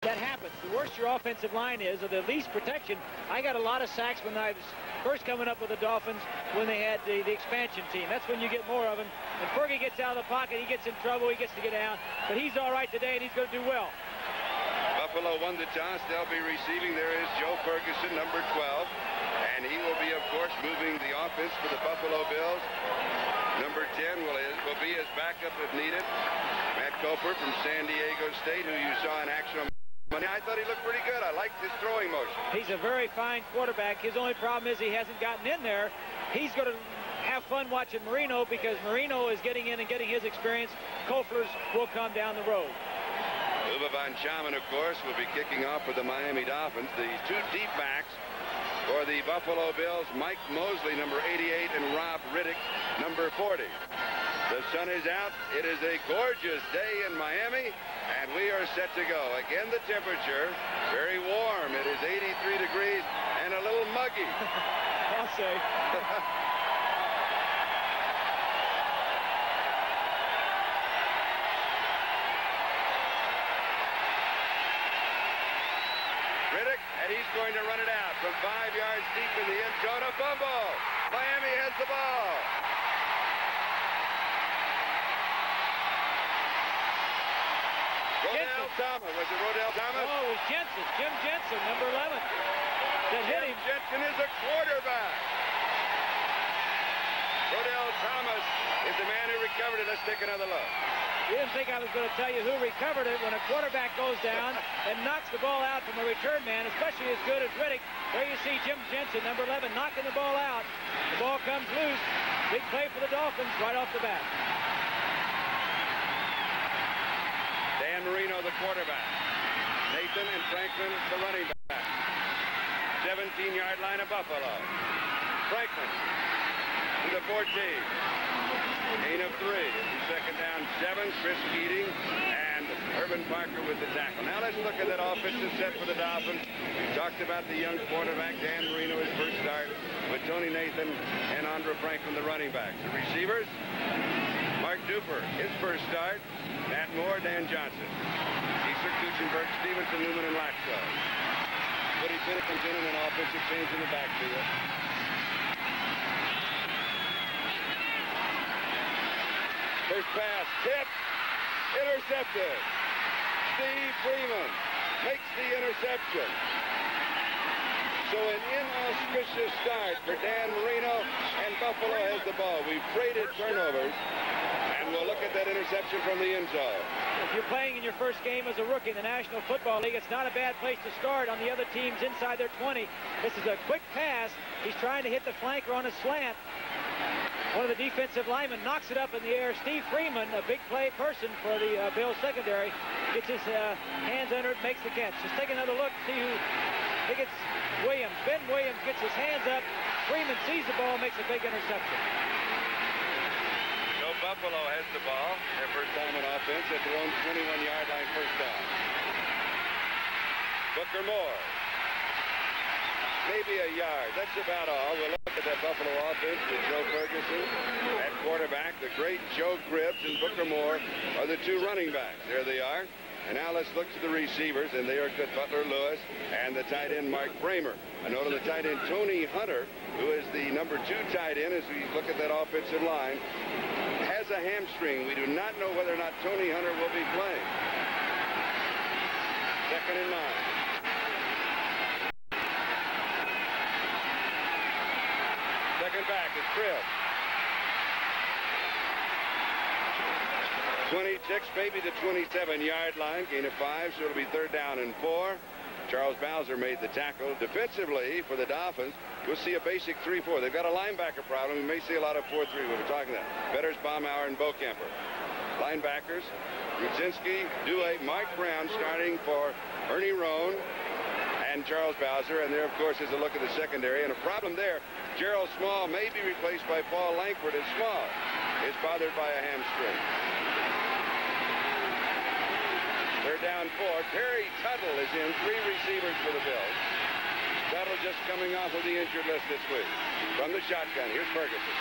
That happens. The worse your offensive line is, or the least protection. I got a lot of sacks when I was first coming up with the Dolphins when they had the expansion team. That's when you get more of them. And Fergie gets out of the pocket. He gets in trouble. He gets to get down. But he's all right today, and he's going to do well. Buffalo won the toss. They'll be receiving. There is Joe Ferguson, number 12. And he will be, of course, moving the offense for the Buffalo Bills. Number 10 will be his backup if needed. Matt Cofer from San Diego State, who you saw in action on Monday. I thought he looked pretty good. I liked his throwing motion. He's a very fine quarterback. His only problem is he hasn't gotten in there. He's going to have fun watching Marino because Marino is getting in and getting his experience. Kofler's will come down the road. Uwe von Schaman, of course, will be kicking off for the Miami Dolphins. The two deep backs for the Buffalo Bills, Mike Mosley, number 88, and Rob Riddick, number 40. The sun is out. It is a gorgeous day in Miami, and we are set to go. Again, the temperature, very warm. It is 83 degrees and a little muggy. I'll say. Riddick, and he's going to run it out from 5 yards deep in the end zone. A fumble. Miami has the ball. Rodell Thomas. Was it Rodell Thomas? Oh, it was Jensen. Jim Jensen, number 11. That hit him. Jensen is a quarterback. Rodell Thomas is the man who recovered it. Let's take another look. You didn't think I was going to tell you who recovered it when a quarterback goes down and knocks the ball out from a return man, especially as good as Riddick. There you see Jim Jensen, number 11, knocking the ball out. The ball comes loose. Big play for the Dolphins right off the bat. Dan Marino, the quarterback. Nathan and Franklin, the running back. 17-yard line of Buffalo. Franklin to the 14. Gain of 3. Second down, 7. Chris Keating and Urban Parker with the tackle. Now let's look at that offensive set for the Dolphins. We talked about the young quarterback, Dan Marino, his first start, with Tony Nathan and Andre Franklin, the running backs. The receivers, Mark Duper, his first start. Matt Moore, Dan Johnson. Cesar Kuchenberg, Stevenson, Newman, and Laxo. Woody Pinnock comes in and an offensive change in the backfield. First pass, tipped, intercepted. Steve Freeman makes the interception. So an inauspicious start for Dan Marino, and Buffalo has the ball. We've traded turnovers, and we'll look at that interception from the end zone. If you're playing in your first game as a rookie in the National Football League, it's not a bad place to start on the other teams inside their 20. This is a quick pass. He's trying to hit the flanker on a slant. One of the defensive linemen knocks it up in the air. Steve Freeman, a big play person for the Bills secondary, gets his hands under it, makes the catch. Just take another look, see who. I think it's Williams. Ben Williams gets his hands up. Freeman sees the ball, makes a big interception. So Buffalo has the ball. Their first time on offense at their own 21-yard line, first down. Booker Moore. Maybe a yard. That's about all. We'll look at that Buffalo offense with Joe Ferguson at quarterback. The great Joe Cribbs and Booker Moore are the two running backs. There they are. And now let's look to the receivers, and they are good. Butler Lewis and the tight end Mark Bramer. A note of the tight end Tony Hunter, who is the number 2 tight end as we look at that offensive line, has a hamstring. We do not know whether or not Tony Hunter will be playing. Second and 9. Second back is Cribbs. 26, maybe the 27-yard line. Gain of 5, so it'll be third down and 4. Charles Bowser made the tackle. Defensively for the Dolphins, we'll see a basic 3-4. They've got a linebacker problem. We may see a lot of 4-3 when we're talking about. Betters, Baumauer, and Bokemper. Linebackers, Rudzinski, Dewey, Mike Brown starting for Ernie Roan and Charles Bowser. And there, of course, is a look at the secondary. And a problem there, Gerald Small may be replaced by Paul Langford, as Small is bothered by a hamstring. They're down 4. Terry Tuttle is in. 3 receivers for the Bills. Tuttle just coming off of the injured list this week. From the shotgun, here's Ferguson.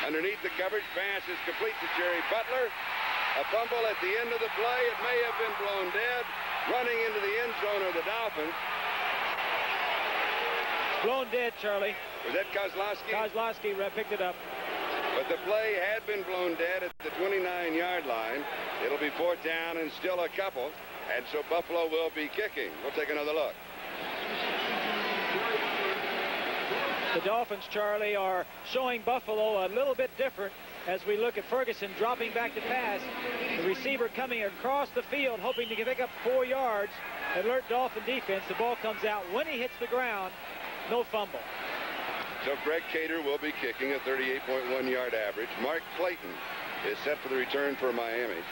Underneath the coverage, pass is complete to Jerry Butler. A fumble at the end of the play. It may have been blown dead. Running into zone of the Dolphins. Blown dead, Charlie. Was that Kozlowski? Kozlowski picked it up. But the play had been blown dead at the 29-yard line. It'll be 4th down and still a couple. And so Buffalo will be kicking. We'll take another look. The Dolphins, Charlie, are showing Buffalo a little bit different as we look at Ferguson dropping back to pass. The receiver coming across the field, hoping to pick up 4 yards. Alert Dolphin defense. The ball comes out. When he hits the ground, no fumble. So Greg Cater will be kicking a 38.1-yard average. Mark Clayton is set for the return for Miami.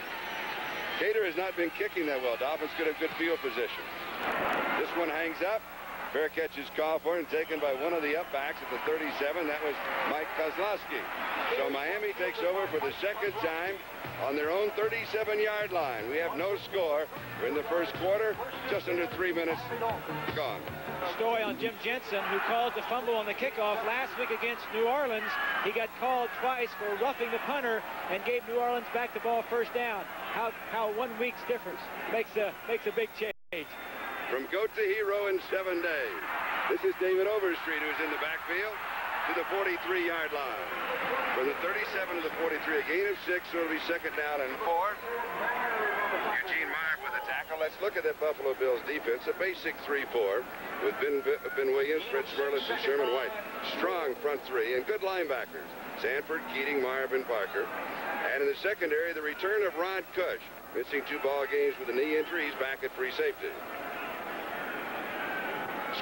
Cater has not been kicking that well. Dolphins could have good field position. This one hangs up. Fair catch is called for and taken by one of the upbacks at the 37. That was Mike Kozlowski. So Miami takes over for the second time on their own 37-yard line. We have no score. We're in the first quarter. Just under 3 minutes gone. Story on Jim Jensen, who called the fumble on the kickoff last week against New Orleans. He got called twice for roughing the punter and gave New Orleans back the ball first down. How 1 week's difference makes a big change. From goat to hero in 7 days. This is David Overstreet, who's in the backfield to the 43-yard line. From the 37 to the 43, a gain of 6, so it'll be 2nd down and 4. Eugene Meyer with a tackle. Let's look at that Buffalo Bills defense. A basic 3-4 with Ben Williams, Fred Smerlis, and Sherman White. Strong front three and good linebackers. Sanford, Keating, Marvin, Parker. And in the secondary, the return of Rod Cush. Missing 2 ball games with a knee injury. He's back at free safety.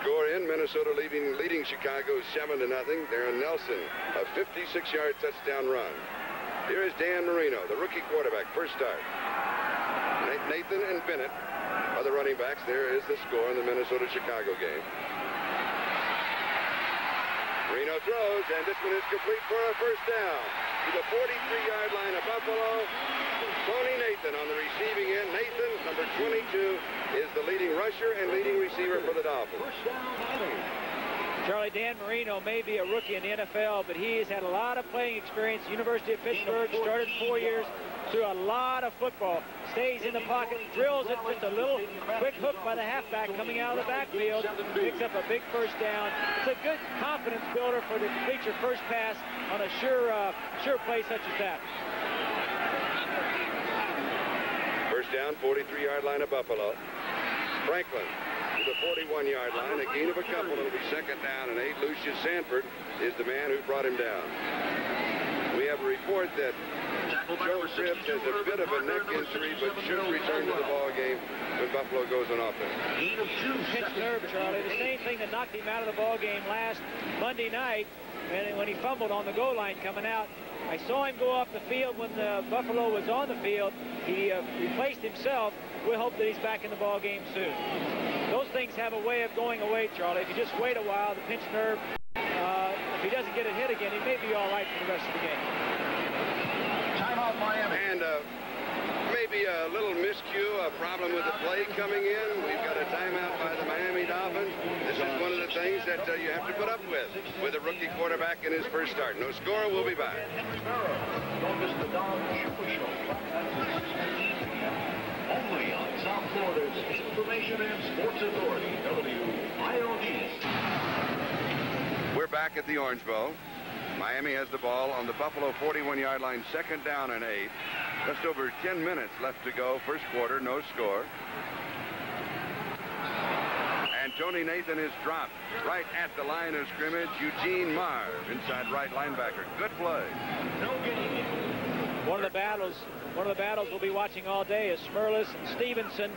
Score in, Minnesota leading Chicago 7-0. Darren Nelson, a 56-yard touchdown run. Here is Dan Marino, the rookie quarterback, first start. Nathan and Bennett are the running backs. There is the score in the Minnesota-Chicago game. Marino throws, and this one is complete for a first down. To the 43-yard line of Buffalo. Tony Nathan on the receiving end. Nathan, number 22, is the leading rusher and leading receiver for the Dolphins. Charlie, Dan Marino may be a rookie in the NFL, but he has had a lot of playing experience. University of Pittsburgh, started 4 years, threw a lot of football. Stays in the pocket, drills it, just a little quick hook by the halfback coming out of the backfield. Picks up a big first down. It's a good confidence builder for to complete your first pass on a sure play such as that. First down, 43-yard line of Buffalo. Franklin to the 41-yard line. A gain of a couple. It'll be 2nd down and 8. Lucius Sanford is the man who brought him down. We have a report that Joe Cribbs has a bit of a neck injury, but should return to the ball game when Buffalo goes on offense. Pinched nerve, Charlie. The same thing that knocked him out of the ball game last Monday night, and when he fumbled on the goal line coming out. I saw him go off the field when Buffalo was on the field. He replaced himself. We'll hope that he's back in the ball game soon. Those things have a way of going away, Charlie. If you just wait a while, the pinched nerve, if he doesn't get it hit again, he may be all right for the rest of the game. Timeout, Miami. And maybe a little miscue, a problem with the play coming in. We've got a timeout by the Miami Dolphins. This is one of the things that you have to put up with a rookie quarterback in his first start. No score, we'll be back. Don't miss the Don Super Show. Only on South Florida's Information and Sports Authority, WIOD. We're back at the Orange Bowl. Miami has the ball on the Buffalo 41-yard line, 2nd down and 8. Just over 10 minutes left to go. First quarter, no score. And Tony Nathan is dropped right at the line of scrimmage. Eugene Marv, inside right linebacker. Good play. One of the battles we'll be watching all day is Smerlis and Stevenson,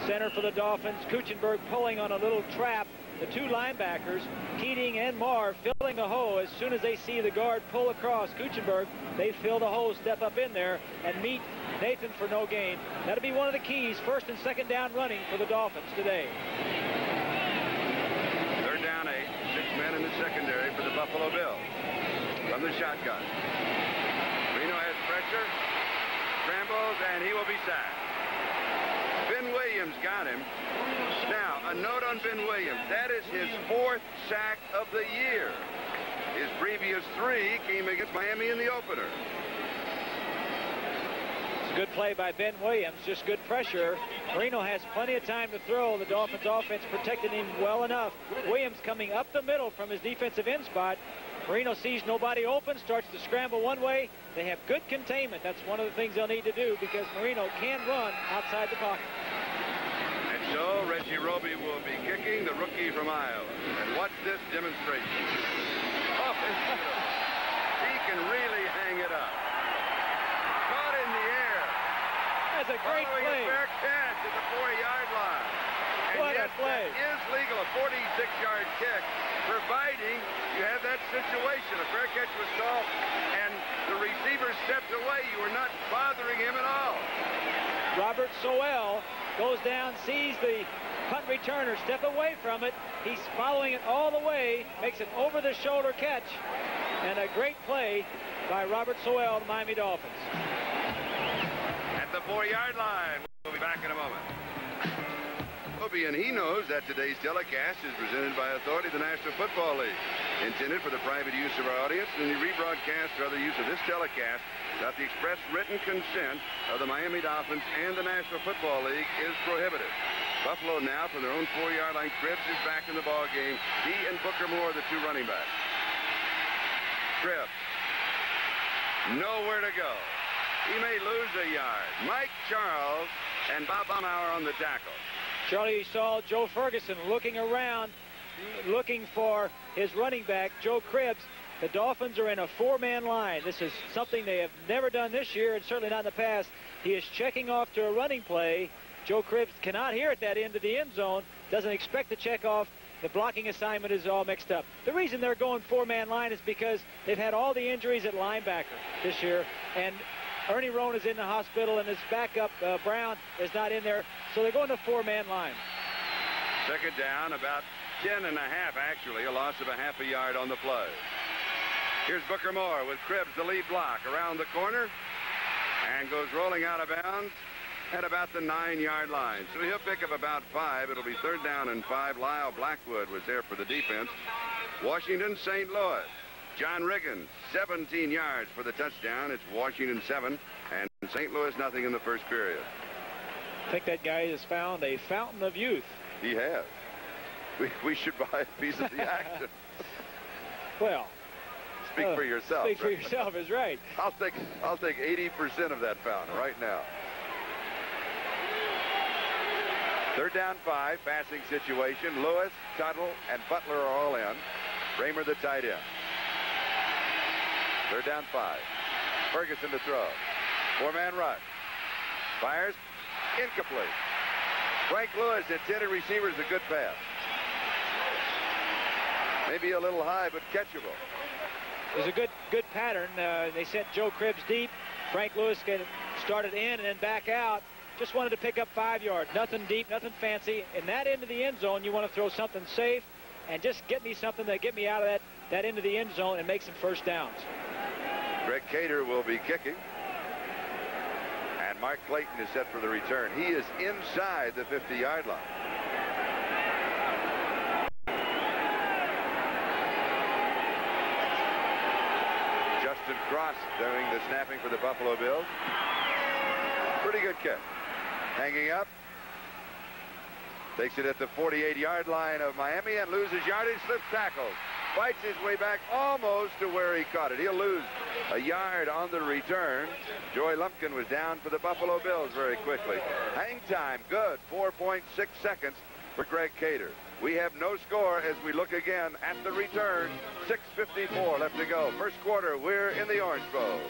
center for the Dolphins. Kuchenberg pulling on a little trap. The 2 linebackers, Keating and Marv, filling the hole. As soon as they see the guard pull across Kuchenberg, they fill the hole, step up in there, and meet Nathan for no gain. That'll be one of the keys, 1st and 2nd down running for the Dolphins today. 3rd down 8, 6 men in the secondary for the Buffalo Bills. From the shotgun. Marino has pressure, scrambles, and he will be sacked. Ben Williams got him. Now, a note on Ben Williams. That is his 4th sack of the year. His previous 3 came against Miami in the opener. Good play by Ben Williams, just good pressure. Marino has plenty of time to throw. The Dolphins offense protected him well enough. Williams coming up the middle from his defensive end spot. Marino sees nobody open, starts to scramble one way. They have good containment. That's one of the things they'll need to do because Marino can run outside the pocket. And so Reggie Roby will be kicking, the rookie from Iowa. And watch this demonstration. Oh, he can really hang it up. Caught in the air. That's a great play. A fair catch at the 40-yard line. And What a play. That is legal, a 46-yard kick, providing you have that situation. A fair catch was called, and the receiver stepped away. You were not bothering him at all. Robert Sowell goes down, sees the punt returner step away from it. He's following it all the way, makes an over-the-shoulder catch, and a great play by Robert Sowell, the Miami Dolphins. At the 4-yard line. We'll be back in a moment. And he knows that today's telecast is presented by authority of the National Football League, intended for the private use of our audience, and the rebroadcast or other use of this telecast without the express written consent of the Miami Dolphins and the National Football League is prohibited. Buffalo now from their own 4-yard line. Cribbs is back in the ball game. He and Booker Moore, the two running backs. Cribbs, nowhere to go. He may lose a yard. Mike Charles and Bob Baumauer on the tackle. Charlie, you saw Joe Ferguson looking around, looking for his running back, Joe Cribbs. The Dolphins are in a 4-man line. This is something they have never done this year and certainly not in the past. He is checking off to a running play. Joe Cribbs cannot hear at that end of the end zone, doesn't expect to check off. The blocking assignment is all mixed up. The reason they're going 4-man line is because they've had all the injuries at linebacker this year, and Ernie Roan is in the hospital, and his backup, Brown, is not in there. So they're going to 4-man line. Second down, about 10 and a half, actually. A loss of a half a yard on the play. Here's Booker Moore with Cribbs, the lead block, around the corner, and goes rolling out of bounds at about the 9-yard line. So he'll pick up about 5. It'll be 3rd down and 5. Lyle Blackwood was there for the defense. Washington, St. Louis. John Riggins, 17 yards for the touchdown. It's Washington 7 and St. Louis nothing in the first period. I think that guy has found a fountain of youth. He has. We should buy a piece of the action. Well, speak for yourself. Speak for yourself is right. I'll take 80% of that fountain right now. 3rd down 5, passing situation. Lewis, Tuttle, and Butler are all in. Raymer the tight end. 3rd down 5. Ferguson to throw. 4-man rush. Fires. Incomplete. Frank Lewis intended receivers, a good pass. Maybe a little high, but catchable. It was a good pattern. They sent Joe Cribbs deep. Frank Lewis started in and then back out. Just wanted to pick up 5 yards. Nothing deep, nothing fancy. In that end of the end zone, you want to throw something safe and just get me something that get me out of that end of the end zone and make some first downs. Greg Cater will be kicking. And Mark Clayton is set for the return. He is inside the 50-yard line. Justin Cross doing the snapping for the Buffalo Bills. Pretty good kick. Hanging up. Takes it at the 48-yard line of Miami and loses yardage, slips tackles. Fights his way back almost to where he caught it. He'll lose a yard on the return. Joey Lumpkin was down for the Buffalo Bills very quickly. Hang time, good. 4.6 seconds for Greg Cater. We have no score as we look again at the return. 6:54 left to go. First quarter, we're in the Orange Bowl.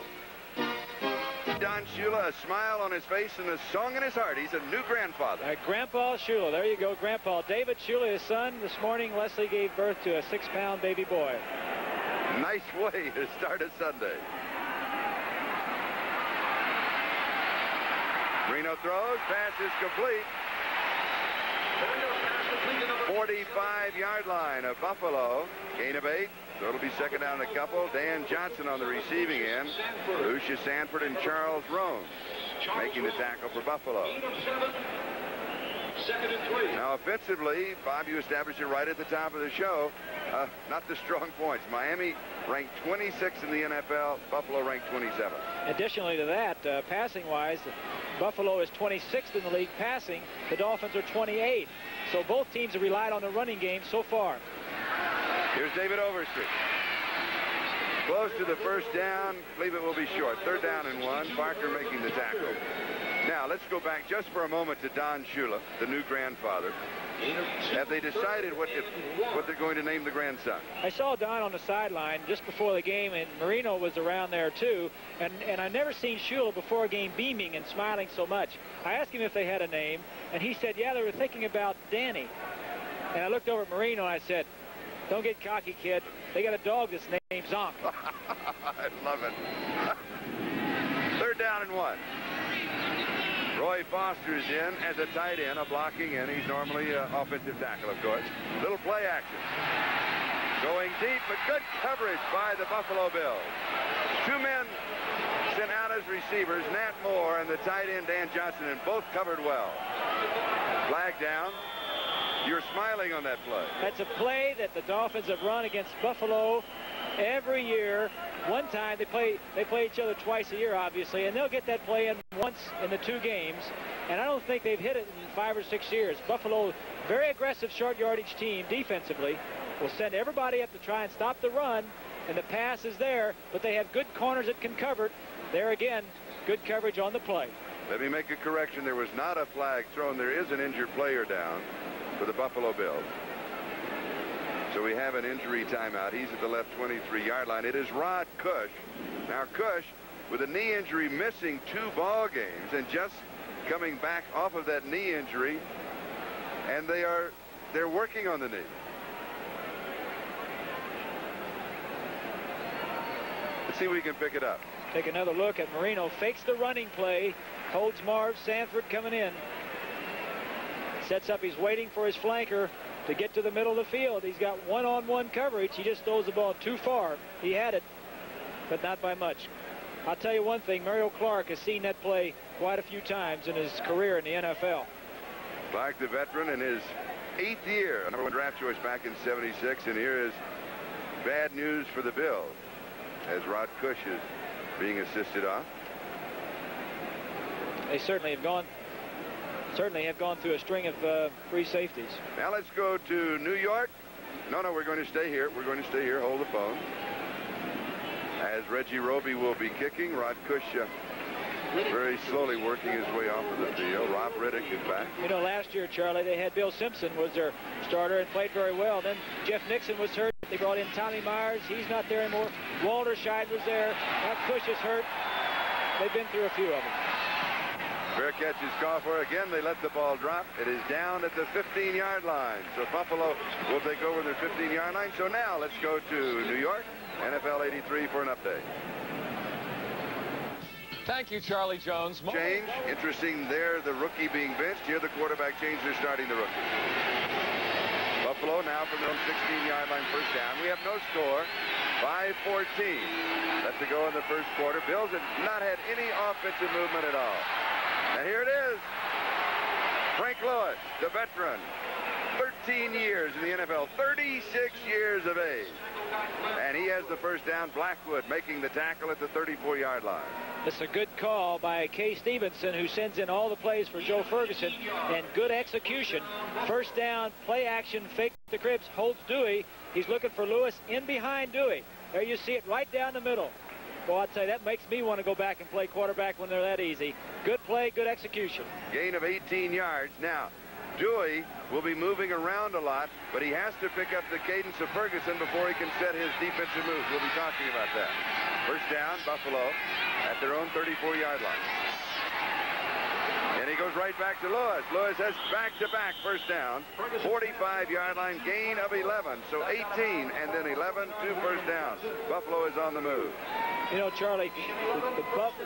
Don Shula, a smile on his face and a song in his heart. He's a new grandfather. Grandpa Shula. There you go, Grandpa. David Shula, his son. This morning, Leslie gave birth to a 6-pound baby boy. Nice way to start a Sunday. Marino throws. Pass is complete. 45-yard line of Buffalo. Gain of 8. So it'll be 2nd down and a couple. Dan Johnson on the receiving end. Lucia Sanford and Charles Roan making the tackle for Buffalo. 2nd and 3. Now, offensively, Bob, you established it right at the top of the show. Not the strong points. Miami ranked 26th in the NFL. Buffalo ranked 27th. Additionally to that, passing-wise, Buffalo is 26th in the league passing. The Dolphins are 28th. So both teams have relied on the running game so far. Here's David Overstreet. Close to the first down. Believe it will be short. 3rd down and 1. Parker making the tackle. Now, let's go back just for a moment to Don Shula, the new grandfather. Have they decided what they're going to name the grandson? I saw Don on the sideline just before the game, and Marino was around there too. And I've never seen Shula before a game beaming and smiling so much. I asked him if they had a name, and he said, yeah, they were thinking about Danny. And I looked over at Marino, and I said, don't get cocky, kid. They got a dog that's named Zonk. I love it. 3rd down and 1. Roy Foster's in as a tight end, a blocking in. He's normally an offensive tackle, of course. Little play action. Going deep, but good coverage by the Buffalo Bills. 2 men sent out as receivers, Nat Moore and the tight end Dan Johnson, and both covered well. Flag down. You're smiling on that play. That's a play that the Dolphins have run against Buffalo every year. One time they play each other twice a year, obviously, and they'll get that play in once in the 2 games. And I don't think they've hit it in 5 or 6 years. Buffalo, very aggressive short yardage team defensively, will send everybody up to try and stop the run, and the pass is there, but they have good corners that can cover it. There again, good coverage on the play. Let me make a correction. There was not a flag thrown. There is an injured player down for the Buffalo Bills. So we have an injury timeout. He's at the left 23-yard line. It is Rod Cush. Now Cush, with a knee injury, missing 2 ball games and just coming back off of that knee injury, and they're working on the knee. Let's see if we can pick it up. Take another look at Marino. Fakes the running play. Holds Marv Sanford coming in. Sets up. He's waiting for his flanker to get to the middle of the field. He's got one-on-one coverage. He just throws the ball too far. He had it, but not by much. I'll tell you one thing. Mario Clark has seen that play quite a few times in his career in the NFL. Clark, the veteran, in his 8th year. #1 draft choice back in '76. And here is bad news for the Bills as Rod Cush is being assisted off. They certainly have gone through a string of free safeties. Now let's go to New York. No, we're going to stay here. We're going to stay here. Hold the phone. As Reggie Roby will be kicking, Rod Cush very slowly working his way off of the field. Rob Riddick is back. You know, last year, Charlie, they had Bill Simpson was their starter and played very well. Then Jeff Nixon was hurt. They brought in Tommy Myers. He's not there anymore. Walter Scheid was there. Now Cush is hurt. They've been through a few of them. Fair catch is called for. Again, they let the ball drop. It is down at the 15-yard line. So Buffalo will take over their 15-yard line. So now let's go to New York, NFL 83 for an update. Thank you, Charlie Jones. Change. Interesting there, the rookie being benched. Here the quarterback change. They're starting the rookie. Buffalo now from their own 16-yard line, first down. We have no score. 5-14. Left to go in the first quarter. Bills have not had any offensive movement at all. And here it is. Frank Lewis, the veteran. 13 years in the NFL. 36 years of age. And he has the first down. Blackwood making the tackle at the 34-yard line. It's a good call by Kay Stevenson, who sends in all the plays for Joe Ferguson, and good execution. First down, play action, fake the cribs, holds Dewey. He's looking for Lewis in behind Dewey. There you see it right down the middle. Well, I'd say that makes me want to go back and play quarterback when they're that easy. Good play, good execution. Gain of 18 yards. Now, Dewey will be moving around a lot, but he has to pick up the cadence of Ferguson before he can set his defensive moves. We'll be talking about that. First down, Buffalo at their own 34-yard line. And he goes right back to Lewis. Lewis has back-to-back first down. 45-yard line, gain of 11. So 18 and then 11, 2 first downs. Buffalo is on the move. You know, Charlie,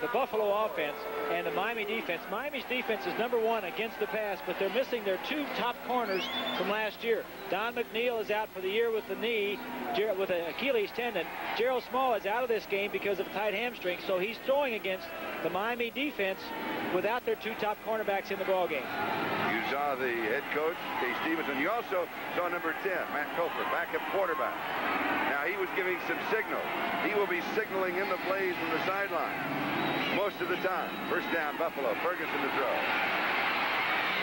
the Buffalo offense and the Miami defense. Miami's defense is #1 against the pass, but they're missing their 2 top corners from last year. Don McNeil is out for the year with the knee, with an Achilles tendon. Gerald Small is out of this game because of a tight hamstring, so he's throwing against the Miami defense without their 2 top cornerbacks in the ballgame. You saw the head coach, Dave Stevenson. You also saw number 10, Matt Koper, backup quarterback. Now he was giving some signal. He will be signaling in the plays from the sideline most of the time. First down, Buffalo. Ferguson to throw.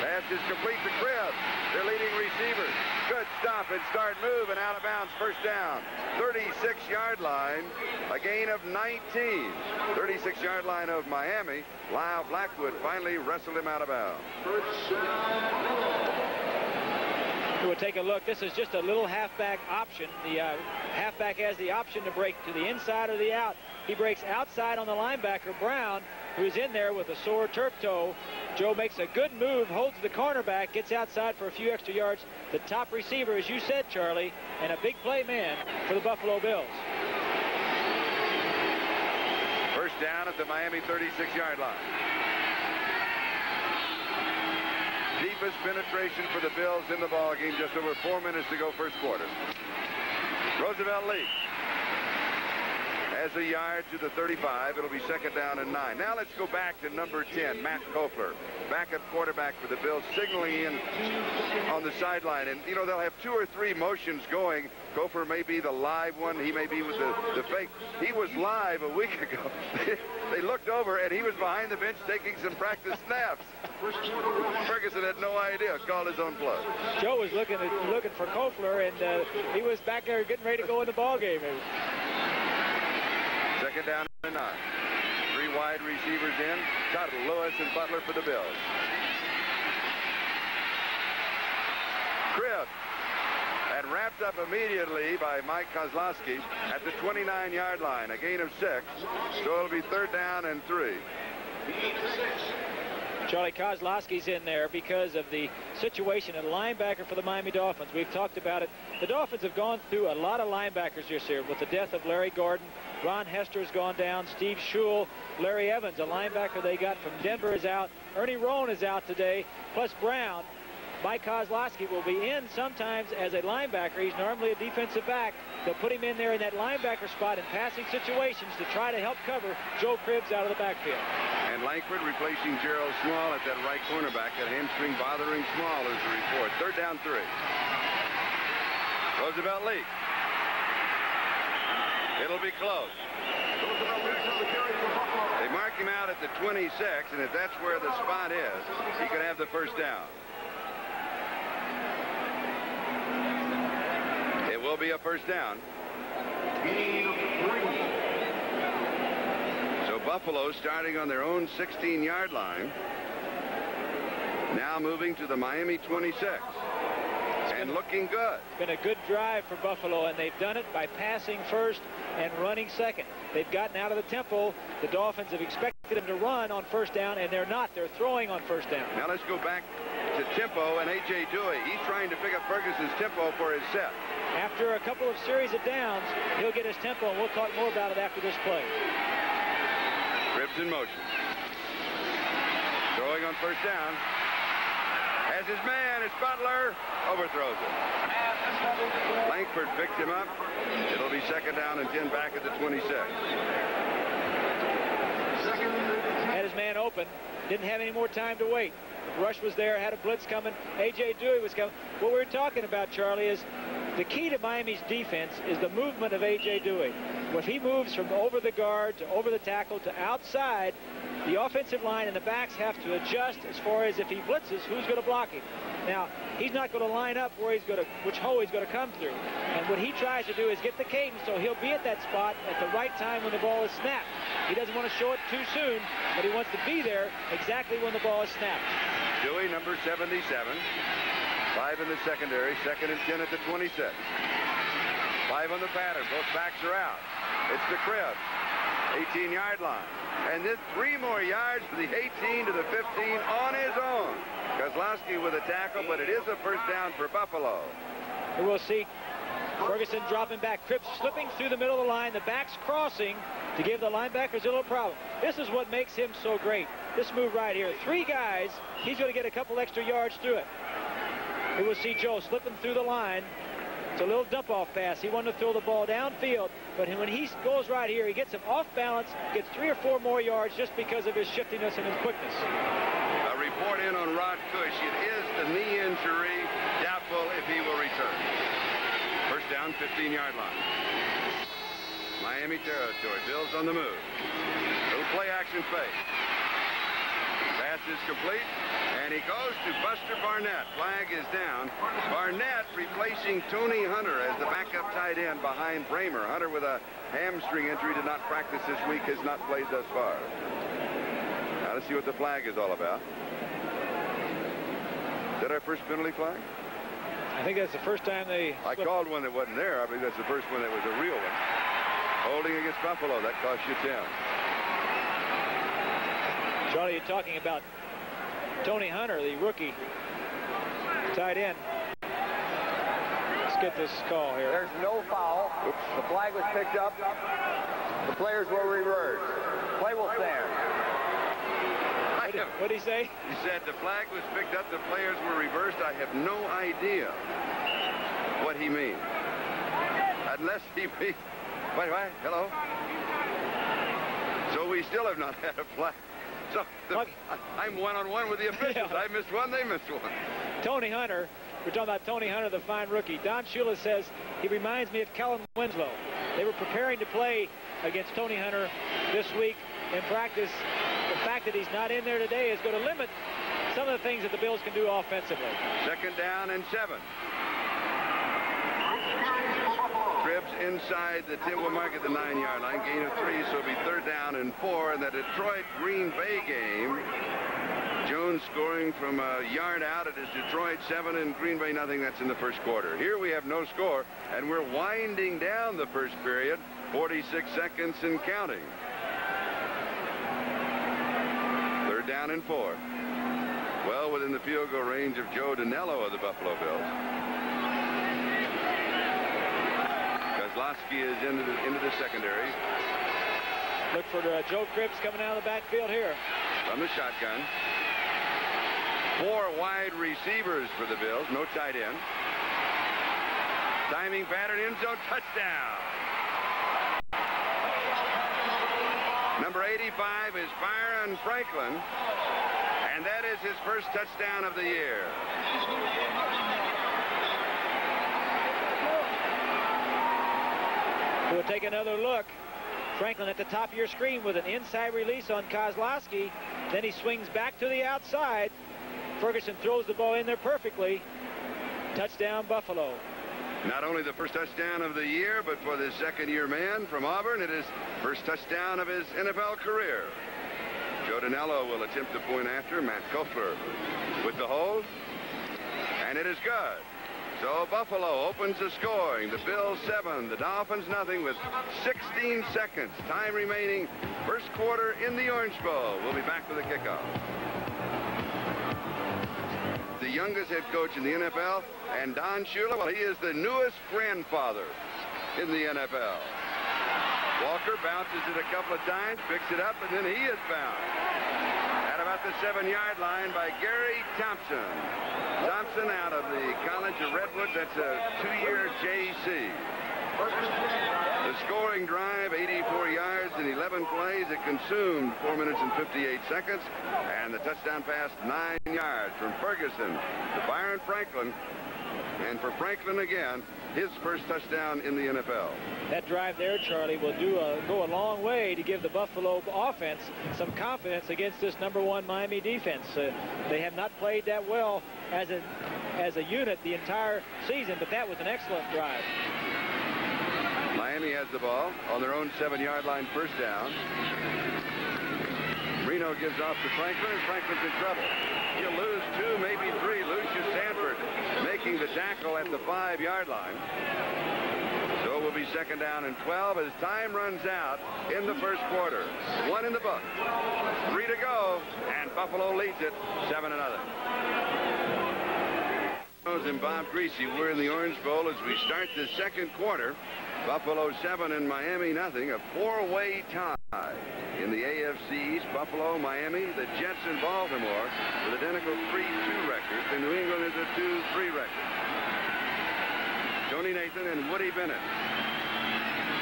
Pass is complete to Cribbs, their leading receiver. Good stop and start move and out of bounds. First down, 36-yard line, a gain of 19. 36-yard line of Miami. Lyle Blackwood finally wrestled him out of bounds. We'll take a look. This is just a little halfback option. The halfback has the option to break to the inside or the out. He breaks outside on the linebacker, Brown, who's in there with a sore turf toe. Joe makes a good move, holds the cornerback, gets outside for a few extra yards. The top receiver, as you said, Charlie, and a big play man for the Buffalo Bills. First down at the Miami 36-yard line. Deepest penetration for the Bills in the ballgame. Just over 4 minutes to go first quarter. Roosevelt leads. As a yard to the 35, it'll be second down and 9. Now let's go back to number 10, Matt Koper, backup quarterback for the Bills, signaling in on the sideline. And, you know, they'll have 2 or 3 motions going. Koper may be the live one. He may be with the fake. He was live a week ago. They looked over, and he was behind the bench taking some practice snaps. Ferguson had no idea. Called his own play. Joe was looking for Koper, and he was back there getting ready to go in the ballgame. Second down and 9. 3 wide receivers in. Tuttle, Lewis, and Butler for the Bills. Cribbs. And wrapped up immediately by Mike Kozlowski at the 29-yard line. A gain of 6. So it'll be third down and 3. Charlie, Kozlowski's in there because of the situation at linebacker for the Miami Dolphins. We've talked about it. The Dolphins have gone through a lot of linebackers this year with the death of Larry Gordon. Ron Hester's gone down. Steve Shule. Larry Evans, a linebacker they got from Denver, is out. Ernie Rowan is out today, plus Brown. Mike Kozlowski will be in sometimes as a linebacker. He's normally a defensive back. They'll put him in there in that linebacker spot in passing situations to try to help cover Joe Cribbs out of the backfield. And Langford replacing Gerald Small at that right cornerback. That hamstring bothering Small is the report. Third down 3. Roosevelt leads. It'll be close. They mark him out at the 26, and if that's where the spot is, he could have the first down. It will be a first down. So Buffalo starting on their own 16-yard line. Now moving to the Miami 26. And looking good. It's been a good drive for Buffalo, and they've done it by passing first and running second. They've gotten out of the tempo. The Dolphins have expected them to run on first down, and they're not. They're throwing on first down. Now let's go back to tempo and A.J. Dewey. He's trying to pick up Ferguson's tempo for his set. After a couple of series of downs, he'll get his tempo, and we'll talk more about it after this play. Cribbs in motion. Throwing on first down. Has his man, it's Butler. Overthrows it. Langford picked him up. It'll be second down and 10 back at the 26. Had his man open. Didn't have any more time to wait. Rush was there, had a blitz coming. A.J. Dewey was coming. What we're talking about, Charlie, is the key to Miami's defense is the movement of A.J. Dewey. If he moves from over the guard to over the tackle to outside, the offensive line and the backs have to adjust as far as if he blitzes, who's going to block him. Now, he's not going to line up where he's going to, which hole he's going to come through. And what he tries to do is get the cadence so he'll be at that spot at the right time when the ball is snapped. He doesn't want to show it too soon, but he wants to be there exactly when the ball is snapped. Dewey, number 77. 5 in the secondary, second and 10 at the 26. 5 on the pattern. Both backs are out. It's the Cribbs. 18-yard line. And then 3 more yards to the 18 to the 15 on his own. Kozlowski with a tackle, but it is a first down for Buffalo. And we'll see Ferguson dropping back. Cribbs slipping through the middle of the line. The backs crossing to give the linebackers a little problem. This is what makes him so great. This move right here. 3 guys. He's going to get a couple extra yards through it. And we'll see Joe slipping through the line. It's a little dump-off pass. He wanted to throw the ball downfield, but when he goes right here, he gets him off balance, gets 3 or 4 more yards just because of his shiftiness and his quickness. A report in on Rod Cush. It is the a knee injury. Doubtful if he will return. First down, 15-yard line. Miami territory. Bills on the move. Little play action fake. Pass is complete, and he goes to Buster Barnett. Flag is down. Barnett replacing Tony Hunter as the backup tight end behind Bramer. Hunter with a hamstring injury did not practice this week, has not played thus far. Now let's see what the flag is all about. Is that our first penalty flag? I think that's the first time they... I called one that wasn't there. I think that's the first one that was a real one. Holding against Buffalo. That cost you 10. Charlie, you're talking about Tony Hunter, the rookie tight end. Let's get this call here. There's no foul. Oops. The flag was picked up. The players will reverse. Play will stand. What did he say? He said the flag was picked up, the players were reversed. I have no idea what he means. Unless he means... Wait, hello? So we still have not had a flag. So I'm one-on-one with the officials. Yeah. I missed one, they missed one. Tony Hunter, we're talking about Tony Hunter, the fine rookie. Don Shula says he reminds me of Kellen Winslow. They were preparing to play against Tony Hunter this week in practice. The fact that he's not in there today is going to limit some of the things that the Bills can do offensively. Second down and 7. Cribbs inside the 10. We'll mark at the 9-yard line. Gain of 3, so it'll be third down and 4. In the Detroit-Green Bay game, Jones scoring from a yard out. It is Detroit 7 and Green Bay nothing. That's in the first quarter. Here we have no score, and we're winding down the first period. 46 seconds and counting. Third down and 4. Well within the field goal range of Joe Danello of the Buffalo Bills. Kozlowski is into the secondary. Look for Joe Cribbs coming out of the backfield here. From the shotgun. 4 wide receivers for the Bills. No tight end. Timing pattern, end zone, touchdown. Number 85 is Byron Franklin, and that is his first touchdown of the year. We'll take another look. Franklin at the top of your screen with an inside release on Kozlowski. Then he swings back to the outside. Ferguson throws the ball in there perfectly. Touchdown, Buffalo. Not only the first touchdown of the year, but for the second-year man from Auburn, it is first touchdown of his NFL career. Joe Danello will attempt the point after. Matt Kofler with the hold. And it is good. So Buffalo opens the scoring. The Bills 7, the Dolphins nothing with 16 seconds. Time remaining. First quarter in the Orange Bowl. We'll be back with the kickoff. The youngest head coach in the NFL, and Don Shula, well, he is the newest grandfather in the NFL. Walker bounces it a couple of times, picks it up, and then he is found at about the 7-yard line by Gary Thompson. Thompson out of the College of Redwood. That's a 2-year JC. The scoring drive, 84 yards in 11 plays. It consumed 4 minutes and 58 seconds. And the touchdown pass, 9 yards from Ferguson to Byron Franklin. And for Franklin again, his first touchdown in the NFL. That drive there, Charlie, will go a long way to give the Buffalo offense some confidence against this #1 Miami defense. They have not played that well as a unit the entire season, but that was an excellent drive. Miami has the ball on their own 7-yard line, first down. Marino gives off to Franklin, and Franklin's in trouble. He'll lose 2, maybe 3. Lucius Sanford making the tackle at the 5-yard line. So it will be second down and 12 as time runs out in the first quarter. 1 in the book. 3 to go, and Buffalo leads it 7-0. And Bob Greasy, we're in the Orange Bowl as we start the second quarter. Buffalo 7 and Miami nothing. A 4-way tie in the AFC East. Buffalo, Miami, the Jets, and Baltimore with identical 3-2 records. And New England is a 2-3 record. Tony Nathan and Woody Bennett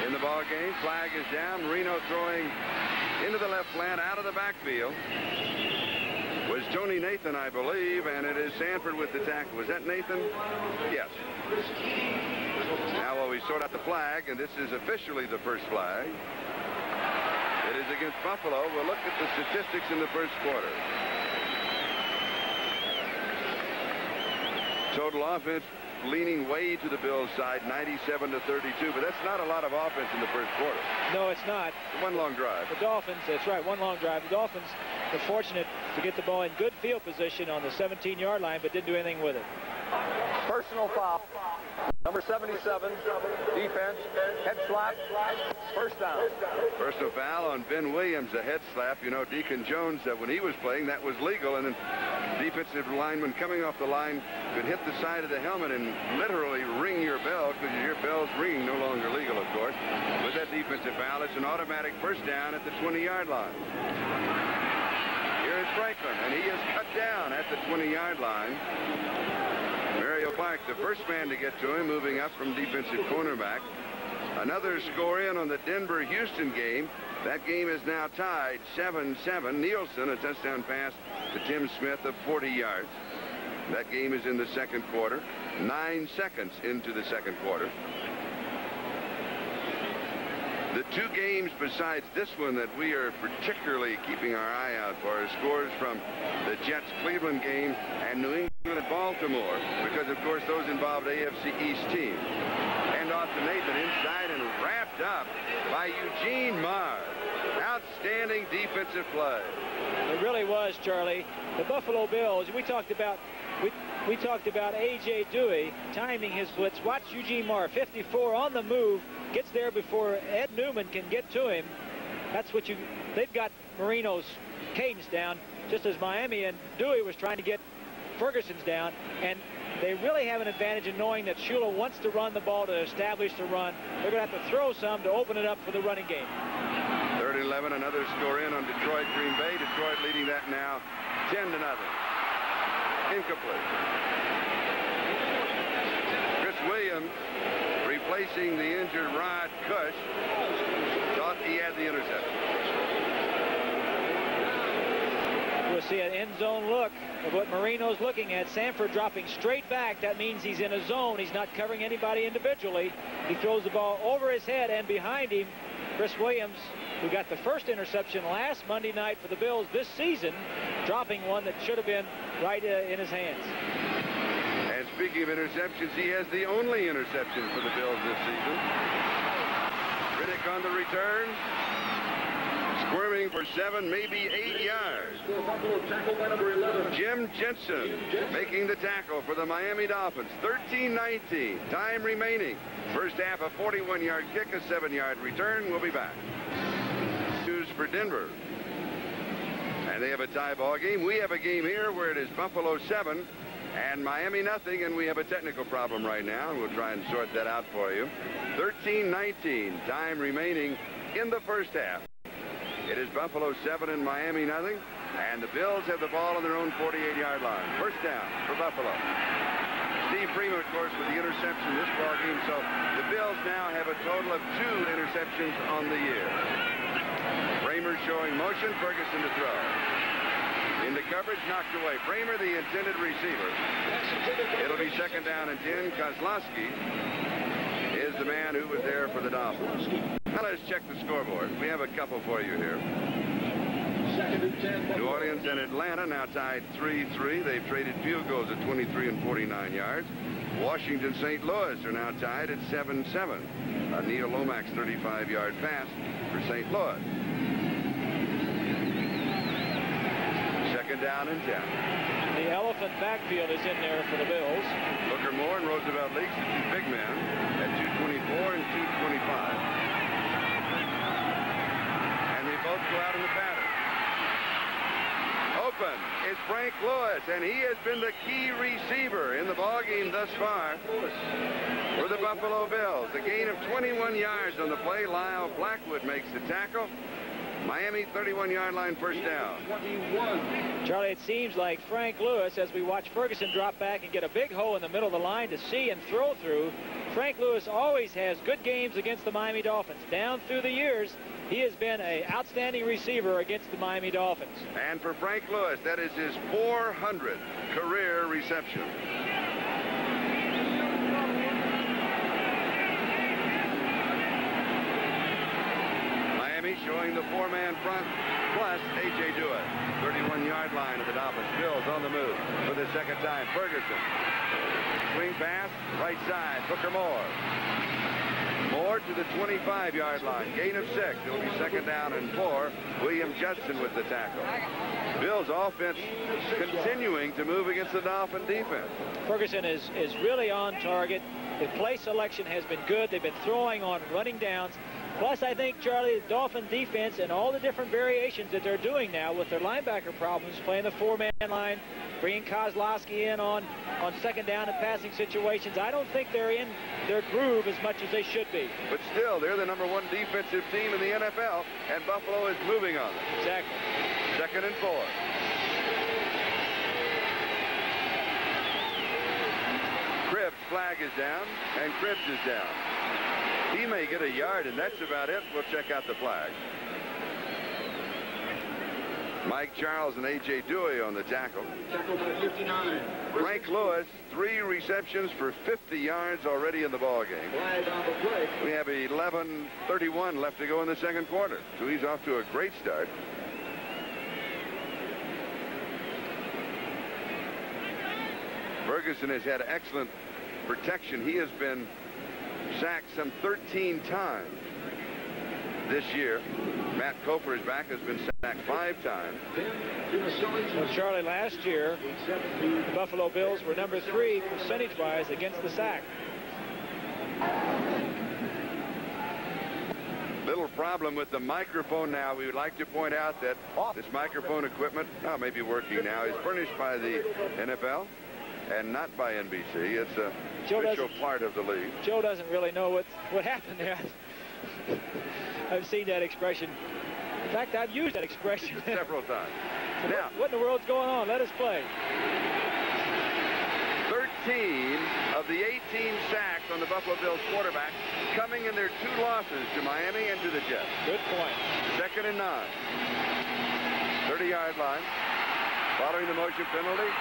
in the ball game. Flag is down. Marino throwing into the left flat out of the backfield. Was Tony Nathan, I believe, and it is Sanford with the tackle. Was that Nathan? Yes. Now while we sort out the flag, and this is officially the first flag, it is against Buffalo. We'll look at the statistics in the first quarter. Total offense leaning way to the Bills' side, 97-32, but that's not a lot of offense in the first quarter. No, it's not. One long drive. The Dolphins, that's right, one long drive. The Dolphins were fortunate to get the ball in good field position on the 17-yard line, but didn't do anything with it. Personal foul. Number 77, defense, head slap, first down. Personal foul on Ben Williams, a head slap. You know, Deacon Jones, when he was playing, that was legal, and then defensive lineman coming off the line could hit the side of the helmet and literally ring your bell, because your bell's ringing, no longer legal, of course. With that defensive foul, it's an automatic first down at the 20-yard line. Here is Franklin, and he is cut down at the 20-yard line. Mario Park, the first man to get to him, moving up from defensive cornerback. Another score in on the Denver-Houston game. That game is now tied 7-7. Nielsen, a touchdown pass to Tim Smith of 40 yards. That game is in the second quarter. 9 seconds into the second quarter. The two games besides this one that we are particularly keeping our eye out for are scores from the Jets-Cleveland game and New England at Baltimore, because, of course, those involved AFC East teams. And off to Nathan inside and wrapped up by Eugene Marr. Outstanding defensive play. It really was, Charlie. The Buffalo Bills, we talked about A.J. Dewey timing his blitz. Watch Eugene Marr, 54 on the move, gets there before Ed Newman can get to him. That's what they've got Marino's cadence down, just as Miami and Dewey was trying to get Ferguson's down, and they really have an advantage in knowing that Shula wants to run the ball to establish the run. They're going to have to throw some to open it up for the running game. 3rd-11, another score in on Detroit, Green Bay. Detroit leading that now 10-0. Incomplete. Chris Williams, replacing the injured Rod Cush, thought he had the interception. We'll see an end zone look of what Marino's looking at. Sanford dropping straight back. That means he's in a zone. He's not covering anybody individually. He throws the ball over his head, and behind him, Chris Williams, who got the first interception last Monday night for the Bills this season, dropping one that should have been right in his hands. And speaking of interceptions, he has the only interception for the Bills this season. Riddick on the return, squirming for 7, maybe 8 yards. Jim Jensen making the tackle for the Miami Dolphins. 13-19, time remaining. First half, a 41-yard kick, a 7-yard return. We'll be back. News for Denver. And they have a tie ball game. We have a game here where it is Buffalo 7 and Miami nothing, and we have a technical problem right now, and we'll try and sort that out for you. 13-19, time remaining in the first half. It is Buffalo 7 and Miami nothing, and the Bills have the ball on their own 48-yard line. First down for Buffalo. Steve Freeman, of course, with the interception this ball game, so the Bills now have a total of 2 interceptions on the year. Bramer showing motion, Ferguson to throw. Into coverage, knocked away. Bramer, the intended receiver. It'll be 2nd down and 10. Kozlowski is the man who was there for the Dolphins. Now let's check the scoreboard. We have a couple for you here. New Orleans and Atlanta now tied 3-3. They've traded field goals at 23 and 49 yards. Washington, St. Louis are now tied at 7-7. Neil Lomax's 35-yard pass for St. Louis. 2nd down and 10. The elephant backfield is in there for the Bills. Booker Moore and Roosevelt Leaks, the 2 big men, at 224 and 225. And they both go out in the pattern. Open is Frank Lewis, and he has been the key receiver in the ballgame thus far for the Buffalo Bills. A gain of 21 yards on the play. Lyle Blackwood makes the tackle. Miami 31-yard line, first down. 21. Charlie, it seems like Frank Lewis, as we watch Ferguson drop back and get a big hole in the middle of the line to see and throw through, Frank Lewis always has good games against the Miami Dolphins. Down through the years, he has been an outstanding receiver against the Miami Dolphins. And for Frank Lewis, that is his 400th career reception. Miami showing the four-man front, plus A.J. Dewey. 31-yard line of the Dolphins. Bills on the move for the second time. Ferguson. Swing pass, right side. Booker Moore. Moore to the 25-yard line. Gain of 6. It'll be second down and 4. William Judson with the tackle. Bills offense continuing to move against the Dolphin defense. Ferguson is really on target. The play selection has been good. They've been throwing on running downs. Plus, I think, Charlie, the Dolphin defense and all the different variations that they're doing now with their linebacker problems, playing the four-man line, bringing Kozlowski in on second down and passing situations. I don't think they're in their groove as much as they should be. But still, they're the #1 defensive team in the NFL, and Buffalo is moving on them. Exactly. Second and 4. Cribbs' flag is down, and Cribbs is down. He may get a yard, and that's about it. We'll check out the flag. Mike Charles and A.J. Dewey on the tackle. Tackled by 59. Frank Lewis, 3 receptions for 50 yards already in the ball game. Flag on the play. We have 11:31 left to go in the second quarter. So he's off to a great start. Ferguson has had excellent protection. He has been sacked some 13 times this year. Matt Cofer, his back, has been sacked 5 times. Well, Charlie, last year, the Buffalo Bills were number 3 percentage-wise against the sack. Little problem with the microphone now. We would like to point out that this microphone equipment, may be working now, is furnished by the NFL and not by NBC. It's a official part of the league. Joe doesn't really know what happened there. I've seen that expression. In fact, I've used that expression several times. So now, what in the world's going on? Let us play. 13 of the 18 sacks on the Buffalo Bills quarterback coming in their 2 losses to Miami and to the Jets. Good point. Second and 9. 30-yard line. Following the motion penalty.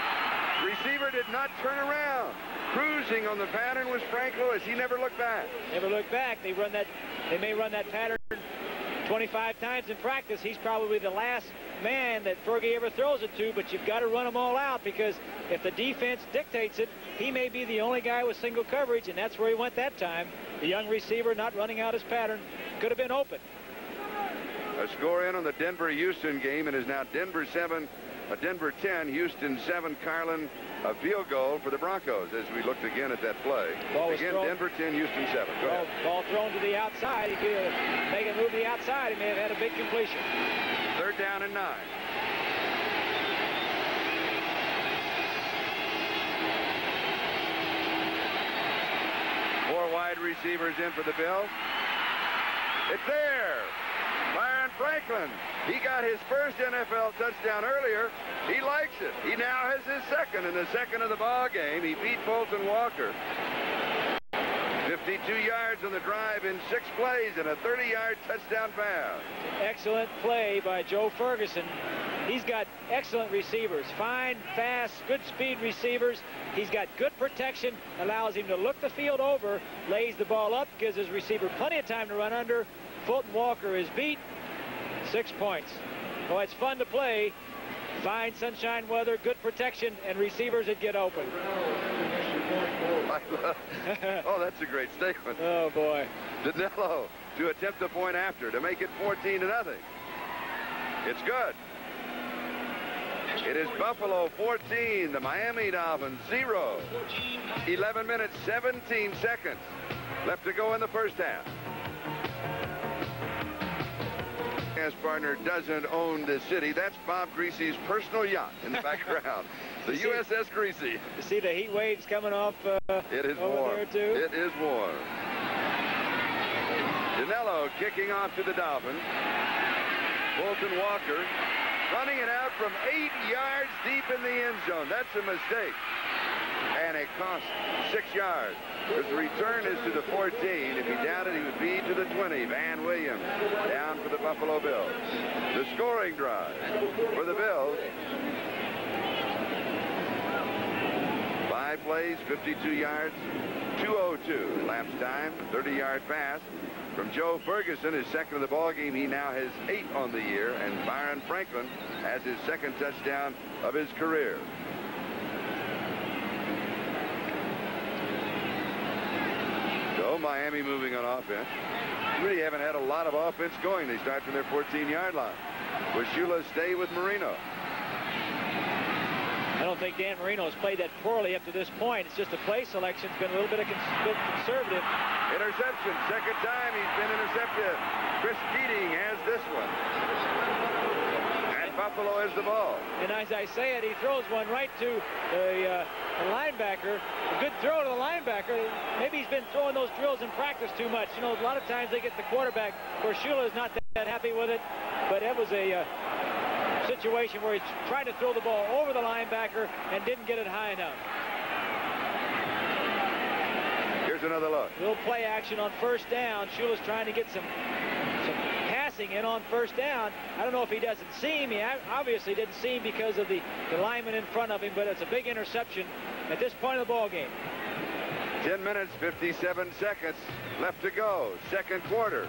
Receiver did not turn around. Cruising on the pattern was Frank Lewis. He never looked back. Never looked back. They may run that pattern 25 times in practice. He's probably the last man that Fergie ever throws it to, but you've got to run them all out, because if the defense dictates it, he may be the only guy with single coverage, and that's where he went that time. The young receiver not running out his pattern. Could have been open. A score in on the Denver-Houston game. It is now Denver 7, Denver 10, Houston 7. Carlin, a field goal for the Broncos as we looked again at that play. Again, Denver 10, Houston 7. Go ahead. Ball thrown to the outside. He could make it move to the outside. He may have had a big completion. Third down and 9. Four wide receivers in for the Bills. It's there. Byron Franklin. He got his first NFL touchdown earlier. He likes it. He now has his second, and the second of the ball game. He beat Bolton Walker. 52 yards on the drive in 6 plays and a 30-yard touchdown pass. Excellent play by Joe Ferguson. He's got excellent receivers. Fine, fast, good speed receivers. He's got good protection, allows him to look the field over, lays the ball up, gives his receiver plenty of time to run under. Fulton Walker is beat. 6 points. Oh, it's fun to play. Fine sunshine weather, good protection, and receivers that get open. Oh, that's a great statement. Oh, boy. Danilo to attempt the point after to make it 14-0. It's good. It is Buffalo 14, the Miami Dolphins 0. 11 minutes, 17 seconds left to go in the first half. His partner doesn't own the city. That's Bob Greasy's personal yacht in the background. The USS Greasy. You see the heat waves coming off it is over warm. there, too? It is warm. Danilo kicking off to the Dolphins. Fulton Walker running it out from 8 yards deep in the end zone. That's a mistake. And it cost 6 yards. Because the return is to the 14. If he doubted, he would be to the 20. Van Williams down for the Buffalo Bills. The scoring drive for the Bills. 5 plays, 52 yards, 2:02 elapsed time, 30-yard pass from Joe Ferguson, his second of the ball game. He now has 8 on the year, and Byron Franklin has his second touchdown of his career. So Miami moving on offense. Really haven't had a lot of offense going. They start from their 14-yard line. Will Shula stay with Marino? I don't think Dan Marino has played that poorly up to this point. It's just the play selection's been a little bit conservative. Interception. Second time he's been intercepted. Chris Keating has this one. And Buffalo has the ball. And as I say it, he throws one right to the linebacker. A good throw to the linebacker. Maybe he's been throwing those drills in practice too much. You know, a lot of times they get the quarterback where Shula is not that happy with it. But it was a situation where he's trying to throw the ball over the linebacker and didn't get it high enough. Here's another look. A little play action on first down. Shula's trying to get some passing in on first down. I don't know if he doesn't see him. He obviously didn't see him because of the lineman in front of him, but it's a big interception at this point of the ball game. 10 minutes, 57 seconds left to go. Second quarter.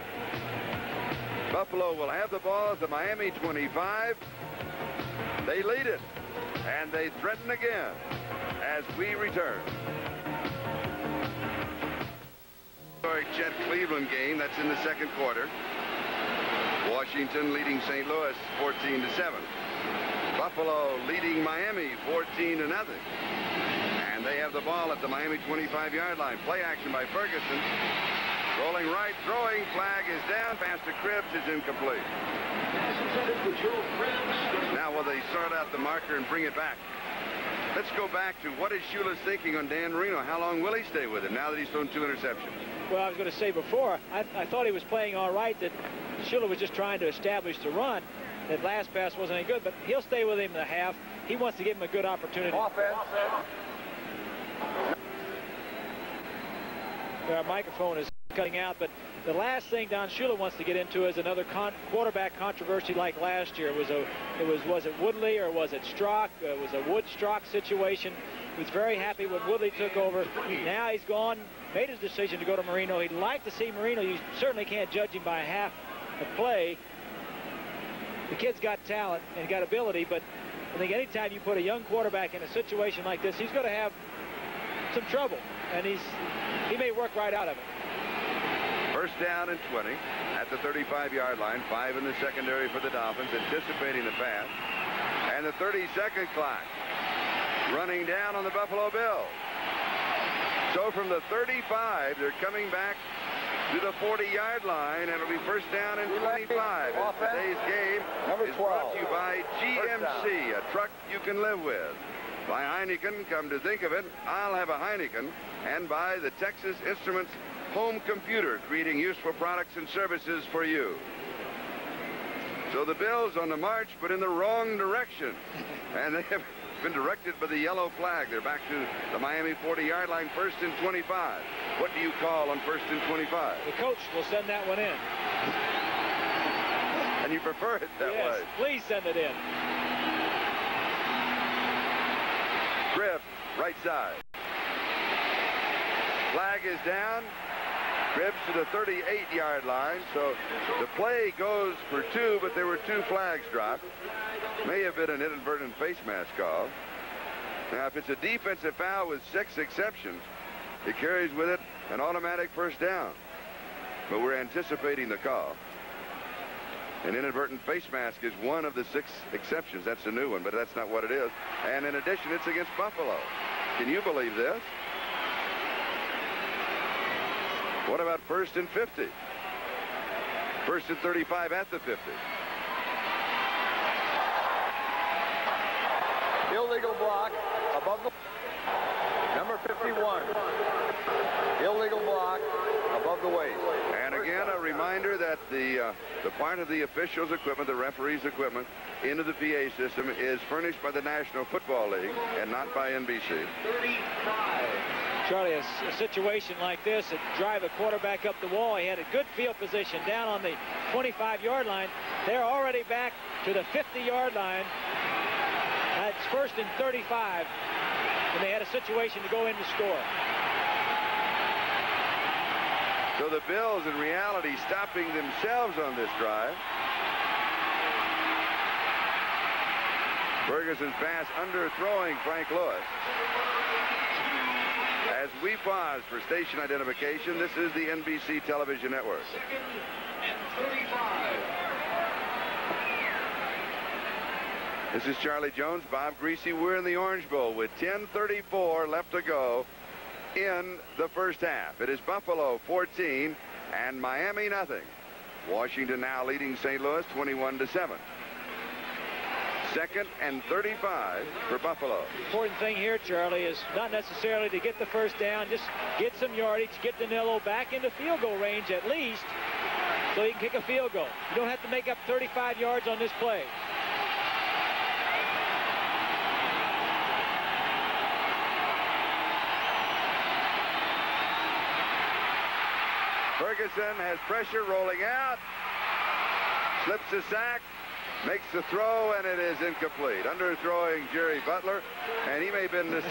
Buffalo will have the ball at the Miami 25. They lead it, and they threaten again as we return. Chet Cleveland game, that's in the second quarter. Washington leading St. Louis 14-7. Buffalo leading Miami 14-0. And they have the ball at the Miami 25-yard line. Play action by Ferguson. Rolling right, throwing, flag is down. Pass to Cribbs is incomplete. Now will they start out the marker and bring it back? Let's go back to what is Shula's thinking on Dan Marino. How long will he stay with him now that he's thrown 2 interceptions? Well, I was going to say before, I thought he was playing all right, that Shula was just trying to establish the run. That last pass wasn't any good, but he'll stay with him in the half. He wants to give him a good opportunity. Offense. Our microphone is cutting out, but the last thing Don Shula wants to get into is another quarterback controversy like last year. Was it Woodley or was it Strock? It was a Wood-Strock situation. He was very happy when Woodley took over. Now he's gone, made his decision to go to Marino. He'd like to see Marino. You certainly can't judge him by half a play. The kid's got talent and got ability, but I think anytime you put a young quarterback in a situation like this, he's going to have some trouble, and he may work right out of it. First down and 20 at the 35-yard line. 5 in the secondary for the Dolphins, anticipating the pass. And the 30-second clock running down on the Buffalo Bills. So from the 35, they're coming back to the 40-yard line, and it'll be first down and 25. As today's game is brought to you by GMC, a truck you can live with. By Heineken, come to think of it, I'll have a Heineken. And by the Texas Instruments home computer, creating useful products and services for you. So the Bills on the march, but in the wrong direction. And they have been directed by the yellow flag. They're back to the Miami 40-yard line, first and 25. What do you call on first and 25? The coach will send that one in. And you prefer it that way? Yes, please send it in. Griff, right side. Flag is down. Gribbs to the 38-yard line. So the play goes for 2, but there were 2 flags dropped. May have been an inadvertent face mask call. Now, if it's a defensive foul with 6 exceptions, it carries with it an automatic first down. But we're anticipating the call. An inadvertent face mask is one of the 6 exceptions. That's a new one, but that's not what it is. And in addition, it's against Buffalo. Can you believe this? What about first and 50? First and 35 at the 50. Illegal block above the number 51. Illegal block above the waist. And again, a reminder that the part of the officials' equipment, the referees' equipment, into the PA system is furnished by the National Football League and not by NBC. 35. Charlie, a situation like this, to drive a quarterback up the wall, he had a good field position down on the 25-yard line. They're already back to the 50-yard line. That's 1st and 35, and they had a situation to go in to score. So the Bills, in reality, stopping themselves on this drive. Ferguson's pass underthrowing Frank Lewis. As we pause for station identification, this is the NBC television network. 2nd and 35. This is Charlie Jones, Bob Greasy. We're in the Orange Bowl with 10:34 left to go in the first half. It is Buffalo 14 and Miami nothing. Washington now leading St. Louis 21-7. 2nd and 35 for Buffalo. Important thing here, Charlie, is not necessarily to get the first down, just get some yardage, get Danilo back into field goal range at least, so he can kick a field goal. You don't have to make up 35 yards on this play. Ferguson has pressure rolling out, slips a sack, makes the throw, and it is incomplete. Underthrowing Jerry Butler, and he may have been this.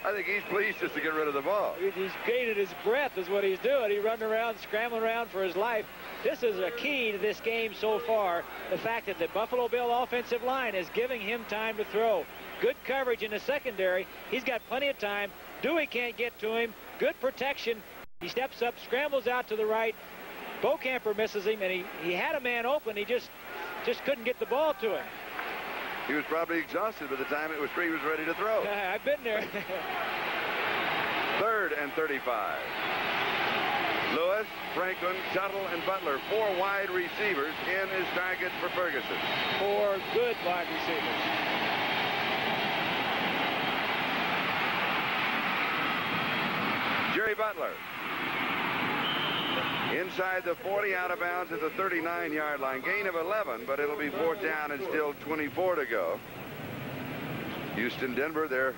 I think he's pleased just to get rid of the ball. He's gaining his breath is what he's doing. He's running around, scrambling around for his life. This is a key to this game so far. The fact that the Buffalo Bill offensive line is giving him time to throw. Good coverage in the secondary. He's got plenty of time. Dewey can't get to him. Good protection. He steps up, scrambles out to the right. Beaucamper misses him, and he had a man open. He just couldn't get the ball to him. He was probably exhausted by the time it was free. He was ready to throw. I've been there. 3rd and 35. Lewis, Franklin, Tuttle, and Butler, 4 wide receivers in as targets for Ferguson. 4 good wide receivers. Jerry Butler. Inside the 40, out of bounds at the 39-yard line. Gain of 11, but it'll be 4th down and still 24 to go. Houston, Denver, they're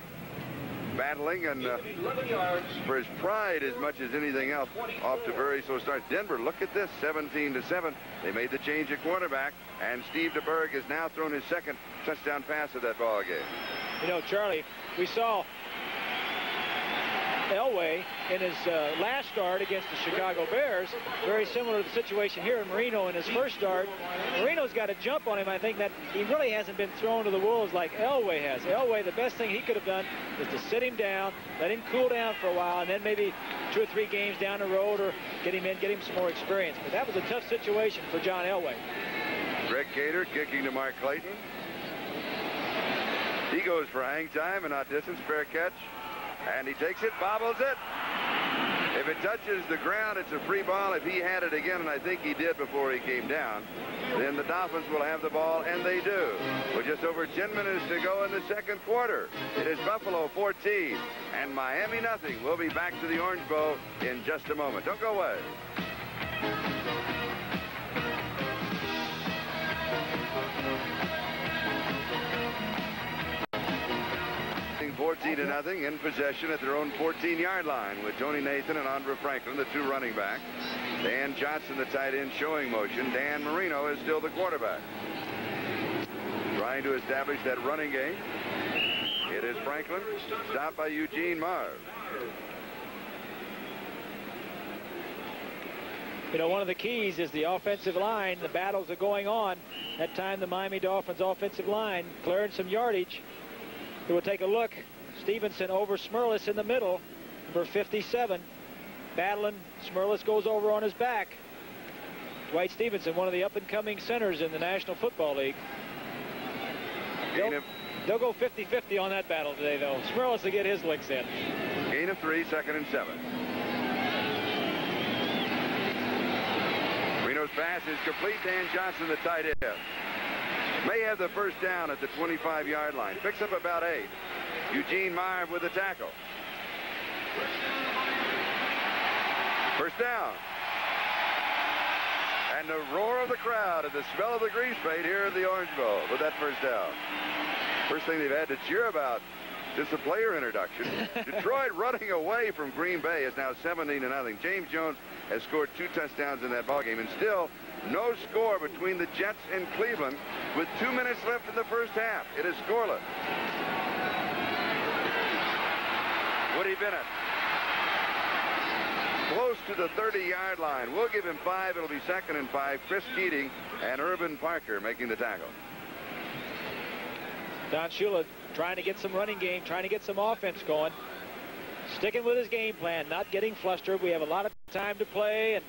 battling, and for his pride as much as anything else, off to very slow start. Denver, look at this, 17-7. They made the change at quarterback, and Steve DeBerg has now thrown his 2nd touchdown pass of that ball game. You know, Charlie, we saw Elway in his last start against the Chicago Bears, very similar to the situation here in Marino in his first start. Marino's got a jump on him. I think that he really hasn't been thrown to the wolves like Elway has. Elway, the best thing he could have done is to sit him down, let him cool down for a while, and then maybe 2 or 3 games down the road, or get him some more experience. But that was a tough situation for John Elway. Greg Cater kicking to Mark Clayton. He goes for hang time and not distance, fair catch. And he takes it, bobbles it. If it touches the ground, it's a free ball. If he had it again, and I think he did before he came down, then the Dolphins will have the ball, and they do. With just over 10 minutes to go in the 2nd quarter. It is Buffalo 14 and Miami nothing. We'll be back to the Orange Bowl in just a moment. Don't go away. 14-0 in possession at their own 14-yard line with Tony Nathan and Andre Franklin, the 2 running backs. Dan Johnson, the tight end, showing motion. Dan Marino is still the quarterback. Trying to establish that running game. It is Franklin, stopped by Eugene Marv. You know, one of the keys is the offensive line. The battles are going on. That time, the Miami Dolphins offensive line clearing some yardage. We'll take a look. Stevenson over Smerlis in the middle. Number 57. Battling. Smerlis goes over on his back. Dwight Stevenson, one of the up-and-coming centers in the National Football League. They'll go 50-50 on that battle today, though. Smerlis will get his licks in. Gain of 3, 2nd and 7. Reno's pass is complete. Dan Johnson, the tight end. May have the first down at the 25-yard line. Picks up about 8. Eugene Marv with the tackle. First down. And the roar of the crowd and the smell of the grease paint here at the Orange Bowl with that first down. First thing they've had to cheer about since the player introduction. Detroit running away from Green Bay is now 17-0. James Jones has scored 2 touchdowns in that ballgame, and still no score between the Jets and Cleveland with 2 minutes left in the first half. It is scoreless. Woody Bennett close to the 30-yard line. We'll give him 5. It'll be 2nd and 5. Chris Keating and Urban Parker making the tackle. Don Shula trying to get some running game, trying to get some offense going. Sticking with his game plan, not getting flustered. We have a lot of time to play, and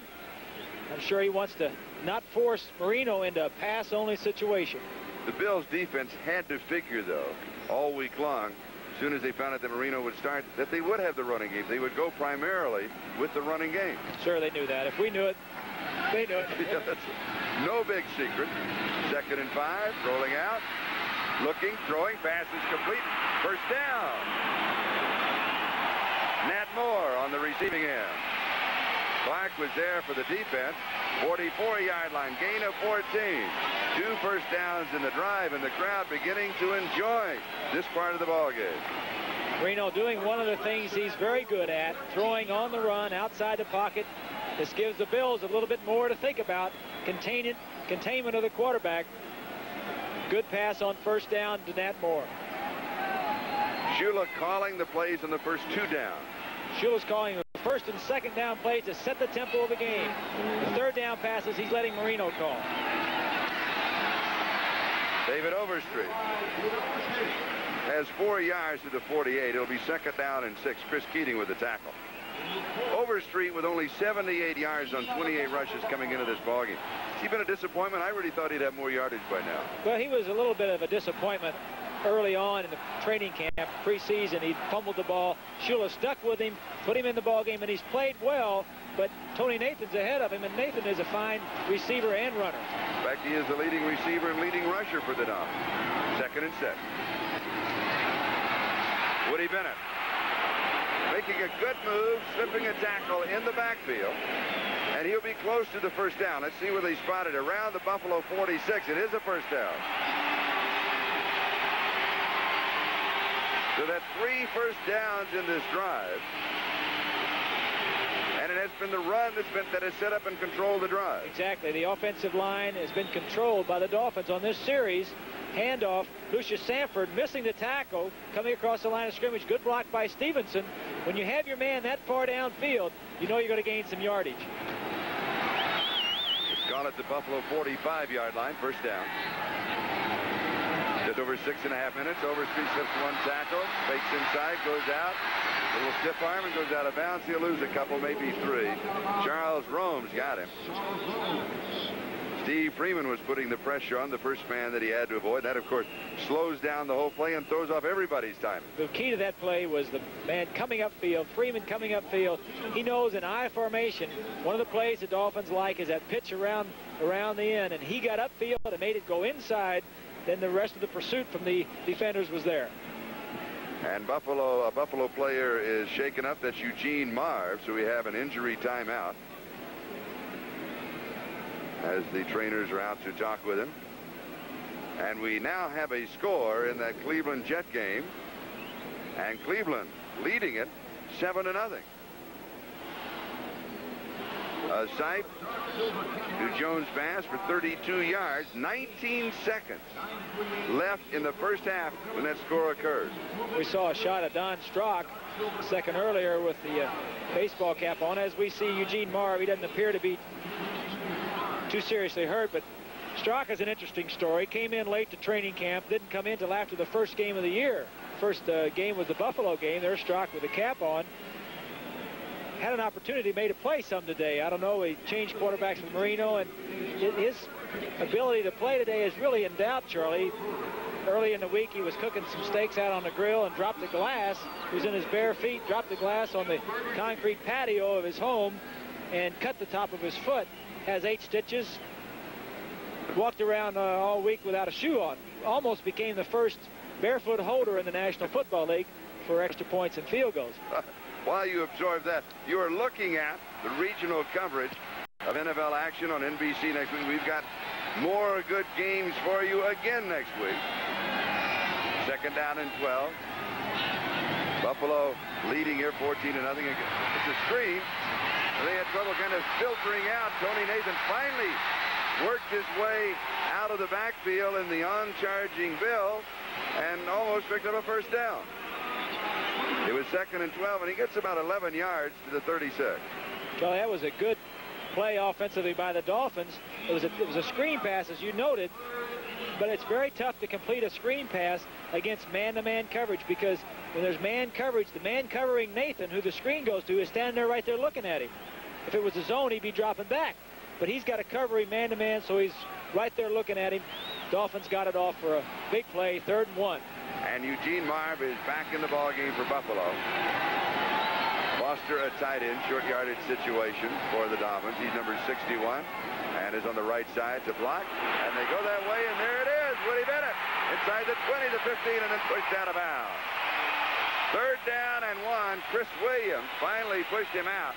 I'm sure he wants to not force Marino into a pass-only situation. The Bills' defense had to figure, though, all week long, as soon as they found out that Marino would start, that they would have the running game. They would go primarily with the running game. Sure, they knew that. If we knew it, they knew it. Yeah, that's no big secret. 2nd and 5, rolling out. Looking, throwing, pass is complete. First down. Nat Moore on the receiving end. Clark was there for the defense. 44-yard line, gain of 14. 2 first downs in the drive, and the crowd beginning to enjoy this part of the ballgame. Marino doing one of the things he's very good at, throwing on the run outside the pocket. This gives the Bills a little bit more to think about. Containment of the quarterback. Good pass on first down to Nat Moore. Shula calling the plays on the first 2 downs. Shula's calling the first and second down plays to set the tempo of the game. The third down passes he's letting Marino call. David Overstreet has 4 yards to the 48. It'll be 2nd down and 6. Chris Keating with the tackle. Overstreet with only 78 yards on 28 rushes coming into this ballgame. Has he been a disappointment? I really thought he'd have more yardage by now. Well, he was a little bit of a disappointment early on in the training camp, preseason. He fumbled the ball. Shula stuck with him, put him in the ballgame, and he's played well. But Tony Nathan's ahead of him, and Nathan is a fine receiver and runner. In fact, he is the leading receiver and leading rusher for the Dolphins. 2nd and 6. Woody Bennett making a good move, slipping a tackle in the backfield, and he'll be close to the first down. Let's see where they spotted around the Buffalo 46. It is a first down. So that's 3 first downs in this drive, and it has been the run that has set up and controlled the drive. Exactly. The offensive line has been controlled by the Dolphins on this series. Handoff, Lucius Sanford missing the tackle, coming across the line of scrimmage. Good block by Stevenson. When you have your man that far downfield, you know you're going to gain some yardage. It's gone at the Buffalo 45-yard line. First down. Just over 6.5 minutes. Overstreet slips 1 tackle, fakes inside, goes out. A little stiff arm and goes out of bounds. He'll lose a couple, maybe 3. Charles Rome's got him. Steve Freeman was putting the pressure on, the first man that he had to avoid. That, of course, slows down the whole play and throws off everybody's timing. The key to that play was the man coming upfield, Freeman coming upfield. He knows in I formation, one of the plays the Dolphins like is that pitch around the end, and he got upfield and made it go inside. Then the rest of the pursuit from the defenders was there. And a Buffalo player is shaken up. That's Eugene Marv, so we have an injury timeout as the trainers are out to talk with him. And we now have a score in that Cleveland Jet game, and Cleveland leading it 7-0. A sight to Jones' pass for 32 yards, 19 seconds left in the first half when that score occurs. We saw a shot at Don Strock a second earlier with the baseball cap on. As we see Eugene Marv, he doesn't appear to be too seriously hurt, but Strock is an interesting story. Came in late to training camp, didn't come in till after the first game of the year. First game was the Buffalo game. There's Strock with the cap on. Had an opportunity, made a play some today. I don't know, he changed quarterbacks with Marino, and his ability to play today is really in doubt, Charlie. Early in the week, he was cooking some steaks out on the grill and dropped the glass. He was in his bare feet, dropped the glass on the concrete patio of his home and cut the top of his foot. Has 8 stitches. Walked around all week without a shoe on. Almost became the first barefoot holder in the National Football League for extra points and field goals. while you absorb that, you are looking at the regional coverage of NFL action on NBC next week. We've got more good games for you again next week. Second down and 12. Buffalo leading here 14-0. It's a screen. They had trouble kind of filtering out. Tony Nathan finally worked his way out of the backfield in the on-charging Bill and almost picked up a first down. It was second and 12, and he gets about 11 yards to the 36. Well, that was a good play offensively by the Dolphins. It was a screen pass, as you noted, but it's very tough to complete a screen pass against man-to-man coverage, because when there's man coverage, the man covering Nathan, who the screen goes to, is standing there right there looking at him. If it was a zone, he'd be dropping back. But he's got to cover him man-to-man, so he's right there looking at him. Dolphins got it off for a big play, 3rd and 1. And Eugene Marv is back in the ball game for Buffalo. Foster, a tight end, short yardage situation for the Dolphins. He's number 61 and is on the right side to block. And they go that way, and there it is. Woody Bennett inside the 20, the 15, and then pushed out of bounds. 3rd down and 1. Chris Williams finally pushed him out.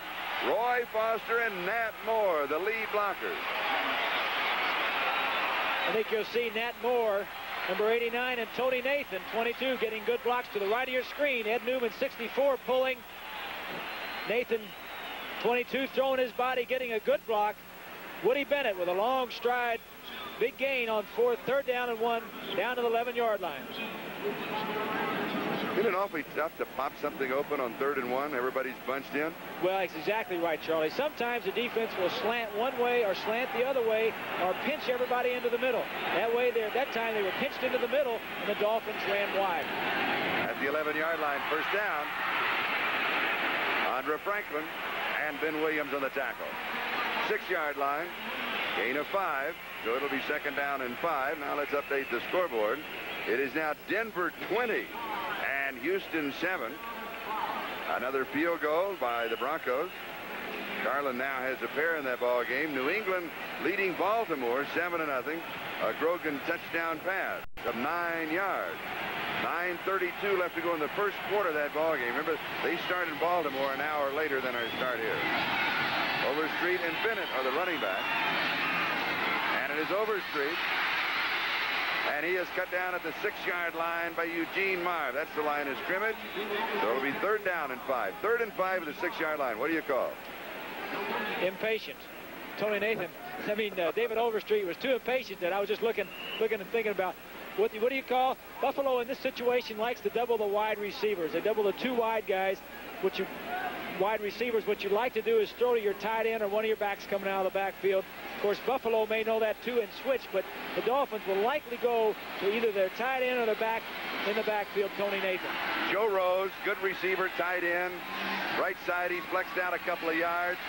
Roy Foster and Nat Moore, the lead blockers. I think you'll see Nat Moore, number 89, and Tony Nathan, 22, getting good blocks to the right of your screen. Ed Newman, 64, pulling. Nathan, 22, throwing his body, getting a good block. Woody Bennett with a long stride. Big gain on 3rd down and 1, down to the 11-yard line. Isn't it awfully tough to pop something open on 3rd and 1? Everybody's bunched in. Well, that's exactly right, Charlie. Sometimes the defense will slant one way or slant the other way or pinch everybody into the middle. That way, that time they were pinched into the middle, and the Dolphins ran wide. At the 11-yard line, first down. Andra Franklin and Ben Williams on the tackle. 6-yard line, gain of 5, so it'll be 2nd down and 5. Now let's update the scoreboard. It is now Denver 20 and Houston 7. Another field goal by the Broncos. Garland now has a pair in that ball game. New England leading Baltimore 7-0. A Grogan touchdown pass of 9 yards. 9:32 left to go in the first quarter of that ball game. Remember, they started in Baltimore an hour later than our start here. Overstreet and Bennett are the running back. And it is Overstreet. And he is cut down at the 6-yard line by Eugene Marv. That's the line of scrimmage. So it'll be 3rd down and 5. 3rd and 5 at the 6-yard line. What do you call? Impatient. Tony Nathan. I mean, David Overstreet was too impatient that I was just looking and thinking about what do you call? Buffalo in this situation likes to double the wide receivers. They double the 2 wide guys. Wide receivers, what you like to do is throw to your tight end or one of your backs coming out of the backfield. Of course, Buffalo may know that too and switch, but the Dolphins will likely go to either their tight end or their back in the backfield, Tony Nathan. Joe Rose, good receiver, tight end. Right side, he flexed out a couple of yards.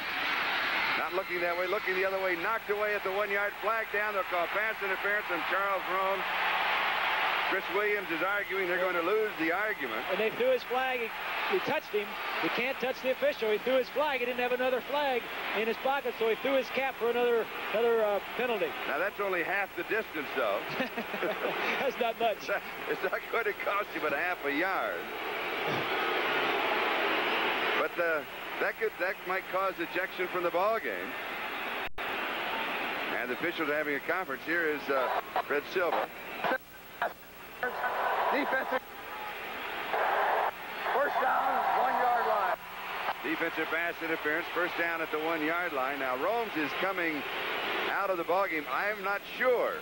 Not looking that way, looking the other way, knocked away at the 1-yard flag down. They'll call pass interference on Charles Rome. Chris Williams is arguing they're going to lose the argument. And they threw his flag. He touched him. He can't touch the official. He threw his flag. He didn't have another flag in his pocket, so he threw his cap for another penalty. Now, that's only half the distance, though. That's not much. It's not going to cost you but half a yard. But that might cause ejection from the ball game. And the officials are having a conference. Here is Fred Silva. Defensive. First down, 1-yard line. Defensive pass interference, first down at the 1-yard line. Now, Romes is coming out of the ballgame. I am not sure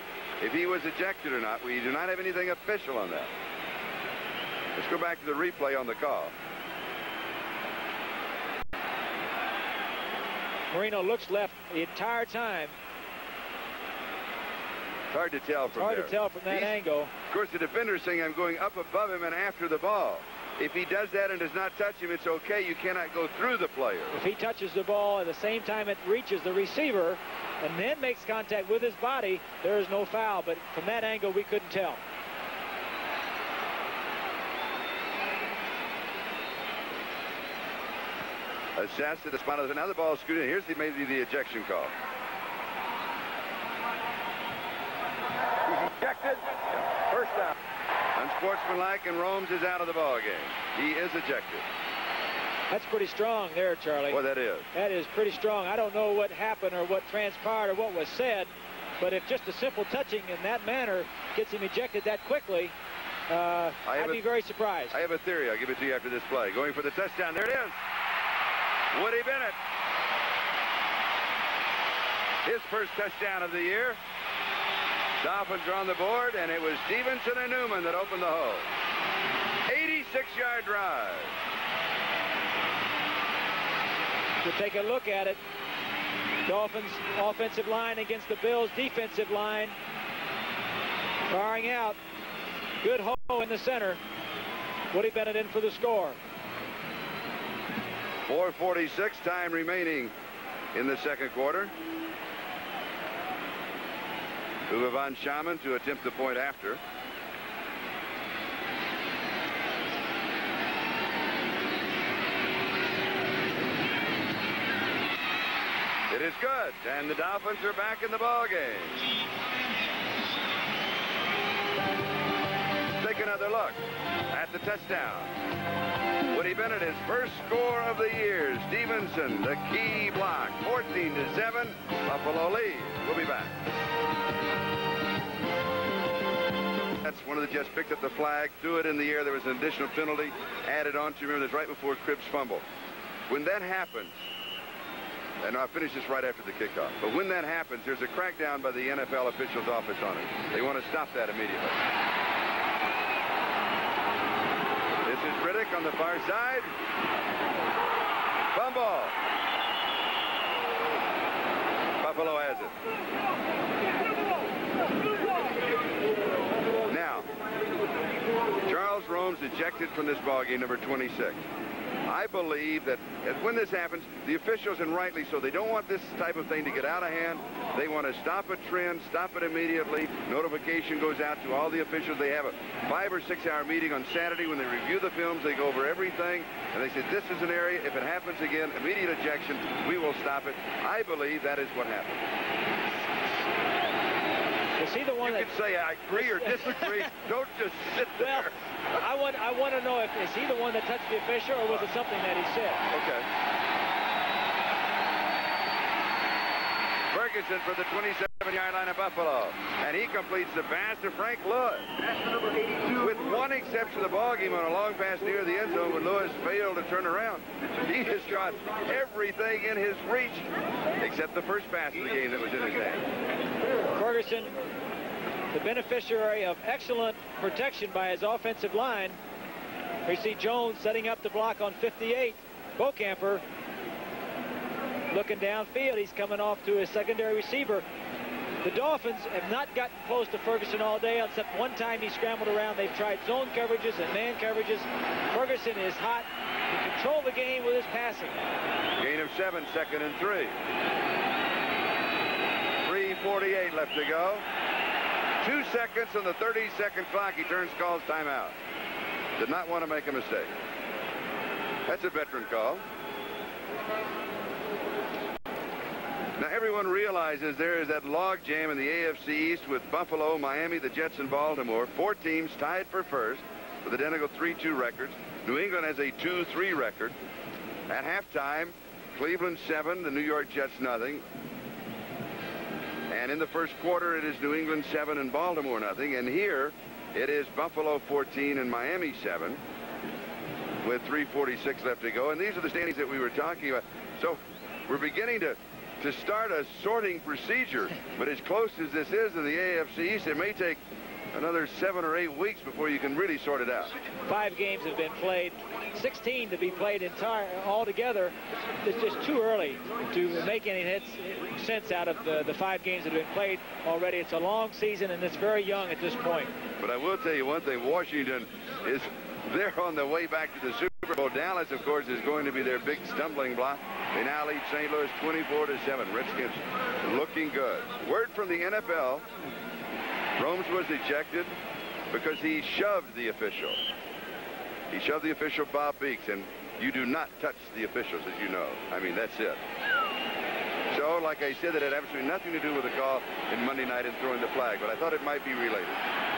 if he was ejected or not. We do not have anything official on that. Let's go back to the replay on the call. Marino looks left the entire time. It's hard to tell from there. Hard to tell from that angle. Of course, the defender's saying I'm going up above him and after the ball. If he does that and does not touch him, it's okay. You cannot go through the player. If he touches the ball at the same time it reaches the receiver and then makes contact with his body, there is no foul. But from that angle, we couldn't tell. Assessed at the spot of the... Now the ball is screwed in. Here's maybe the ejection call. He's ejected. First down. Unsportsmanlike, and Romes is out of the ball game. He is ejected. That's pretty strong there, Charlie. Well, that is. That is pretty strong. I don't know what happened or what transpired or what was said, but if just a simple touching in that manner gets him ejected that quickly, I'd be very surprised. I have a theory. I'll give it to you after this play. Going for the touchdown. There it is. Woody Bennett. His first touchdown of the year. Dolphins are on the board, and it was Stevenson and Newman that opened the hole. 86-yard drive. To take a look at it, Dolphins offensive line against the Bills defensive line. Firing out. Good hole in the center. Woody Bennett in for the score. 4:46 time remaining in the second quarter. Uwe von Schamann to attempt the point after. It is good, and the Dolphins are back in the ball game. Take another look at the touchdown. Woody Bennett, his first score of the year. Stevenson, the key block. 14-7. Buffalo leads. We'll be back. That's one of the Jets picked up the flag, threw it in the air. There was an additional penalty added on to. Remember, that's right before Cribbs' fumble. When that happens, and I'll finish this right after the kickoff, but when that happens, there's a crackdown by the NFL official's office on it. They want to stop that immediately. This is Riddick on the far side. Fumble. Buffalo has it. Now, Charles Rome's ejected from this ballgame, number 26. I believe that when this happens, the officials, and rightly so, they don't want this type of thing to get out of hand. They want to stop a trend, stop it immediately. Notification goes out to all the officials. They have a 5 or 6 hour meeting on Saturday when they review the films. They go over everything, and they say, this is an area, if it happens again, immediate ejection, we will stop it. I believe that is what happened. Is he the one you can say I agree or disagree. Don't just sit there. Well, I want to know, is he the one that touched the official, or was it something that he said? Okay. Ferguson for the 27-yard line of Buffalo, and he completes the pass to Frank Lewis. With one exception of the ballgame on a long pass near the end zone when Lewis failed to turn around. He has got everything in his reach except the first pass of the game that was in his hand. Ferguson, the beneficiary of excellent protection by his offensive line. We see Jones setting up the block on 58. Bocamper looking downfield. He's coming off to his secondary receiver. The Dolphins have not gotten close to Ferguson all day, except one time he scrambled around. They've tried zone coverages and man coverages. Ferguson is hot. He controlled the game with his passing. Gain of 7, 2nd and 3. 3:48 left to go. 2 seconds on the 30-second clock. He turns, calls timeout. Did not want to make a mistake. That's a veteran call. Now everyone realizes there is that log jam in the AFC East with Buffalo, Miami, the Jets, and Baltimore. 4 teams tied for first with identical 3-2 records. New England has a 2-3 record. At halftime, Cleveland 7, the New York Jets nothing. And in the first quarter, it is New England 7 and Baltimore nothing. And here, it is Buffalo 14 and Miami 7 with 3:46 left to go. And these are the standings that we were talking about. So we're beginning to start a sorting procedure. But as close as this is in the AFC East, it may take another 7 or 8 weeks before you can really sort it out. 5 games have been played, 16 to be played altogether. It's just too early to make any sense out of the 5 games that have been played already. It's a long season, and it's very young at this point. But I will tell you one thing. Washington is they're on the way back to the Super Bowl. Dallas, of course, is going to be their big stumbling block. They now lead St. Louis 24-7. Redskins looking good. Word from the NFL. Romes was ejected because he shoved the official. He shoved the official, Bob Beeks, and you do not touch the officials, as you know. I mean, that's it. So, like I said, it had absolutely nothing to do with the call in Monday night and throwing the flag, but I thought it might be related,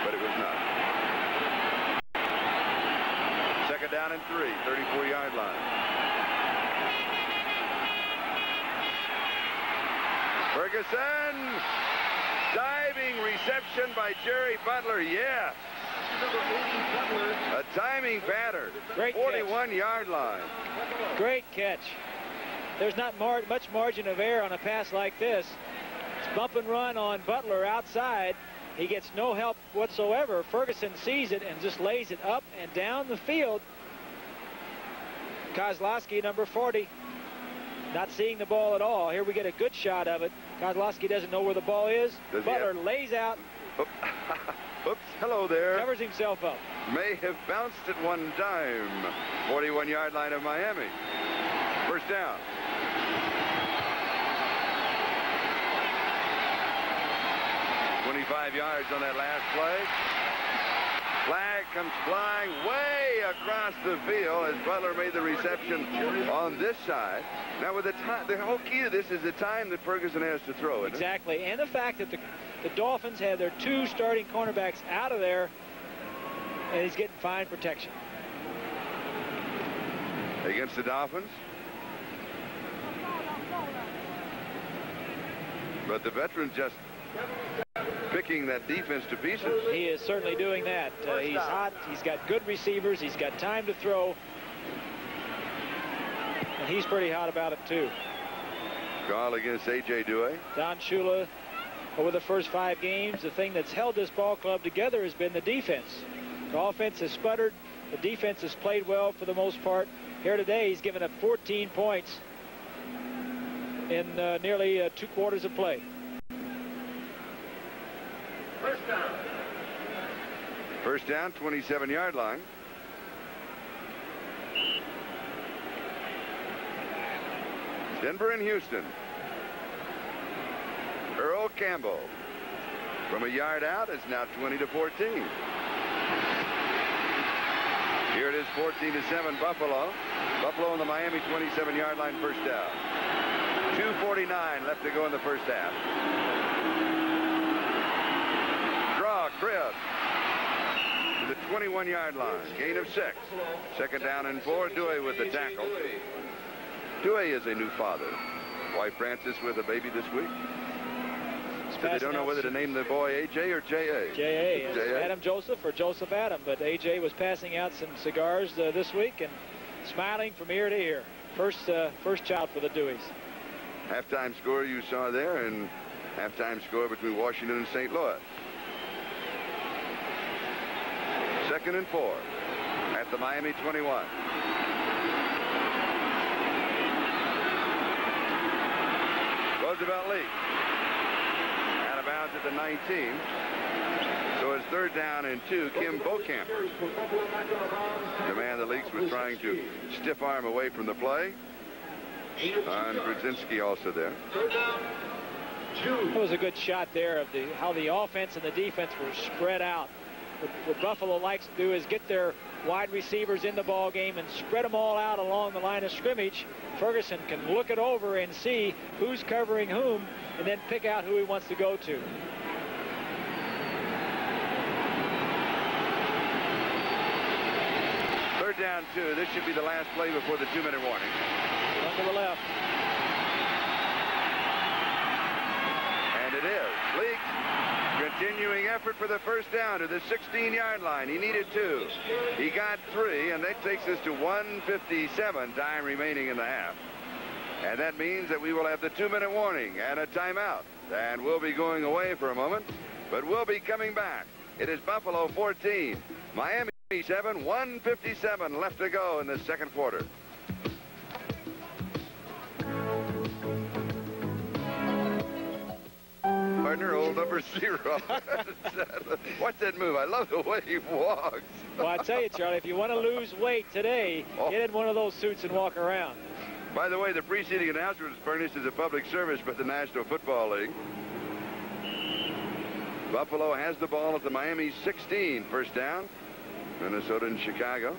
but it was not. Second down and 3, 34-yard line. Ferguson. Diving reception by Jerry Butler. Yes. A timing pattern. Great 41-yard line. Great catch. There's not much margin of error on a pass like this. It's bump and run on Butler outside. He gets no help whatsoever. Ferguson sees it and just lays it up and down the field. Kozlowski, number 40, not seeing the ball at all. Here we get a good shot of it. Kozlowski doesn't know where the ball is. Butler lays out. Oops, hello there. Covers himself up. May have bounced at one time. 41-yard line of Miami. First down. "25 yards on that last play. Flag comes flying way across the field as Butler made the reception on this side. Now, with the whole key to this is the time that Ferguson has to throw it. Exactly, and the fact that the Dolphins have their 2 starting cornerbacks out of there, and he's getting fine protection. Against the Dolphins. But the veteran just picking that defense to pieces. He is certainly doing that. He's hot. He's got good receivers. He's got time to throw. And he's pretty hot about it, too. Call against A.J. Dewey. Don Shula, over the first 5 games, the thing that's held this ball club together has been the defense. The offense has sputtered. The defense has played well for the most part. Here today, he's given up 14 points in nearly 2 quarters of play. First down, 27-yard line. Denver and Houston. Earl Campbell from a yard out is now 20-14. Here it is, 14-7 Buffalo. Buffalo on the Miami 27-yard line, first down. 2:49 left to go in the first half. Draw, Cribb to the 21-yard line. Gain of 6. Second down and 4. Dewey with the tackle. Dewey is a new father. Wife Francis with a baby this week. So they don't know whether to name the boy A.J. or J.A. J.A. Adam Joseph or Joseph Adam, but A.J. was passing out some cigars this week and smiling from ear to ear. First child for the Deweys. Halftime score you saw there, and halftime score between Washington and St. Louis. Second and 4 at the Miami 21. Roosevelt Leak out of bounds at the 19. So it's third down and 2. Kim Bocamper, the man that Leaks was trying to stiff arm away from the play. And Brzezinski also there. That was a good shot there of how the offense and the defense were spread out. What Buffalo likes to do is get their wide receivers in the ball game and spread them all out along the line of scrimmage. Ferguson can look it over and see who's covering whom and then pick out who he wants to go to. Third down 2. This should be the last play before the 2-minute warning. Run to the left. And it is. Leak, continuing effort for the first down to the 16-yard line. He needed 2. He got 3, and that takes us to 1:57 time remaining in the half. And that means that we will have the 2-minute warning and a timeout. And we'll be going away for a moment, but we'll be coming back. It is Buffalo 14, Miami 7, 1:57 left to go in the second quarter. Partner, old number 0. Watch that move. I love the way he walks. Well, I tell you, Charlie, if you want to lose weight today, get in one of those suits and walk around. By the way, the preceding announcement was furnished as a public service by the National Football League. Buffalo has the ball at the Miami 16, first down. Minnesota and Chicago.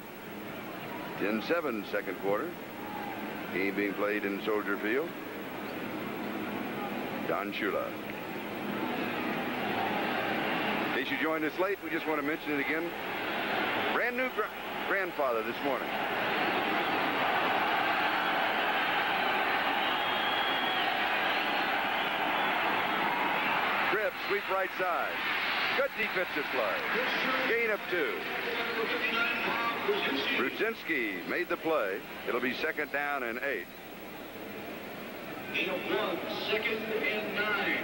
10-7 second quarter. Game being played in Soldier Field. Don Shula. In case you joined us late, we just want to mention it again. Brand new grandfather this morning. sweep right side. Good defensive play. Gain of 2. Brudzinski made the play. It'll be 2nd down and 8. Gain of 1, 2nd and 9.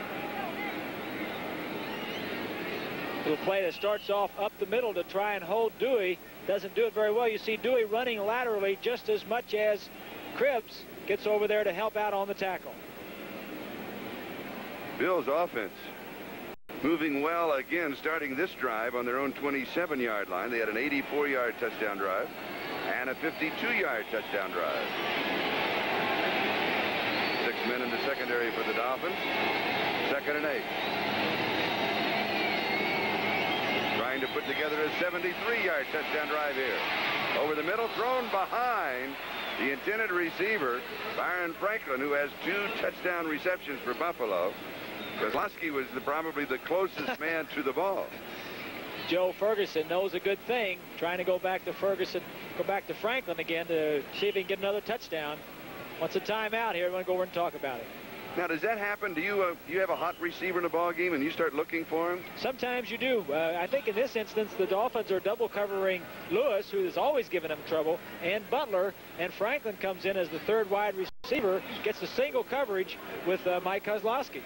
Little play that starts off up the middle to try and hold Dewey. Doesn't do it very well. You see Dewey running laterally just as much as Cribbs gets over there to help out on the tackle. Bills offense moving well again, starting this drive on their own 27-yard line. They had an 84-yard touchdown drive and a 52-yard touchdown drive. 6 men in the secondary for the Dolphins. 2nd and 8. Trying to put together a 73-yard touchdown drive here. Over the middle, thrown behind the intended receiver, Byron Franklin, who has 2 touchdown receptions for Buffalo. Kozlowski was probably the closest man to the ball. Joe Ferguson knows a good thing, trying to go back to Franklin again to see if he can get another touchdown. Wants a timeout here. We're going to go over and talk about it. Now, does that happen? Do you have a hot receiver in a ball game and you start looking for him? Sometimes you do. I think in this instance, the Dolphins are double covering Lewis, who has always given them trouble, and Butler, and Franklin comes in as the 3rd wide receiver, gets the single coverage with Mike Kozlowski.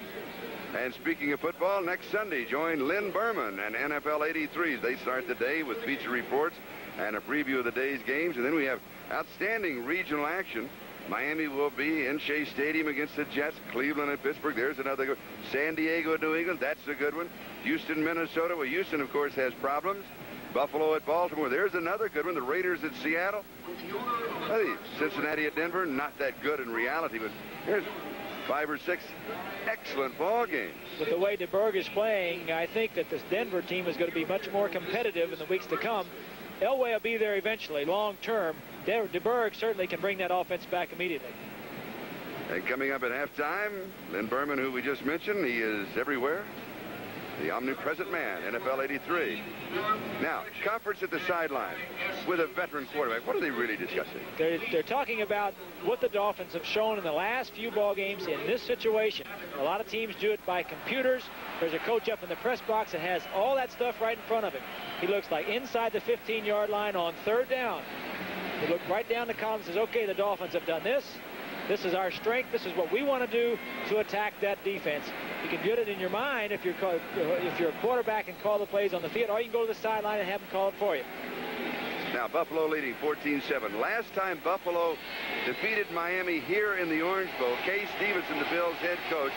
And speaking of football, next Sunday, join Lynn Berman and NFL 83. They start the day with feature reports and a preview of the day's games, and then we have outstanding regional action. Miami will be in Shea Stadium against the Jets. Cleveland and Pittsburgh. There's another good. San Diego, New England. That's a good one. Houston, Minnesota. Well, Houston, of course, has problems. Buffalo at Baltimore. There's another good one. The Raiders at Seattle. Hey, Cincinnati at Denver. Not that good in reality, but there's 5 or 6 excellent ball games. With the way DeBerg is playing, I think that this Denver team is going to be much more competitive in the weeks to come. Elway will be there eventually, long term. DeBerg certainly can bring that offense back immediately. And coming up at halftime, Lynn Berman, who we just mentioned, he is everywhere. The omnipresent man, NFL 83. Now, conference at the sideline with a veteran quarterback. What are they really discussing? They're talking about what the Dolphins have shown in the last few ball games in this situation. A lot of teams do it by computers. There's a coach up in the press box that has all that stuff right in front of him. He looks like inside the 15-yard line on 3rd down. He looked right down the column and says, okay, the Dolphins have done this. This is our strength. This is what we want to do to attack that defense. You can get it in your mind if you're a quarterback and call the plays on the field, or you can go to the sideline and have them call it for you. Now, Buffalo leading 14-7. Last time Buffalo defeated Miami here in the Orange Bowl, Kay Stevenson, the Bills head coach,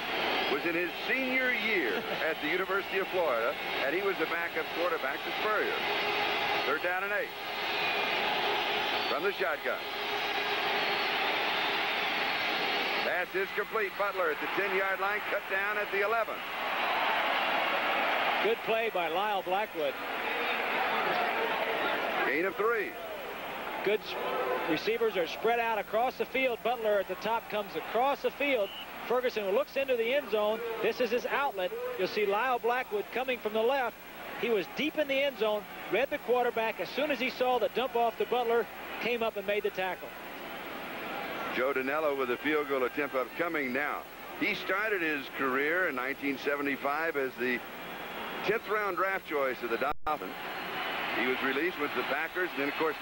was in his senior year at the University of Florida, and he was the backup quarterback to Spurrier. 3rd down and 8. From the shotgun. Pass is complete. Butler at the 10-yard line, cut down at the 11. Good play by Lyle Blackwood. Gain of 3. Good receivers are spread out across the field. Butler at the top comes across the field. Ferguson looks into the end zone. This is his outlet. You'll see Lyle Blackwood coming from the left. He was deep in the end zone, read the quarterback. As soon as he saw the dump off to Butler, came up and made the tackle. Joe Danello with a field goal attempt upcoming now. He started his career in 1975 as the 10th round draft choice of the Dolphins. He was released with the Packers, and then, of course,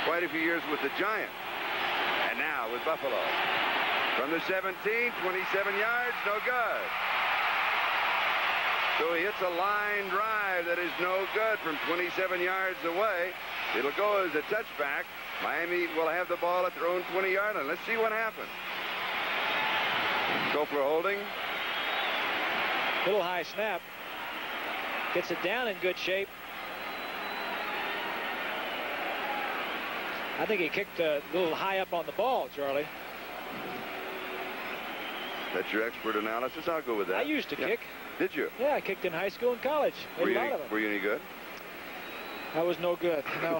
quite a few years with the Giants. And now with Buffalo. From the 17, 27 yards, no good. So he hits a line drive that is no good from 27 yards away. It'll go as a touchback. Miami will have the ball at their own 20-yard line. Let's see what happens. Kofler holding. Little high snap. Gets it down in good shape. I think he kicked a little high up on the ball, Charlie. That's your expert analysis. I'll go with that. I used to kick. Did you? Yeah, I kicked in high school and college. Were you any good? I was no good. No.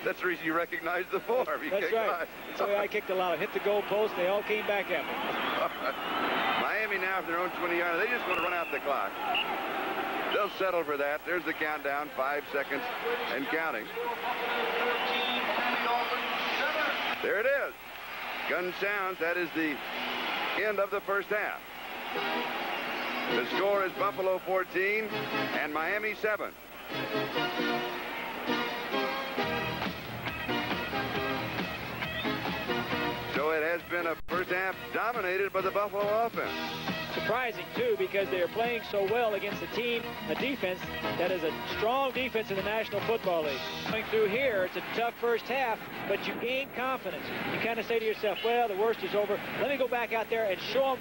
That's the reason you recognize the form. That's right. So I kicked a lot. I hit the goal post. They all came back at me. Miami now at their own 20-yard. They just want to run out the clock. They'll settle for that. There's the countdown. 5 seconds and counting. There it is. Gun sounds. That is the end of the first half. The score is Buffalo 14 and Miami 7. So it has been a first half dominated by the Buffalo offense. Surprising, too, because they are playing so well against a team, a defense that is a strong defense in the National Football League. Going through here, it's a tough first half, but you gain confidence. You kind of say to yourself, well, the worst is over. Let me go back out there and show them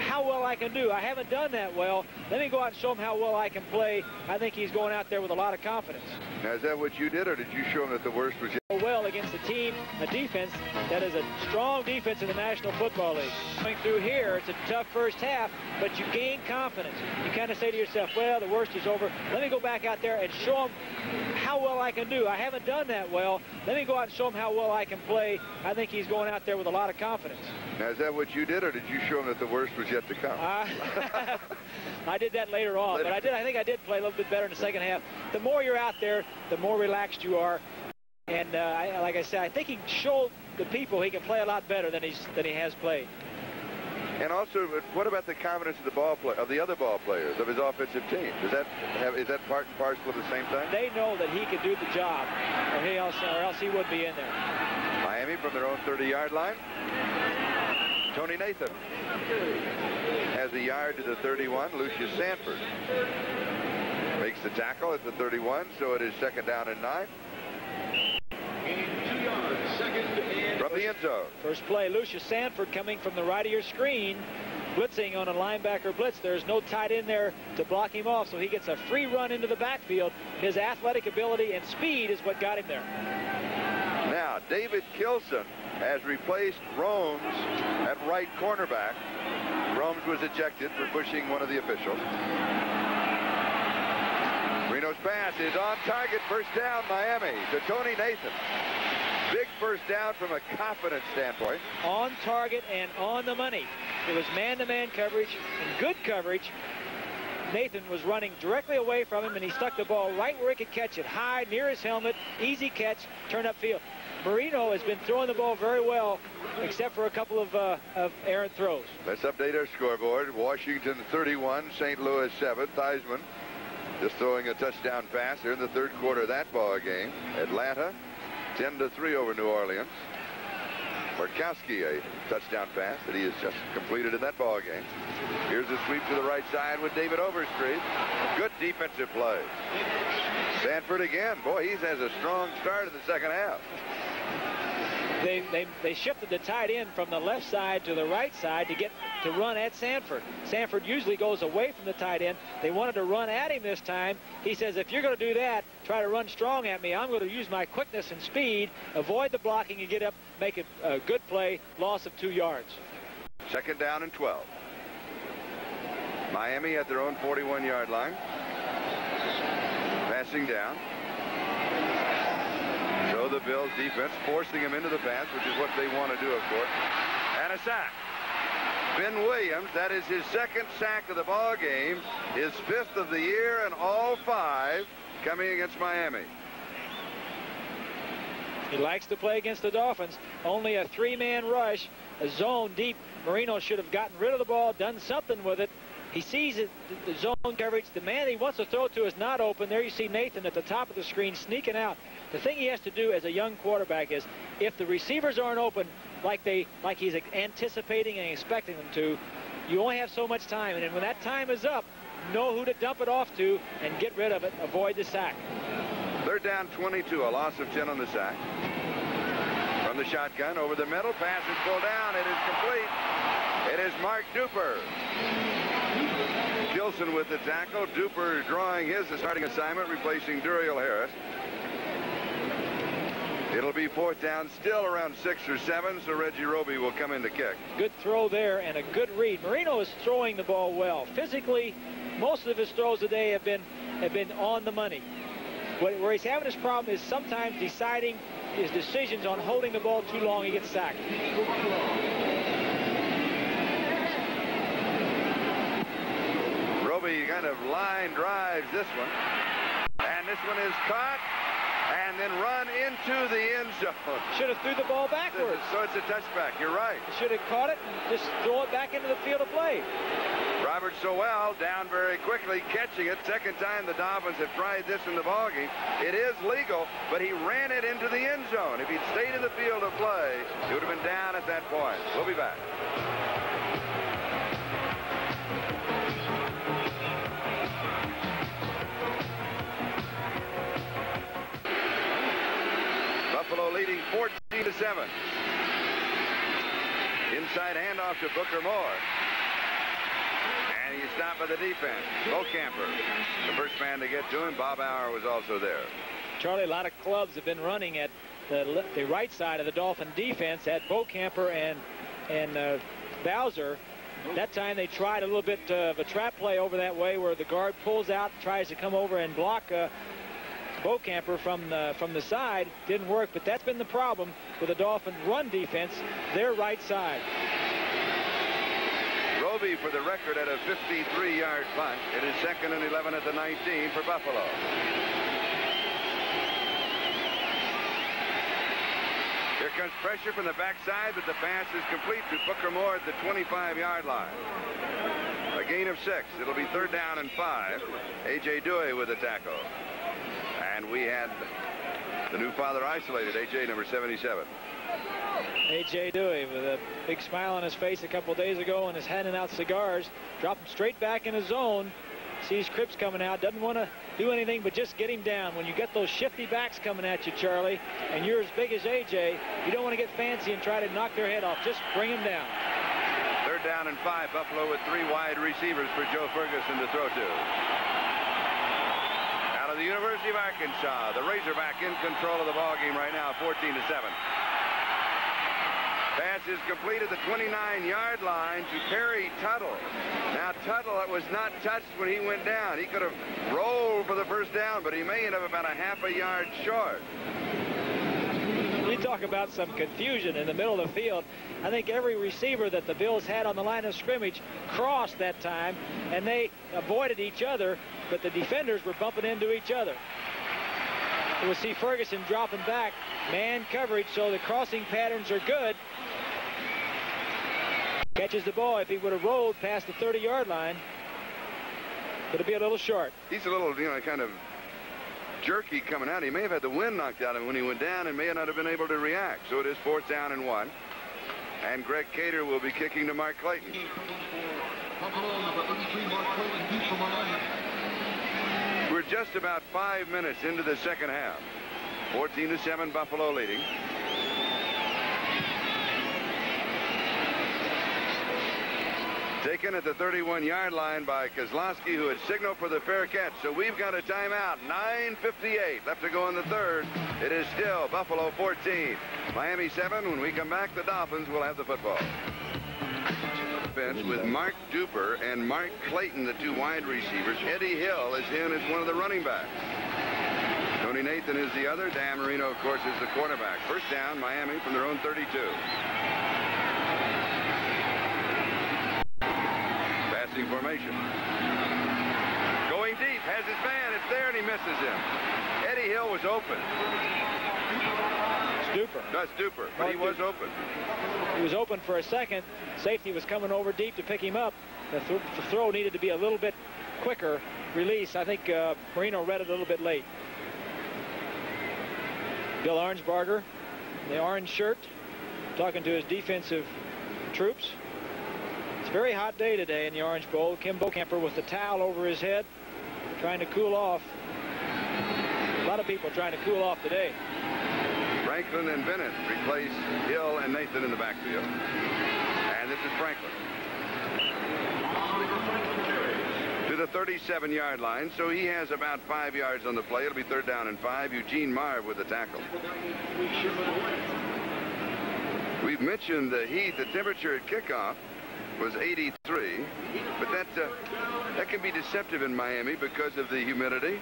how well I can do. I haven't done that well. Let me go out and show him how well I can play. I think he's going out there with a lot of confidence. Now, is that what you did, or did you show him that the worst was yet? Well against a team, a defense that is a strong defense in the National Football League. Going through here, it's a tough first half, but you gain confidence. You kind of say to yourself, well, the worst is over. Let me go back out there and show him how well I can do. I haven't done that well. Let me go out and show him how well I can play. I think he's going out there with a lot of confidence. Now, is that what you did, or did you show him that the worst was yet to come? I did that later on, but I think I did play a little bit better in the second half. The more you're out there, the more relaxed you are. And like I said, I think he showed the people he can play a lot better than he has played. And also, what about the confidence of the other ball players of his offensive team? Is that part and parcel of the same thing? They know that he can do the job, or else he would be in there. Miami from their own 30-yard line. Tony Nathan has a yard to the 31. Lucius Sanford makes the tackle at the 31, so it is second down and 9. From the end zone. First play, Lucius Sanford coming from the right of your screen, blitzing on a linebacker blitz. There's no tight end there to block him off, so he gets a free run into the backfield. His athletic ability and speed is what got him there. Now, David Kilson has replaced Romes at right cornerback. Romes was ejected for pushing one of the officials. Marino's pass is on target. First down, Miami to Tony Nathan. Big first down from a confidence standpoint. On target and on the money. It was man-to-man coverage and good coverage. Nathan was running directly away from him, and he stuck the ball right where he could catch it. High, near his helmet, easy catch, turn upfield. Marino has been throwing the ball very well, except for a couple of errant throws. Let's update our scoreboard. Washington 31, St. Louis 7. Theismann just throwing a touchdown pass here in the third quarter of that ball game. Atlanta 10-3 over New Orleans. Markowski, a touchdown pass that he has just completed in that ball game. Here's a sweep to the right side with David Overstreet. Good defensive play. Sanford again. Boy, he has a strong start in the second half. They shifted the tight end from the left side to the right side to get to run at Sanford. Sanford usually goes away from the tight end. They wanted to run at him this time. He says, if you're going to do that, try to run strong at me. I'm going to use my quickness and speed, avoid the blocking, and get up, make it a good play, loss of 2 yards. Second down and 12. Miami at their own 41-yard line. Passing down. So the Bills defense forcing him into the pass, which is what they want to do, of course. And a sack. Ben Williams, that is his second sack of the ball game, his 5th of the year, and all 5 coming against Miami. He likes to play against the Dolphins. Only a 3-man rush, a zone deep. Marino should have gotten rid of the ball, done something with it. He sees it, the zone coverage. The man he wants to throw to is not open. There you see Nathan at the top of the screen sneaking out. The thing he has to do as a young quarterback is, if the receivers aren't open like he's anticipating and expecting them to, you only have so much time. And then when that time is up, know who to dump it off to and get rid of it. Avoid the sack. Third down 22, a loss of 10 on the sack. From the shotgun, over the middle, pass is pulled down. It is complete. It is Mark Duper. Gilson with the tackle. Duper drawing his starting assignment, replacing Duriel Harris. It'll be fourth down, still around 6 or 7, so Reggie Roby will come in to kick. Good throw there and a good read. Marino is throwing the ball well. Physically, most of his throws today have been on the money. Where he's having his problem is sometimes deciding his decisions on holding the ball too long. He gets sacked. Roby kind of line drives this one. And this one is caught and then run into the end zone. Should have threw the ball backwards. So it's a touchback. You're right. Should have caught it and just throw it back into the field of play. Robert Sowell down very quickly, catching it. Second time the Dolphins have tried this in the ballgame. It is legal, but he ran it into the end zone. If he'd stayed in the field of play, he would have been down at that point. We'll be back. Buffalo leading 14-7. Inside handoff to Booker Moore. And he's stopped by the defense. Beaucamper, the first man to get to him. Bob Auer was also there. Charlie, a lot of clubs have been running at the right side of the Dolphin defense at Beaucamper and Bowser. That time they tried a little bit of a trap play over that way where the guard pulls out, tries to come over and block Beaucamper from the side. Didn't work, but that's been the problem with the Dolphin run defense, their right side. Roby for the record at a 53-yard punt. It is 2nd and 11 at the 19 for Buffalo. Here comes pressure from the backside, but the pass is complete to Booker Moore at the 25-yard line. A gain of 6. It'll be 3rd down and 5. A.J. Dewey with a tackle. And we had the new father isolated, A.J. number 77. A.J. Dewey with a big smile on his face a couple days ago and is handing out cigars. Drop him straight back in his zone. Sees Cripps coming out. Doesn't want to do anything but just get him down. When you get those shifty backs coming at you, Charlie, and you're as big as A.J., you don't want to get fancy and try to knock their head off. Just bring him down. 3rd down and 5. Buffalo with 3 wide receivers for Joe Ferguson to throw to. Out of the University of Arkansas, the Razorback in control of the ball game right now, 14-7. Pass is complete at the 29-yard line to Perry Tuttle. Now, Tuttle was not touched when he went down. He could have rolled for the first down, but he may end up about a half a yard short. We talk about some confusion in the middle of the field. I think every receiver that the Bills had on the line of scrimmage crossed that time, and they avoided each other, but the defenders were bumping into each other. We'll see Ferguson dropping back, man coverage, so the crossing patterns are good. Catches the ball. If he would have rolled past the 30-yard line, it'll be a little short. He's a little, kind of jerky coming out. He may have had the wind knocked out of him when he went down and may not have been able to react. So it is 4th down and 1. And Greg Cater will be kicking to Mark Clayton. We're just about 5 minutes into the second half. 14-7, Buffalo leading. Taken at the 31-yard line by Kozlowski, who had signaled for the fair catch. So we've got a timeout. 9:58 left to go in the third. It is still Buffalo 14, Miami 7. When we come back, the Dolphins will have the football. Bench with Mark Duper and Mark Clayton, the 2 wide receivers. Eddie Hill is in as one of the running backs. Tony Nathan is the other. Dan Marino, of course, is the quarterback. First down, Miami from their own 32. Passing formation. Going deep, has his man. It's there, and he misses him. Eddie Hill was open. Duper. That's Duper, but he was open. He was open for a second. Safety was coming over deep to pick him up. The throw needed to be a little bit quicker release. I think Marino read it a little bit late. Bill Arnsbarger, the orange shirt, talking to his defensive troops. It's a very hot day today in the Orange Bowl. Kim Beaucamper with the towel over his head, trying to cool off. A lot of people trying to cool off today. Franklin and Bennett replace Hill and Nathan in the backfield. And this is Franklin. To the 37-yard line, so he has about 5 yards on the play. It'll be 3rd down and 5. Eugene Marv with the tackle. We've mentioned the heat. The temperature at kickoff was 83, but that can be deceptive in Miami because of the humidity.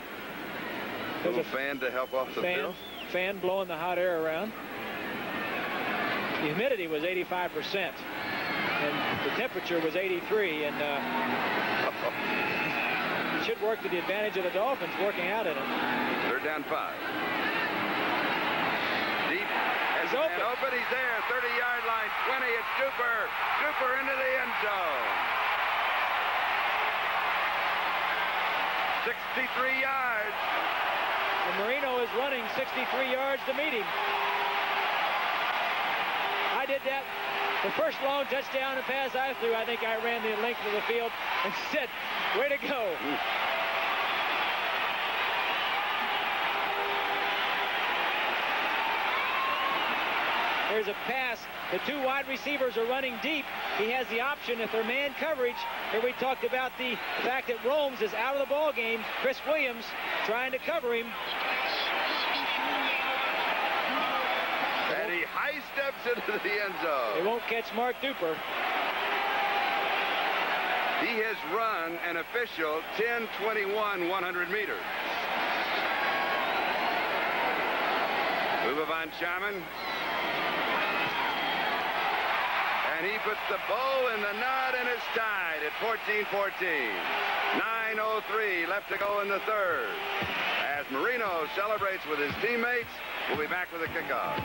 A little fan to help off the field. Fan blowing the hot air around. The humidity was 85%, and the temperature was 83, and it should work to the advantage of the Dolphins working out in it. 3rd down 5. Deep. He's open. Open. He's there. 30-yard line. 20. It's Duper. Duper into the end zone. 63 yards. And Marino is running 63 yards to meet him. I did that. The first long touchdown and pass I threw, I think I ran the length of the field and said, way to go. There's a pass. The two wide receivers are running deep. He has the option if they're man coverage. Here we talked about the fact that Romes is out of the ball game. Chris Williams trying to cover him. And he high steps into the end zone. They won't catch Mark Duper. He has run an official 10:21 100 meters. Move on, Sharman. And he puts the bow in the knot, and it's tied at 14-14. 9:03 left to go in the third. As Marino celebrates with his teammates, we'll be back with a kickoff.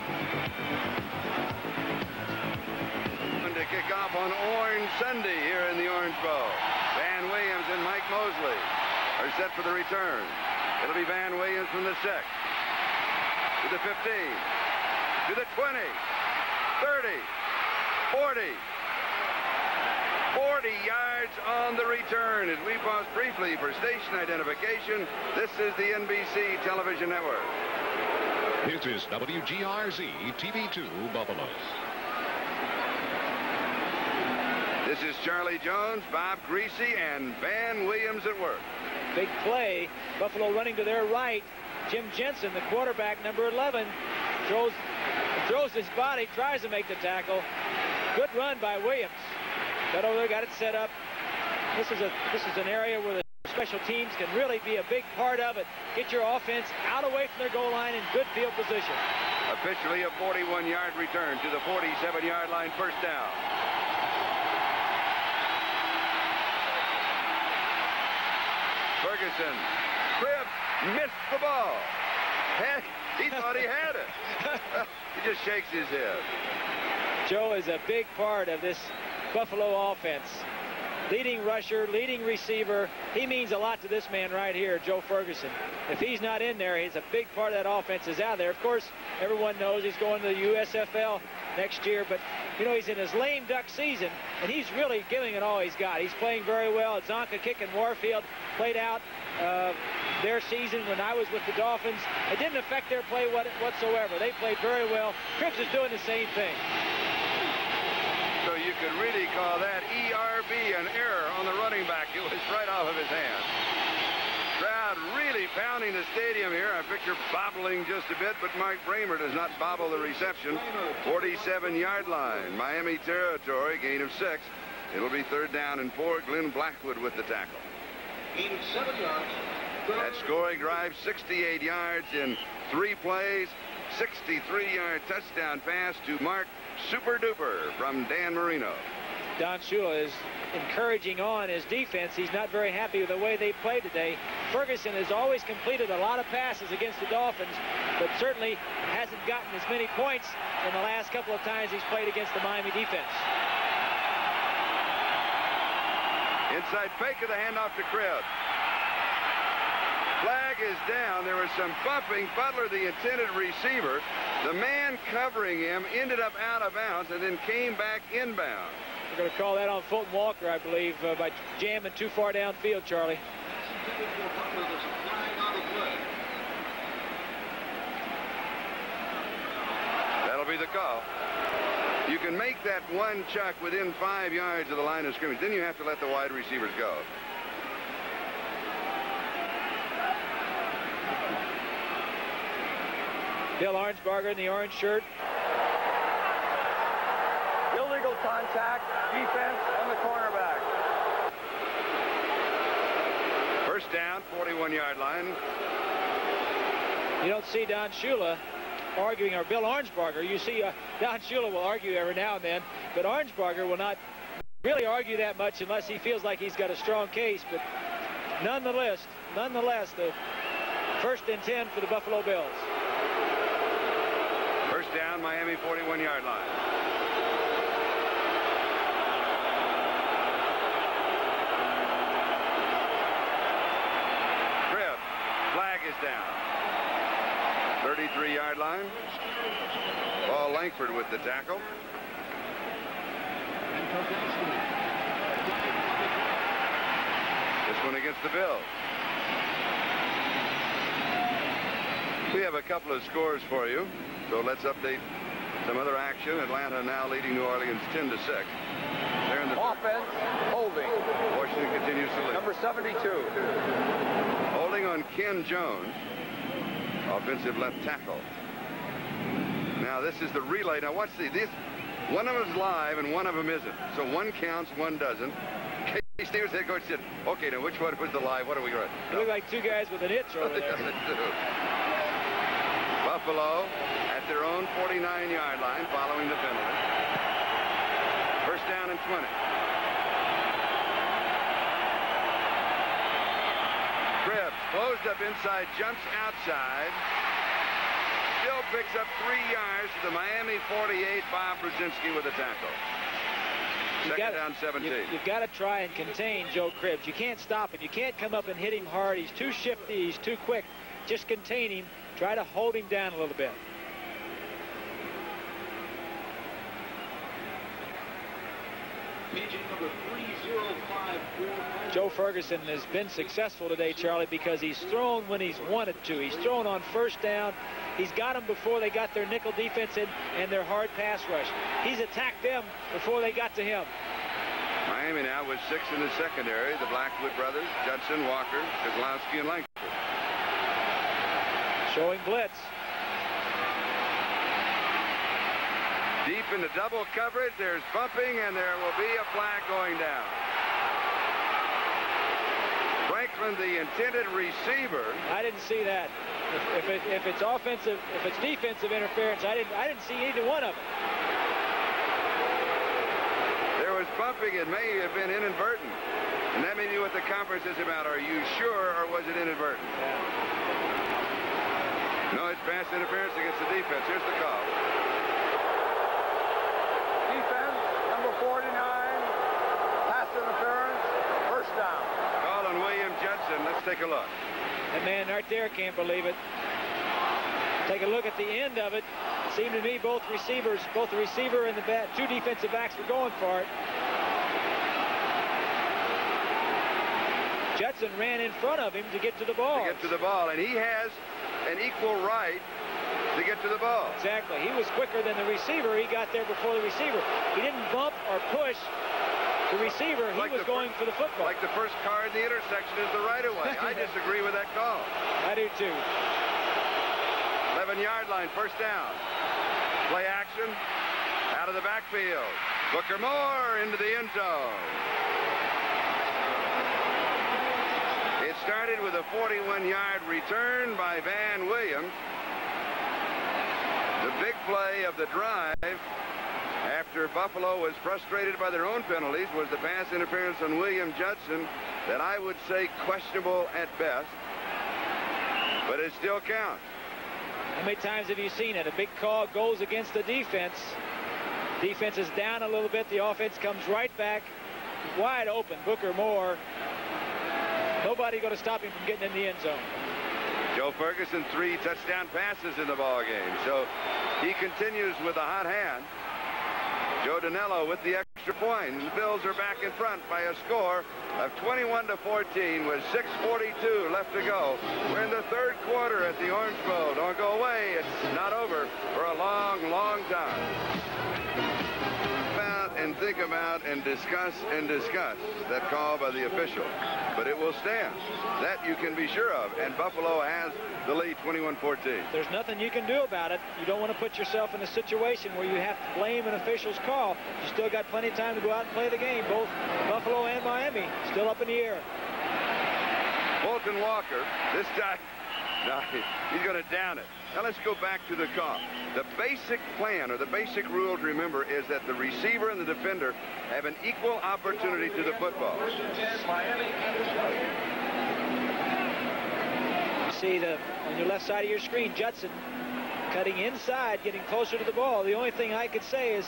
And to kick off on Orange Sunday here in the Orange Bowl. Van Williams and Mike Mosley are set for the return. It'll be Van Williams from the 6, to the 15, to the 20, 30, 40 yards on the return. As we pause briefly for station identification, this is the NBC Television Network. This is WGRZ TV2 Buffalo. This is Charlie Jones, Bob Greasy, and Van Williams at work. Big play. Buffalo running to their right. Jim Jensen, the quarterback, number 11, throws his body, tries to make the tackle. Good run by Williams. Got over there, got it set up. This is an area where the special teams can really be a big part of it. Get your offense out away from their goal line in good field position. Officially a 41-yard return to the 47-yard line, first down. Ferguson, Cribbs missed the ball. He thought he had it. He just shakes his head. Joe is a big part of this Buffalo offense. Leading rusher, leading receiver. He means a lot to this man right here, Joe Ferguson. If he's not in there, he's a big part of that offense is out there. Of course, everyone knows he's going to the USFL next year, but, you know, he's in his lame duck season, and he's really giving it all he's got. He's playing very well. Zonka Kick and Warfield played out their season when I was with the Dolphins. It didn't affect their play whatsoever. They played very well. Cripps is doing the same thing. So you could really call that ERB, an error on the running back. It was right off of his hand. Crowd really pounding the stadium here. I picture bobbling just a bit, but Mike Bramer does not bobble the reception. 47-yard line, Miami territory, gain of 6. It'll be third down and 4. Glenn Blackwood with the tackle. Gain of 7 yards. That scoring drive, 68 yards in 3 plays. 63-yard touchdown pass to Mark Super Duper from Dan Marino. Don Shula is encouraging on his defense. He's not very happy with the way they played today. Ferguson has always completed a lot of passes against the Dolphins, but certainly hasn't gotten as many points in the last couple of times he's played against the Miami defense. Inside fake of the handoff to Cribbs. Flag is down. There was some bumping. Butler, the intended receiver, the man covering him, ended up out of bounds and then came back inbound. We're going to call that on Fulton Walker, I believe, by jamming too far downfield, Charlie. That'll be the call. You can make that one chuck within 5 yards of the line of scrimmage. Then you have to let the wide receivers go. Bill Arnsparger in the orange shirt. Illegal contact, defense on the cornerback. First down, 41-yard line. You don't see Don Shula arguing, or Bill Arnsparger. You see Don Shula will argue every now and then, but Arnsparger will not really argue that much unless he feels like he's got a strong case. But nonetheless, the first and 10 for the Buffalo Bills. First down, Miami 41-yard line. down. 33-yard line. Paul Langford with the tackle. This one against the Bills. We have a couple of scores for you, so let's update some other action. Atlanta now leading New Orleans 10-6. They're in the Offense, holding. Washington continues to lead. Number 72. Holding on Ken Jones, offensive left tackle. Now this is the relay. Now watch this. One of them is live and one of them isn't. So one counts, one doesn't. Casey Stevens, head coach, said, "Okay, now which one was the live? What are we going to?" They look like two guys with an itch over there. Buffalo at their own 49-yard line following the penalty. First down and 20. Cribbs closed up inside, jumps outside. Still picks up 3 yards to the Miami 48. Bob Brzezinski with a tackle. Second down, 17. You've got to try and contain Joe Cribbs. You can't stop him. You can't come up and hit him hard. He's too shifty. He's too quick. Just contain him. Try to hold him down a little bit. Joe Ferguson has been successful today, Charlie, because he's thrown when he's wanted to. He's thrown on first down. He's got them before they got their nickel defense in and their hard pass rush. He's attacked them before they got to him. Miami now with 6 in the secondary. The Blackwood brothers, Judson, Walker, Kozlowski, and Langford. Showing blitz. Deep into double coverage. There's bumping, and there will be a flag going down. Franklin, the intended receiver. I didn't see that. If it's offensive, if it's defensive interference, I didn't see either one of them. There was bumping. It may have been inadvertent, and that may be what the conference is about. Are you sure, or was it inadvertent? Yeah. No, it's pass interference against the defense. Here's the call. Defense, number 49. Pass interference. First down. Call on William Judson. Let's take a look. That man right there can't believe it. Take a look at the end of it. It seemed to me both the receiver and the two defensive backs were going for it. Judson ran in front of him to get to the ball. And he has an equal right to get to the ball. Exactly. He was quicker than the receiver. He got there before the receiver. He didn't bump or push the receiver. He was going for the football. Like the first car in the intersection is the right-of-way. I disagree with that call. I do too. 11-yard line, first down. Play action. Out of the backfield. Booker Moore into the end zone. It started with a 41-yard return by Van Williams. The big play of the drive after Buffalo was frustrated by their own penalties was the pass interference on William Judson that I would say questionable at best, but it still counts. How many times have you seen it? A big call goes against the defense. Defense is down a little bit. The offense comes right back. Wide open. Booker Moore. Nobody going to stop him from getting in the end zone. Joe Ferguson, 3 touchdown passes in the ball game. So he continues with a hot hand. Joe Danello with the extra point. And the Bills are back in front by a score of 21-14 with 6:42 left to go. We're in the third quarter at the Orange Bowl. Don't go away. It's not over for a long, long time. And think about and discuss that call by the official. But it will stand. That you can be sure of. And Buffalo has the lead 21-14. There's nothing you can do about it. You don't want to put yourself in a situation where you have to blame an official's call. You still got plenty of time to go out and play the game. Both Buffalo and Miami still up in the air. Bolton Walker, this time, no, he's going to down it. Now let's go back to the call. The basic plan or the basic rule to remember is that the receiver and the defender have an equal opportunity to the football. You see on your left side of your screen, Judson cutting inside, getting closer to the ball. The only thing I could say is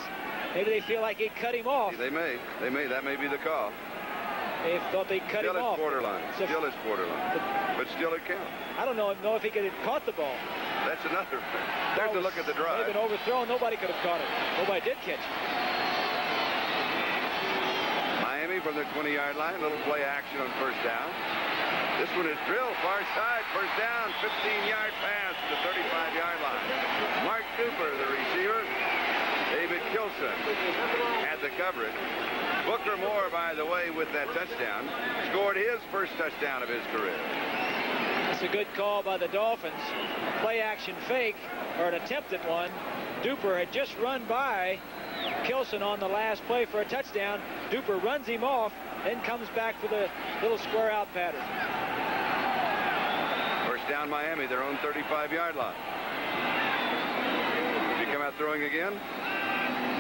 maybe they feel like it cut him off. They may. That may be the call. They thought they cut him off. Borderline. So, still is borderline. But still it counts. I don't know if he could have caught the ball. That's another. There's a look at the drive. They've been overthrown. Nobody could have caught it. Nobody did catch it. Miami from the 20-yard line. Little play action on first down. This one is drilled far side. First down. 15-yard pass to the 35-yard line. Mark Duper, the receiver. David Kilson had the coverage. Booker Moore, by the way, with that touchdown, scored his first touchdown of his career. It's a good call by the Dolphins. Play action fake, or an attempt at one. Duper had just run by Kilson on the last play for a touchdown. Duper runs him off, then comes back for the little square out pattern. First down Miami, their own 35-yard line. Did you come out throwing again?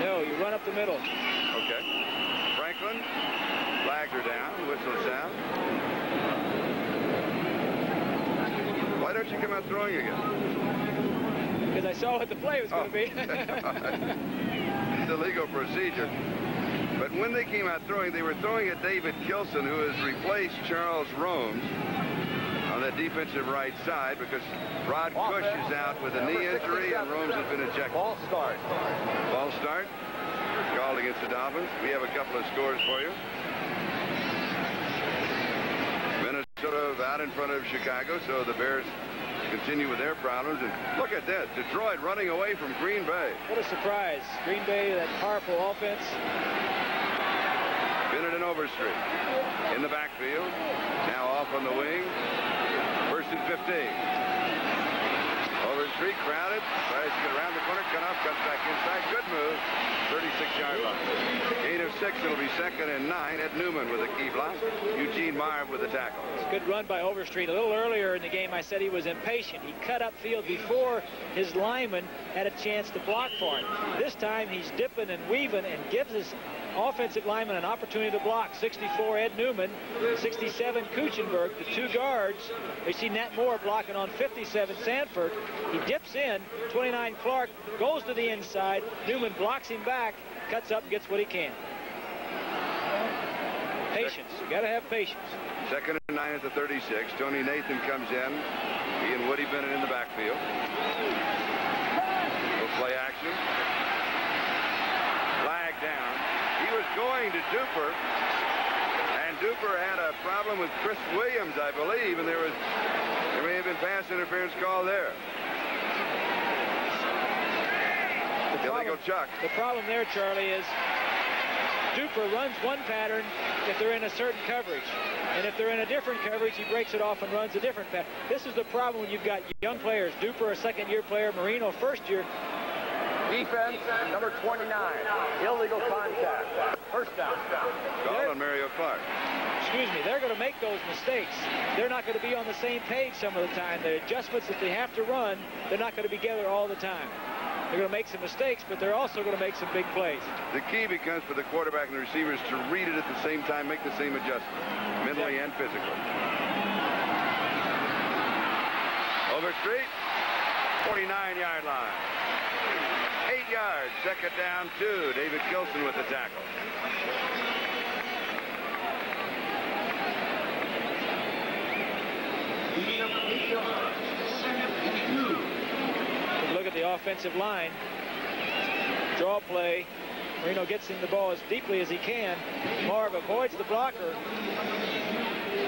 No, you run up the middle. Okay. Franklin, flags are down, whistle sound. Why don't you come out throwing again? Because I saw what the play was going to be. It's illegal procedure. But when they came out throwing, they were throwing at David Kilson, who has replaced Charles Romes on the defensive right side because Rod Cush is out with a knee injury and Romes has been ejected. Ball start. Ball start. Called against the Dolphins. We have a couple of scores for you. Minnesota out in front of Chicago, so the Bears continue with their problems. And look at this, Detroit running away from Green Bay. What a surprise. Green Bay, that powerful offense. Bennett and Overstreet in the backfield. Now off on the wing. First and 15. Overstreet crowded. Tries to get around the corner. Cut off. Comes back inside. Good move. 36-yard line. Gain of 6. It'll be 2nd and 9. Ed Newman with a key block. Eugene Meyer with the tackle. It's a good run by Overstreet. A little earlier in the game, I said he was impatient. He cut upfield before his lineman had a chance to block for him. This time, he's dipping and weaving and gives his offensive lineman an opportunity to block. 64 Ed Newman, 67 Kuchenberg, the two guards. We see Nat Moore blocking on 57 Sanford. He dips in. 29 Clark goes to the inside. Newman blocks him back, cuts up, gets what he can. Patience. You got to have patience. 2nd and 9 at the 36. Tony Nathan comes in. He and Woody Bennett in the backfield. Little play action. Flag down. He was going to Duper, and Duper had a problem with Chris Williams, I believe, and there may have been pass interference call there. Illegal chuck. The problem there, Charlie, is Duper runs one pattern if they're in a certain coverage, and if they're in a different coverage, he breaks it off and runs a different pattern. This is the problem when you've got young players. Duper, a second-year player. Marino, first year. Defense, number 29. Illegal contact. First down. Call on Mario Clark. Excuse me, they're going to make those mistakes. They're not going to be on the same page some of the time. The adjustments that they have to run, they're not going to be together all the time. They're going to make some mistakes, but they're also going to make some big plays. The key becomes for the quarterback and the receivers to read it at the same time, make the same adjustment, mentally and physically. Overstreet, 49-yard line. 8 yards, 2nd down, 2. David Kilson with the tackle. Look at the offensive line. Draw play. Marino gets him the ball as deeply as he can. Marv avoids the blocker.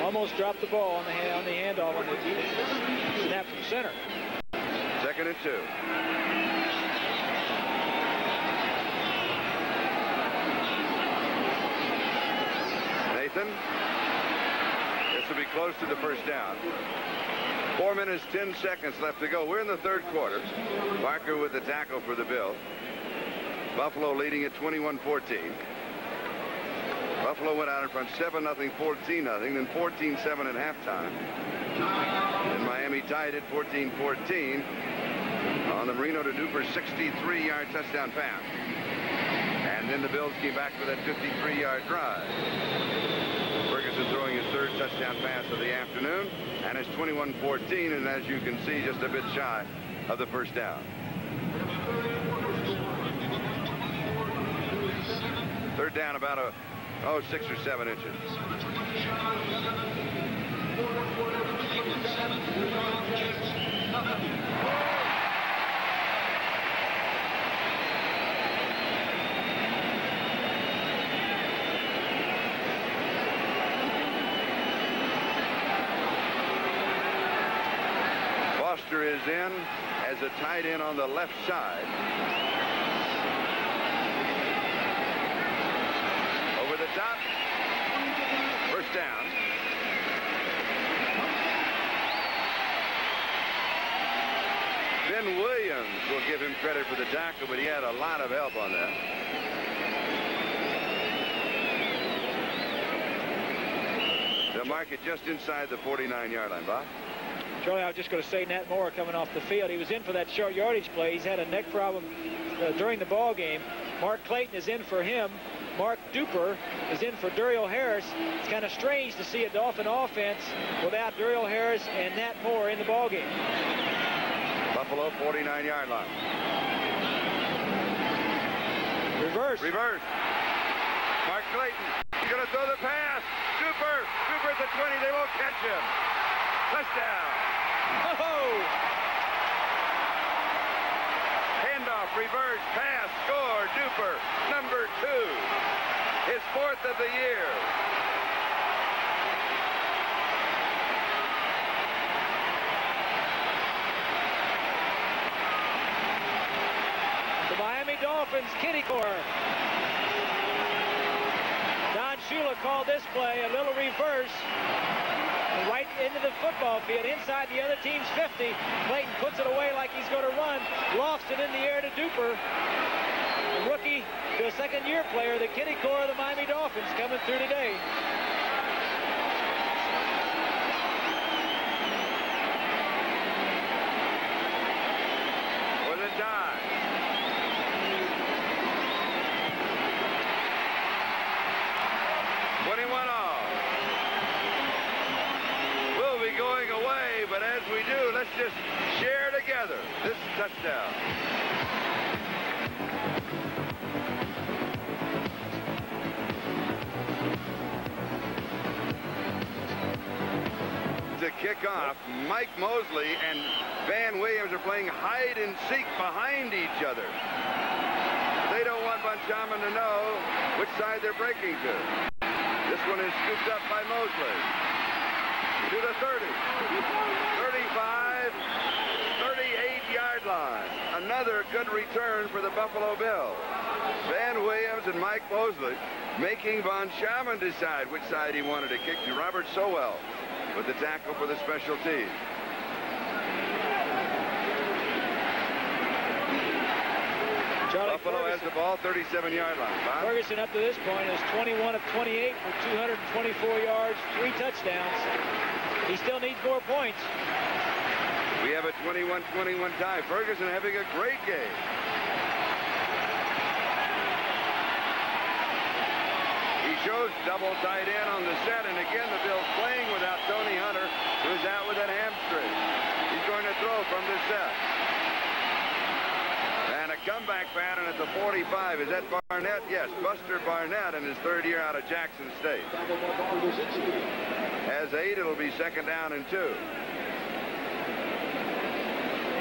Almost dropped the ball on the handoff on the snap from center. 2nd and 2. Nathan. This will be close to the first down. 4 minutes, 10 seconds left to go. We're in the 3rd quarter. Barker with the tackle for the Bills. Buffalo leading at 21-14. Buffalo went out in front 7-0, 14-0, then 14-7 at halftime. And Miami tied it 14-14 on the Marino to Duper 63-yard touchdown pass. And then the Bills came back for that 53-yard drive. Ferguson throwing his 3rd touchdown pass of the afternoon, and it's 21-14, and as you can see, just a bit shy of the first down. 3rd down, about a Oh, 6 or 7 inches. Foster is in as a tight end on the left side. Over the top. First down. Ben Williams will give him credit for the tackle, but he had a lot of help on that. They'll mark it just inside the 49-yard line, Bob. Charlie, I was just going to say Nat Moore coming off the field. He was in for that short yardage play. He's had a neck problem during the ball game. Mark Clayton is in for him. Mark Duper is in for Duriel Harris. It's kind of strange to see a Dolphin offense without Duriel Harris and Nat Moore in the ball game. Buffalo 49-yard line. Reverse. Reverse. Mark Clayton. He's going to throw the pass. Duper. Duper at the 20. They won't catch him. Touchdown. Oh! Handoff, reverse, pass, score, Duper, number 2. His 4th of the year. The Miami Dolphins kitty corner. Don Shula called this play a little reverse. Right into the football field, inside the other team's 50. Clayton puts it away like he's going to run, lofts it in the air to Duper. A rookie to a second-year player, the kitty core of the Miami Dolphins coming through today. With a dive. Going away, but as we do, let's just share together this touchdown. To kick off, Mike Mosley and Van Williams are playing hide and seek behind each other. They don't want Bonchaman to know which side they're breaking to. This one is scooped up by Mosley. To the 30, 35, 38-yard line. Another good return for the Buffalo Bills. Van Williams and Mike Mosley making Von Schaman decide which side he wanted to kick to. Robert Sowell with the tackle for the special team. Buffalo has the ball, 37-yard line. Bob? Ferguson up to this point is 21 of 28 for 224 yards, 3 touchdowns. He still needs more points. We have a 21-21 tie. Ferguson having a great game. He shows double tight end on the set, and again the Bills playing without Tony Hunter, who's out with that hamstring. He's going to throw from the set. And a comeback pattern at the 45. Is that Barnett? Yes, Buster Barnett in his 3rd year out of Jackson State. Has 8, it'll be 2nd down and 2.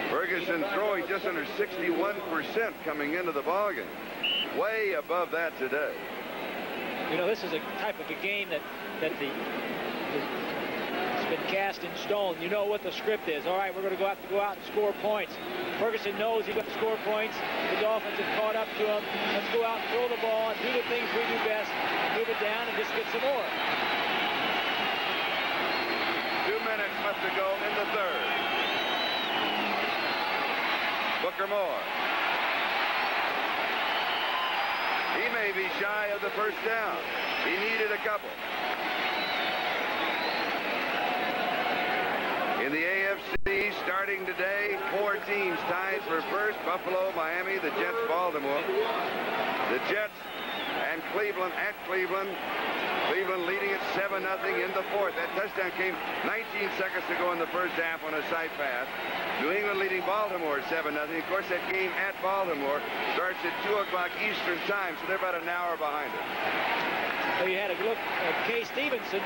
Ferguson throwing just under 61% coming into the ballgame. Way above that today. You know, this is a type of a game that it's been cast in stone. You know what the script is. All right, we're going to go out and score points. Ferguson knows he's got to score points. The Dolphins have caught up to him. Let's go out and throw the ball and do the things we do best. Move it down and just get some more. 2 minutes left to go in the 3rd. Booker Moore. He may be shy of the 1st down. He needed a couple. In the AFC, starting today, 4 teams tied for first. Buffalo, Miami, the Jets, Baltimore. The Jets and Cleveland at Cleveland. Cleveland leading at 7-0 in the 4th. That touchdown came 19 seconds to go in the 1st half on a side pass. New England leading Baltimore 7-0. Of course, that game at Baltimore starts at 2 o'clock Eastern time, so they're about an hour behind it. So you had a look at Kay Stevenson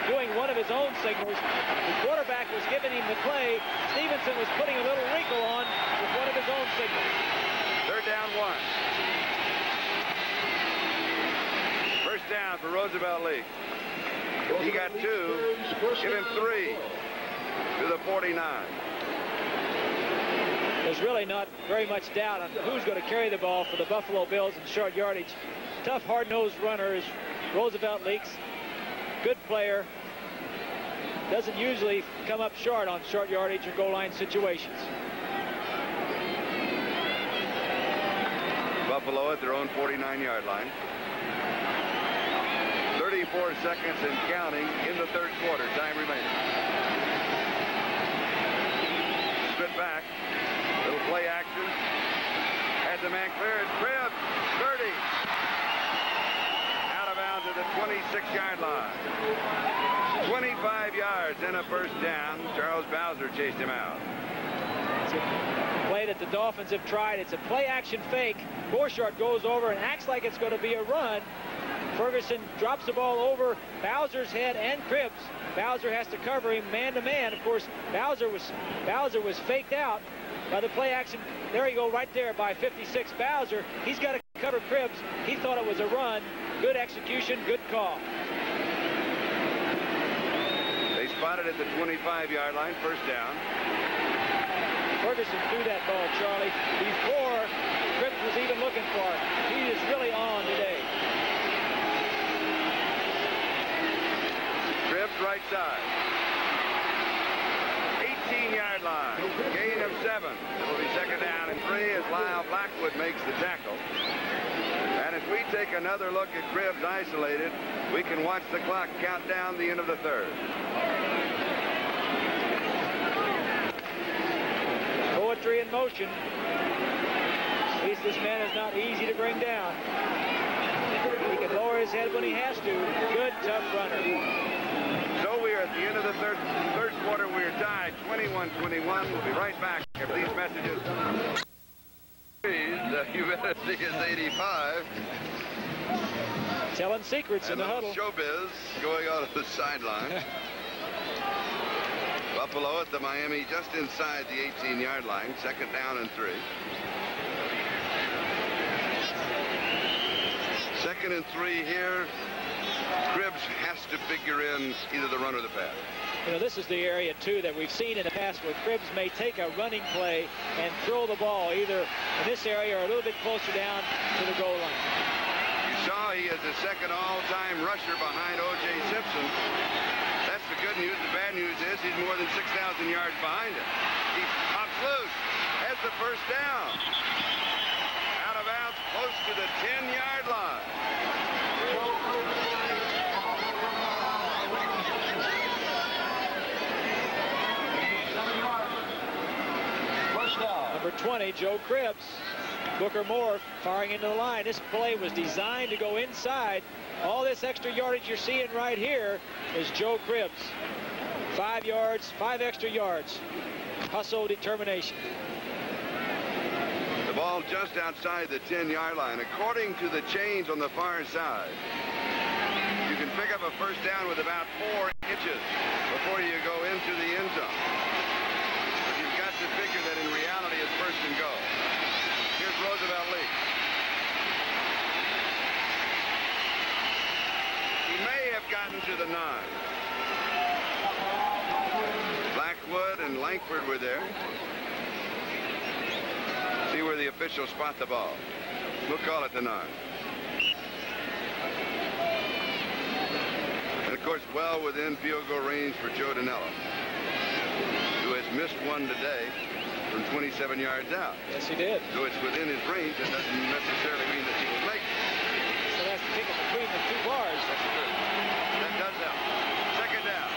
doing one of his own signals. The quarterback was giving him the play. Stevenson was putting a little wrinkle on with one of his own signals. Third down, 1. First down for Roosevelt League. He got 2. Give him 3 to the 49. There's really not very much doubt on who's going to carry the ball for the Buffalo Bills in short yardage. Tough, hard-nosed runner is Roosevelt Leaks. Good player. Doesn't usually come up short on short yardage or goal line situations. Buffalo at their own 49-yard line. 34 seconds and counting in the third quarter. Time remaining. Split back. Little play action. Has a man cleared. Cribbs. 30. Out of bounds at the 26-yard line. 25 yards and a first down. Charles Bowser chased him out. It's a play that the Dolphins have tried. It's a play action fake. Borchardt goes over and acts like it's going to be a run. Ferguson drops the ball over Bowser's head and Cribbs. Bowser has to cover him man to man. Of course, Bowser was faked out by the play action. There you go, right there by 56. Bowser, he's got to cover Cribbs. He thought it was a run. Good execution, good call. They spotted at the 25-yard line, first down. Ferguson threw that ball, Charlie, before Cribbs was even looking for it. He is really on today. Cribbs right side. 18-yard line. Gain of 7. It will be second down and 3 as Lyle Blackwood makes the tackle. And as we take another look at Cribbs isolated, we can watch the clock count down the end of the third. Poetry in motion. At least this man is not easy to bring down. He can lower his head when he has to. Good, tough runner. So we are at the end of the third quarter. We are tied 21-21. We'll be right back after these messages. The humidity is 85. Telling secrets in the huddle. Showbiz going on at the sideline. Buffalo at the Miami just inside the 18-yard line. Second down and 3. Second and 3 here. Cribbs has to figure in either the run or the pass. You know, this is the area, too, that we've seen in the past where Cribbs may take a running play and throw the ball either in this area or a little bit closer down to the goal line. You saw he is the second all-time rusher behind O.J. Simpson. That's the good news. The bad news is he's more than 6,000 yards behind him. He pops loose. Has the first down. Out of bounds, close to the 10-yard line. Number 20, Joe Cribbs. Booker Moore firing into the line. This play was designed to go inside. All this extra yardage you're seeing right here is Joe Cribbs. 5 yards, 5 extra yards. Hustle, determination. The ball just outside the 10-yard line. According to the chains on the far side, you can pick up a first down with about 4 inches before you go into the end zone. But you've got to figure that in reality it's first and goal. Here's Roosevelt Leak. He may have gotten to the 9. Blackwood and Langford were there. See where the officials spot the ball. We'll call it the 9. And of course, well within field goal range for Joe Danello, who has missed one today from 27 yards out. Yes, he did. So it's within his range. That doesn't necessarily mean that he will make it. So that's the kick between the 2 bars. That's true. That does help. Second down.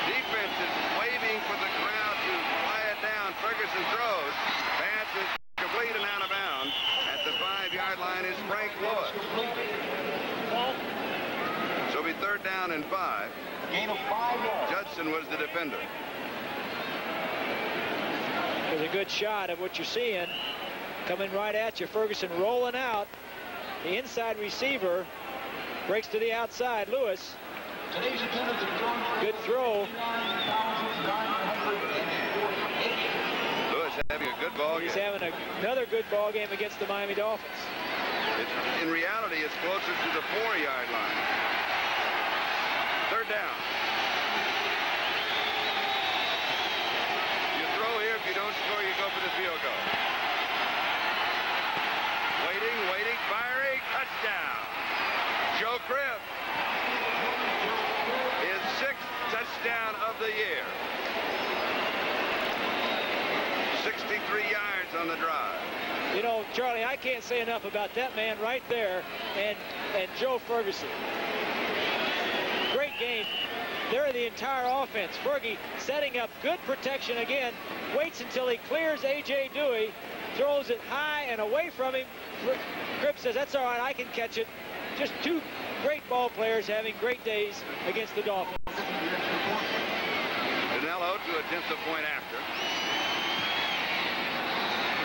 Defense is waving for the crowd to quiet down. Ferguson throws. Pass is complete and out of bounds. At the 5-yard line is Frank Lewis. So it'll be third down and 5. Gain of 5 yards. Judson was the defender. It was a good shot of what you're seeing. coming right at you. Ferguson rolling out. The inside receiver breaks to the outside. Lewis. Good throw. Lewis having a good ball game. He's having another good ball game against the Miami Dolphins. In reality, it's closer to the 4-yard line. Third down. You throw here. If you don't score, you go for the field goal. Waiting, firing, touchdown. Joe Cribb. His 6th touchdown of the year. 63 yards on the drive. You know, Charlie, I can't say enough about that man right there and Joe Ferguson. Great game. They're the entire offense. Fergie setting up good protection again. Waits until he clears A.J. Dewey. Throws it high and away from him. Cribb says, that's all right, I can catch it. Just two great ball players having great days against the Dolphins. Danilo to attempt the point after.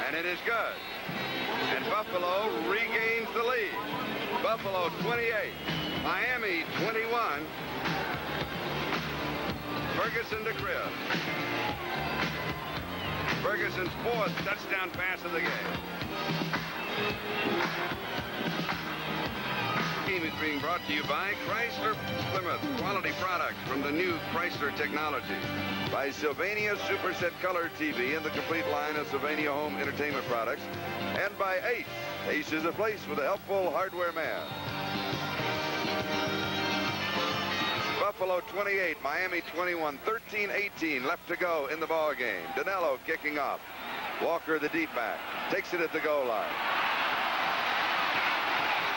And it is good. And Buffalo regains the lead. Buffalo 28, Miami 21. Ferguson to Cribb. Ferguson's 4th touchdown pass of the game. Game is being brought to you by Chrysler Plymouth. Quality products from the new Chrysler technology. By Sylvania Superset Color TV and the complete line of Sylvania home entertainment products. And by Ace. Ace is a place for the helpful hardware man. Buffalo 28, Miami 21, 13-18 left to go in the ball game. Danilo kicking off. Walker, the deep back, takes it at the goal line.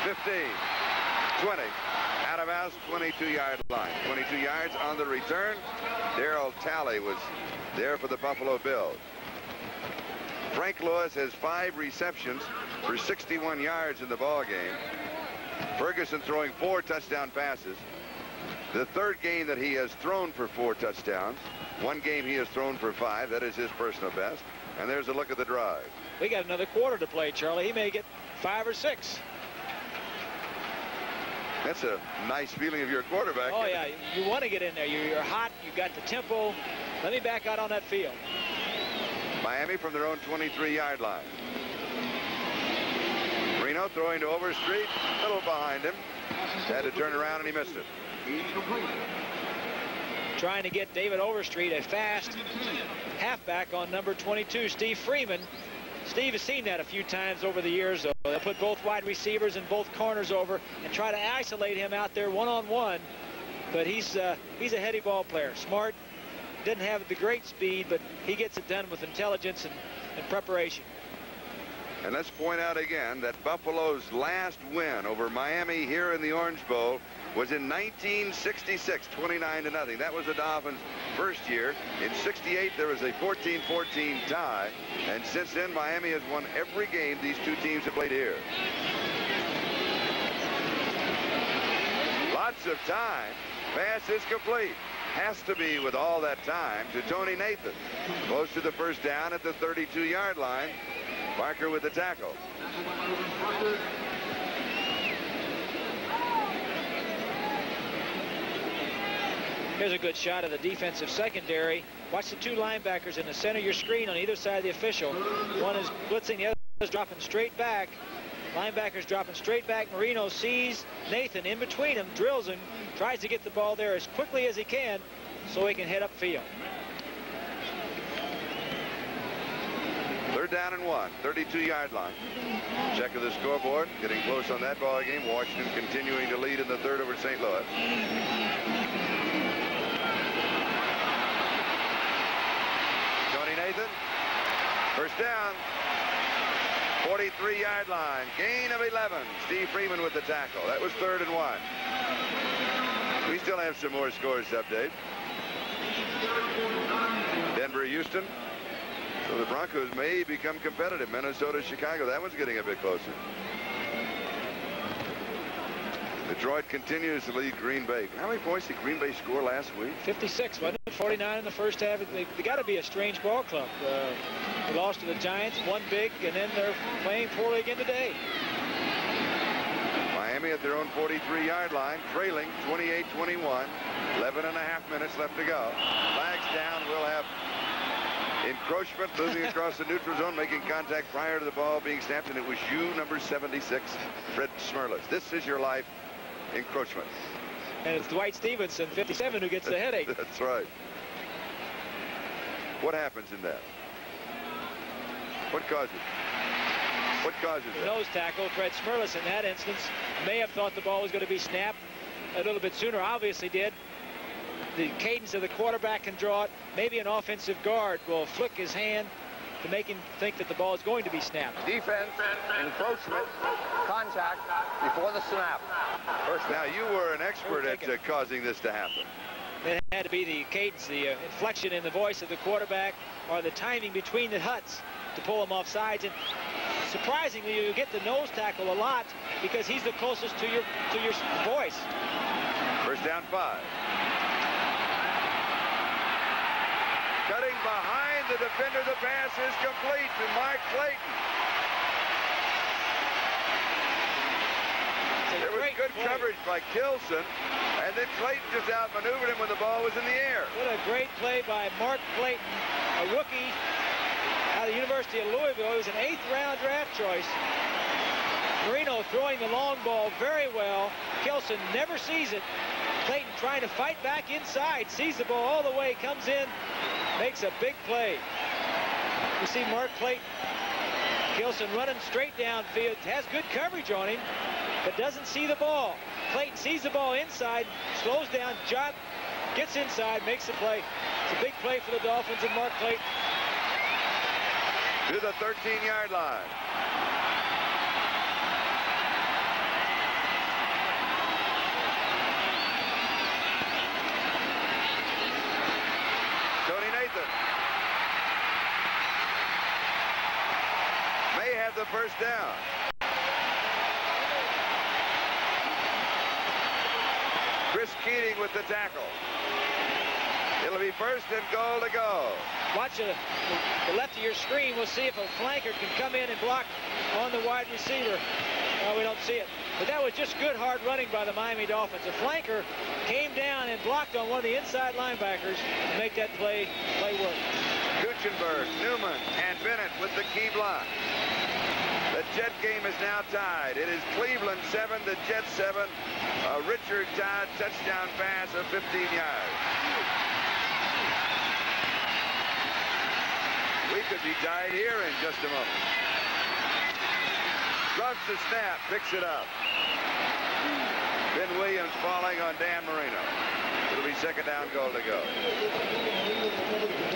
15, 20, out of bounds, 22-yard line. 22 yards on the return. Darryl Talley was there for the Buffalo Bills. Frank Lewis has 5 receptions for 61 yards in the ball game. Ferguson throwing 4 touchdown passes. The 3rd game that he has thrown for 4 touchdowns. 1 game he has thrown for 5. That is his personal best. And there's a look at the drive. We got another quarter to play, Charlie. He may get 5 or 6. That's a nice feeling of your quarterback. Oh, yeah. You want to get in there. You're hot. You got the tempo. Let me back out on that field. Miami from their own 23-yard line. Marino throwing to Overstreet. A little behind him. Had to turn around and he missed it. Trying to get David Overstreet, a fast halfback, on number 22, Steve Freeman. Steve has seen that a few times over the years. They'll put both wide receivers and both corners over and try to isolate him out there one-on-one. But he's a heady ball player. Smart. Doesn't have the great speed, but he gets it done with intelligence and preparation. And let's point out again that Buffalo's last win over Miami here in the Orange Bowl was in 1966, 29-0. That was the Dolphins' first year. In '68, there was a 14-14 tie. And since then, Miami has won every game these two teams have played here. Lots of time. Pass is complete. Has to be with all that time to Tony Nathan. Close to the first down at the 32-yard line. Parker with the tackle. Here's a good shot of the defensive secondary. Watch the 2 linebackers in the center of your screen on either side of the official. One is blitzing, the other is dropping straight back. Linebackers dropping straight back. Marino sees Nathan in between them, drills him, tries to get the ball there as quickly as he can so he can head upfield. 3rd down and 1, 32-yard line. Check of the scoreboard, getting close on that ball game. Washington continuing to lead in the 3rd over St. Louis. Tony Nathan, first down, 43-yard line, gain of 11. Steve Freeman with the tackle. That was 3rd and 1. We still have some more scores to update. Denver, Houston. So the Broncos may become competitive. Minnesota, Chicago. That one's getting a bit closer. Detroit continues to lead Green Bay. How many points did Green Bay score last week? 56, wasn't it? 49 in the first half. They got to be a strange ball club. They lost to the Giants, won big, and then they're playing poorly again today. Miami at their own 43-yard line, trailing 28-21. 11 and a half minutes left to go. Flags down. We'll have encroachment moving across the neutral zone, making contact prior to the ball being snapped, and it was you, number 76, Fred Smerlas. This is your life. Encroachment. And it's Dwight Stevenson, 57, who gets the headache. That's right. What happens in that? What causes it? What causes it? Nose tackle. Fred Smerlas in that instance may have thought the ball was going to be snapped a little bit sooner. Obviously did. The cadence of the quarterback can draw it. Maybe an offensive guard will flick his hand to make him think that the ball is going to be snapped. Defense, encroachment, contact before the snap. Now, you were an expert at causing this to happen. It had to be the cadence, the inflection in the voice of the quarterback, or the timing between the huts to pull him off sides. And surprisingly, you get the nose tackle a lot because he's the closest to your voice. First down 5. Cutting behind the defender, the pass is complete to Mark Clayton. There was good coverage by Kilson, and then Clayton just outmaneuvered him when the ball was in the air. What a great play by Mark Clayton, a rookie out of the University of Louisville. He was an 8th-round draft choice. Marino throwing the long ball very well. Kilson never sees it. Clayton trying to fight back inside, sees the ball all the way, comes in, makes a big play. You see Mark Clayton, Kilson running straight downfield, has good coverage on him, but doesn't see the ball. Clayton sees the ball inside, slows down, jog, gets inside, makes the play. It's a big play for the Dolphins and Mark Clayton. To the 13-yard line. May have the first down. Chris Keating with the tackle. It'll be first and goal to go. Watch the left of your screen. We'll see if a flanker can come in and block on the wide receiver. Well, we don't see it. But that was just good hard running by the Miami Dolphins. A flanker came down and blocked on one of the inside linebackers to make that play work. Kuchenberg, Newman, and Bennett with the key block. The Jet game is now tied. It is Cleveland 7, the Jets 7. A Richard Todd touchdown pass of 15 yards. We could be tied here in just a moment. Drops the snap, picks it up. Ben Williams falling on Dan Marino. It'll be second down, goal to go.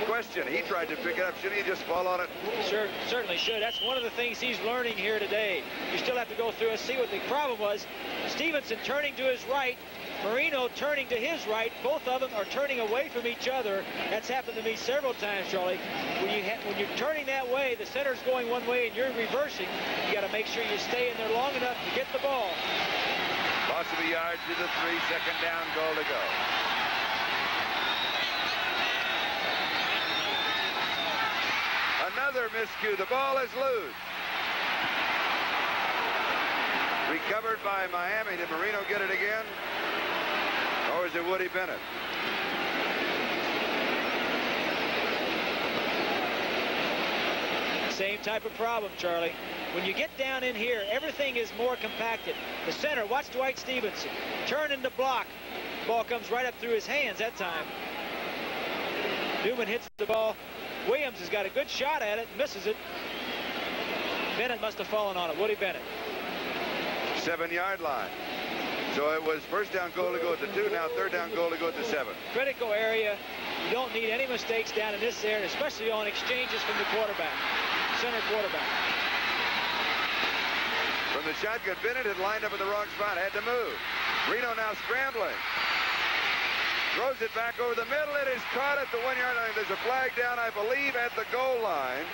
Question, he tried to pick it up. Shouldn't he just fall on it? Sure, certainly should. That's one of the things he's learning here today. You still have to go through and see what the problem was. Stevenson turning to his right, Marino turning to his right. Both of them are turning away from each other. That's happened to me several times, Charlie. When you're turning that way, the center's going one way and you're reversing. You got to make sure you stay in there long enough to get the ball. Loss of a yard to the 3, second down, goal to go. Another miscue. The ball is loose. Recovered by Miami. Did Marino get it again? Or is it Woody Bennett? Same type of problem, Charlie. When you get down in here, everything is more compacted. The center, watch Dwight Stevenson. Turn into block. Ball comes right up through his hands that time. Newman hits the ball. Williams has got a good shot at it, misses it. Bennett must have fallen on it, Woody Bennett. 7-yard line. So it was first down, goal to go at the 2, now third down, goal to go at the 7. Critical area. You don't need any mistakes down in this area, especially on exchanges from the quarterback, center quarterback. From the shotgun, Bennett had lined up in the wrong spot, had to move. Reno now scrambling. Throws it back over the middle. It is caught at the 1-yard line. There's a flag down, I believe, at the goal line.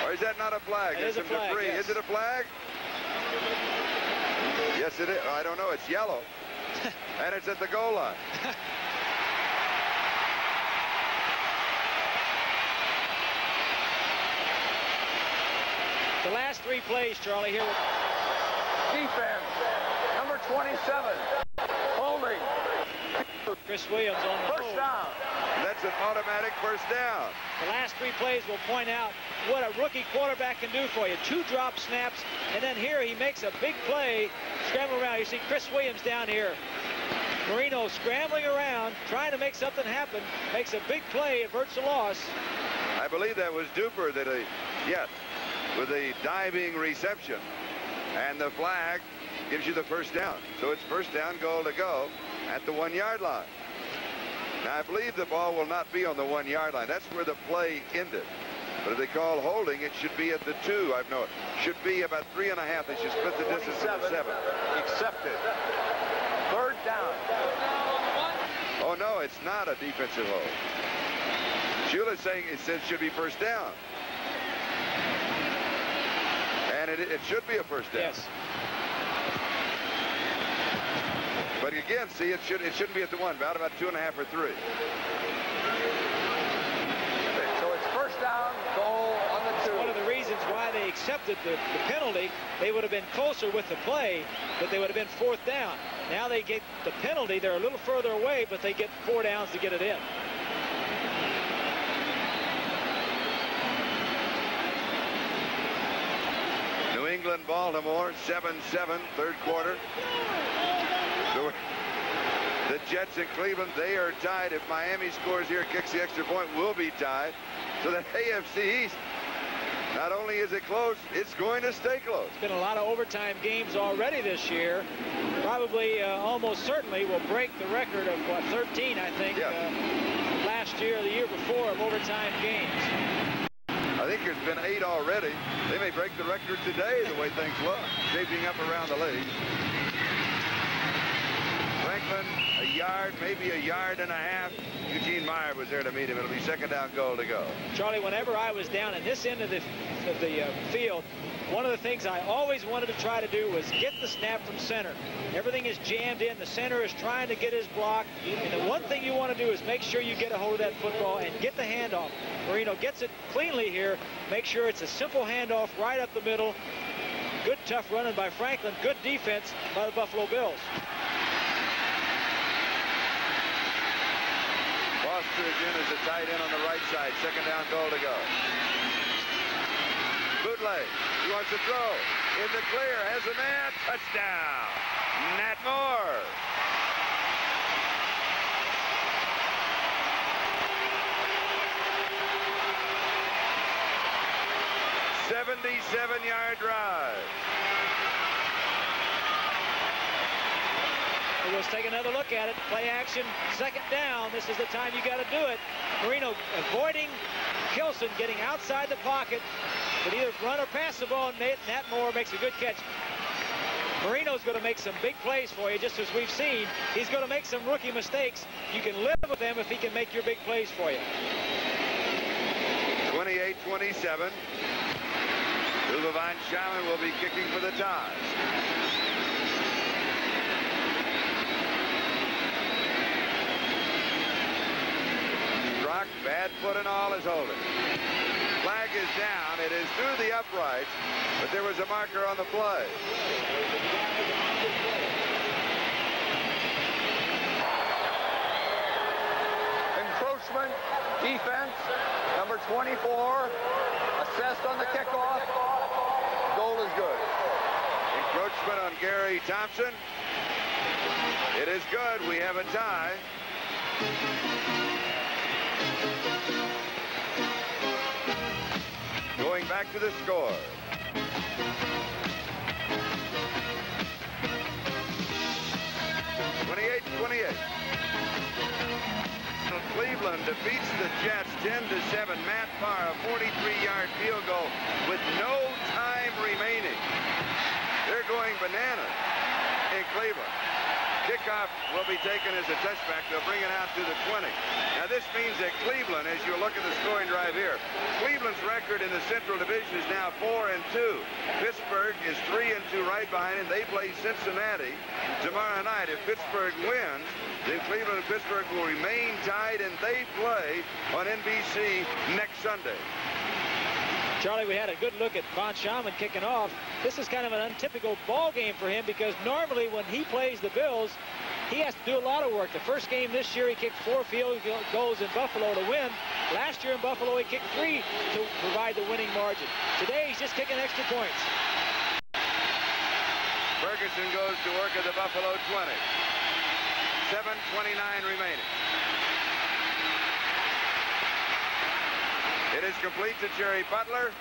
Or is that not a flag? It is a flag, debris. yes. Is it a flag? Yes, Yes, it is. I don't know. It's yellow. And it's at the goal line. The last 3 plays, Charlie, here. Defense, number 27, holding. Chris Williams on the First hold. down. That's an automatic first down. The last 3 plays will point out what a rookie quarterback can do for you. 2 drop snaps, and then here he makes a big play, scrambling around. You see Chris Williams down here. Marino scrambling around, trying to make something happen, makes a big play, averts a loss. I believe that was Duper that yes, with a diving reception. And the flag gives you the first down. So it's first down, goal to go at the 1-yard line. Now, I believe the ball will not be on the 1-yard line. That's where the play ended. But if they call holding, it should be at the 2. I've known. Should be about 3.5. They should split the distance to the 7. Accepted. Third down. Oh, no, it's not a defensive hold. Shula's saying it says should be first down. And it should be a first down. Yes. But again, see, it shouldn't be at the 1, about 2.5 or 3. So it's first down, goal on the 2. One of the reasons why they accepted the penalty, they would have been closer with the play, but they would have been 4th down. Now they get the penalty. They're a little further away, but they get 4 downs to get it in. New England, Baltimore, 7-7, third quarter. The Jets in Cleveland, they are tied. If Miami scores here, kicks the extra point, we'll be tied. So the AFC East, not only is it close, it's going to stay close. It's been a lot of overtime games already this year. Probably, almost certainly, will break the record of, 13, I think, last year or the year before of overtime games. I think there's been 8 already. They may break the record today the way things look, shaping up around the league. Franklin, a yard, maybe a yard and a half. Eugene Meyer was there to meet him. It'll be second down, goal to go. Charlie, whenever I was down at this end of the field, one of the things I always wanted to try to do was get the snap from center. Everything is jammed in. The center is trying to get his block. And the one thing you want to do is make sure you get a hold of that football and get the handoff. Marino gets it cleanly here. Make sure it's a simple handoff right up the middle. Good tough running by Franklin. Good defense by the Buffalo Bills. Foster again is a tight end on the right side. Second down, goal to go. Bootleg. He wants to throw. In the clear. Has a man. Touchdown. Nat Moore. '77-yard drive. Let's take another look at it. Play action, second down. This is the time you got to do it. Marino avoiding Kilson, getting outside the pocket, but either run or pass the ball, and Nat Moore makes a good catch. Marino's going to make some big plays for you, just as we've seen. He's going to make some rookie mistakes. You can live with them if he can make your big plays for you. 28-27. Uwe von Schauen will be kicking for the tie. Bad foot and all is holding. Flag is down. It is through the uprights, but there was a marker on the play. Encroachment, defense, number 24, assessed on the kickoff. Goal is good. Encroachment on Gary Thompson. It is good. We have a tie. Going back to the score. Cleveland defeats the Jets 10-7. Matt Farr, a 43-yard field goal with no time remaining. They're going bananas in Cleveland. Kickoff will be taken as a touchback. They'll bring it out to the 20. Now this means that Cleveland, as you look at the scoring drive here, Cleveland's record in the Central Division is now 4-2. Pittsburgh is 3-2 right behind him. They play Cincinnati tomorrow night. If Pittsburgh wins, then Cleveland and Pittsburgh will remain tied, and they play on NBC next Sunday. Charlie, we had a good look at Von Schamann kicking off. This is kind of an untypical ball game for him because normally when he plays the Bills, he has to do a lot of work. The first game this year, he kicked 4 field goals in Buffalo to win. Last year in Buffalo, he kicked 3 to provide the winning margin. Today, he's just kicking extra points. Ferguson goes to work at the Buffalo 20. 7:29 remaining. It is complete to Jerry Butler,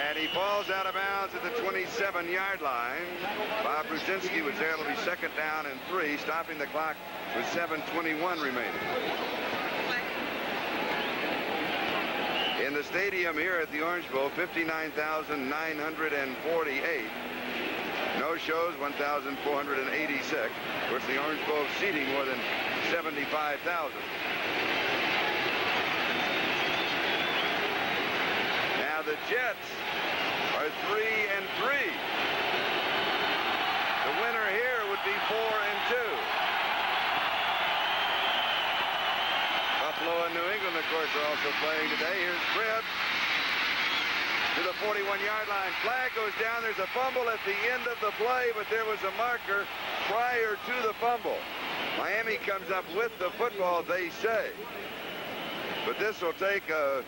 and he falls out of bounds at the 27-yard line. Bob Brzezinski was there. It'll be 2nd down and 3, stopping the clock with 7:21 remaining. In the stadium here at the Orange Bowl, 59,948. No shows, 1,486. Of course, the Orange Bowl seating more than 75,000. Now the Jets are 3-3. The winner here would be 4-2. Buffalo and New England, of course, are also playing today. Here's Cribbs to the 41-yard line. Flag goes down. There's a fumble at the end of the play, but there was a marker prior to the fumble. Miami comes up with the football, they say. But this will take a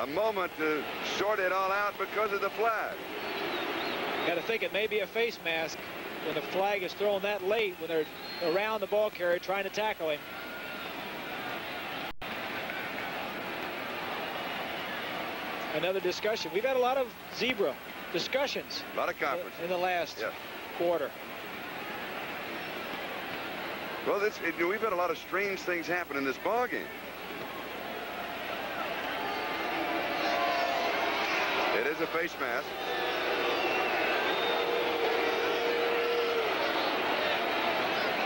moment to sort it all out because of the flag. Got to think it may be a face mask when the flag is thrown that late when they're around the ball carrier trying to tackle him. Another discussion. We've had a lot of zebra discussions. A lot of conference in the last quarter. Well, we've had a lot of strange things happen in this ball game. It is a face mask.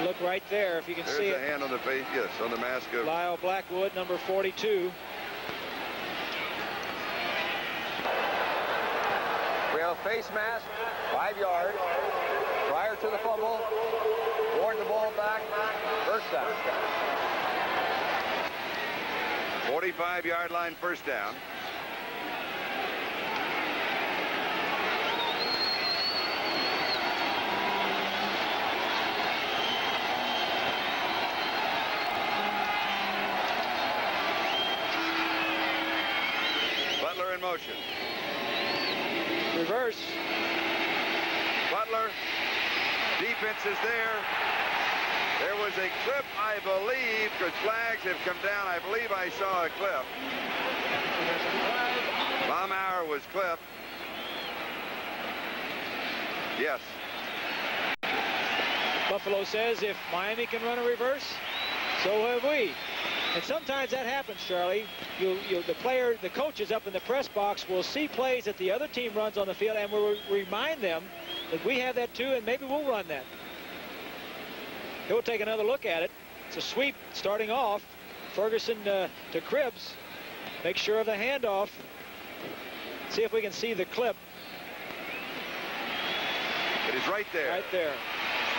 Look right there, if you can see it. There's a hand on the face, yes, on the mask of Lyle Blackwood, number 42. We have a face mask, 5 yards, prior to the fumble, warn the ball back, 1st down. 45-yard line, 1st down. Butler in motion. Reverse. Butler. Defense is there. There was a clip, I believe, because flags have come down. I believe I saw a clip. Baumauer was clipped. Yes. Buffalo says if Miami can run a reverse, so have we. And sometimes that happens, Charlie. The coaches up in the press box will see plays that the other team runs on the field and will remind them that we have that too, and maybe we'll run that. He'll take another look at it. It's a sweep starting off. Ferguson to Cribbs. Make sure of the handoff. See if we can see the clip. It is right there. Right there.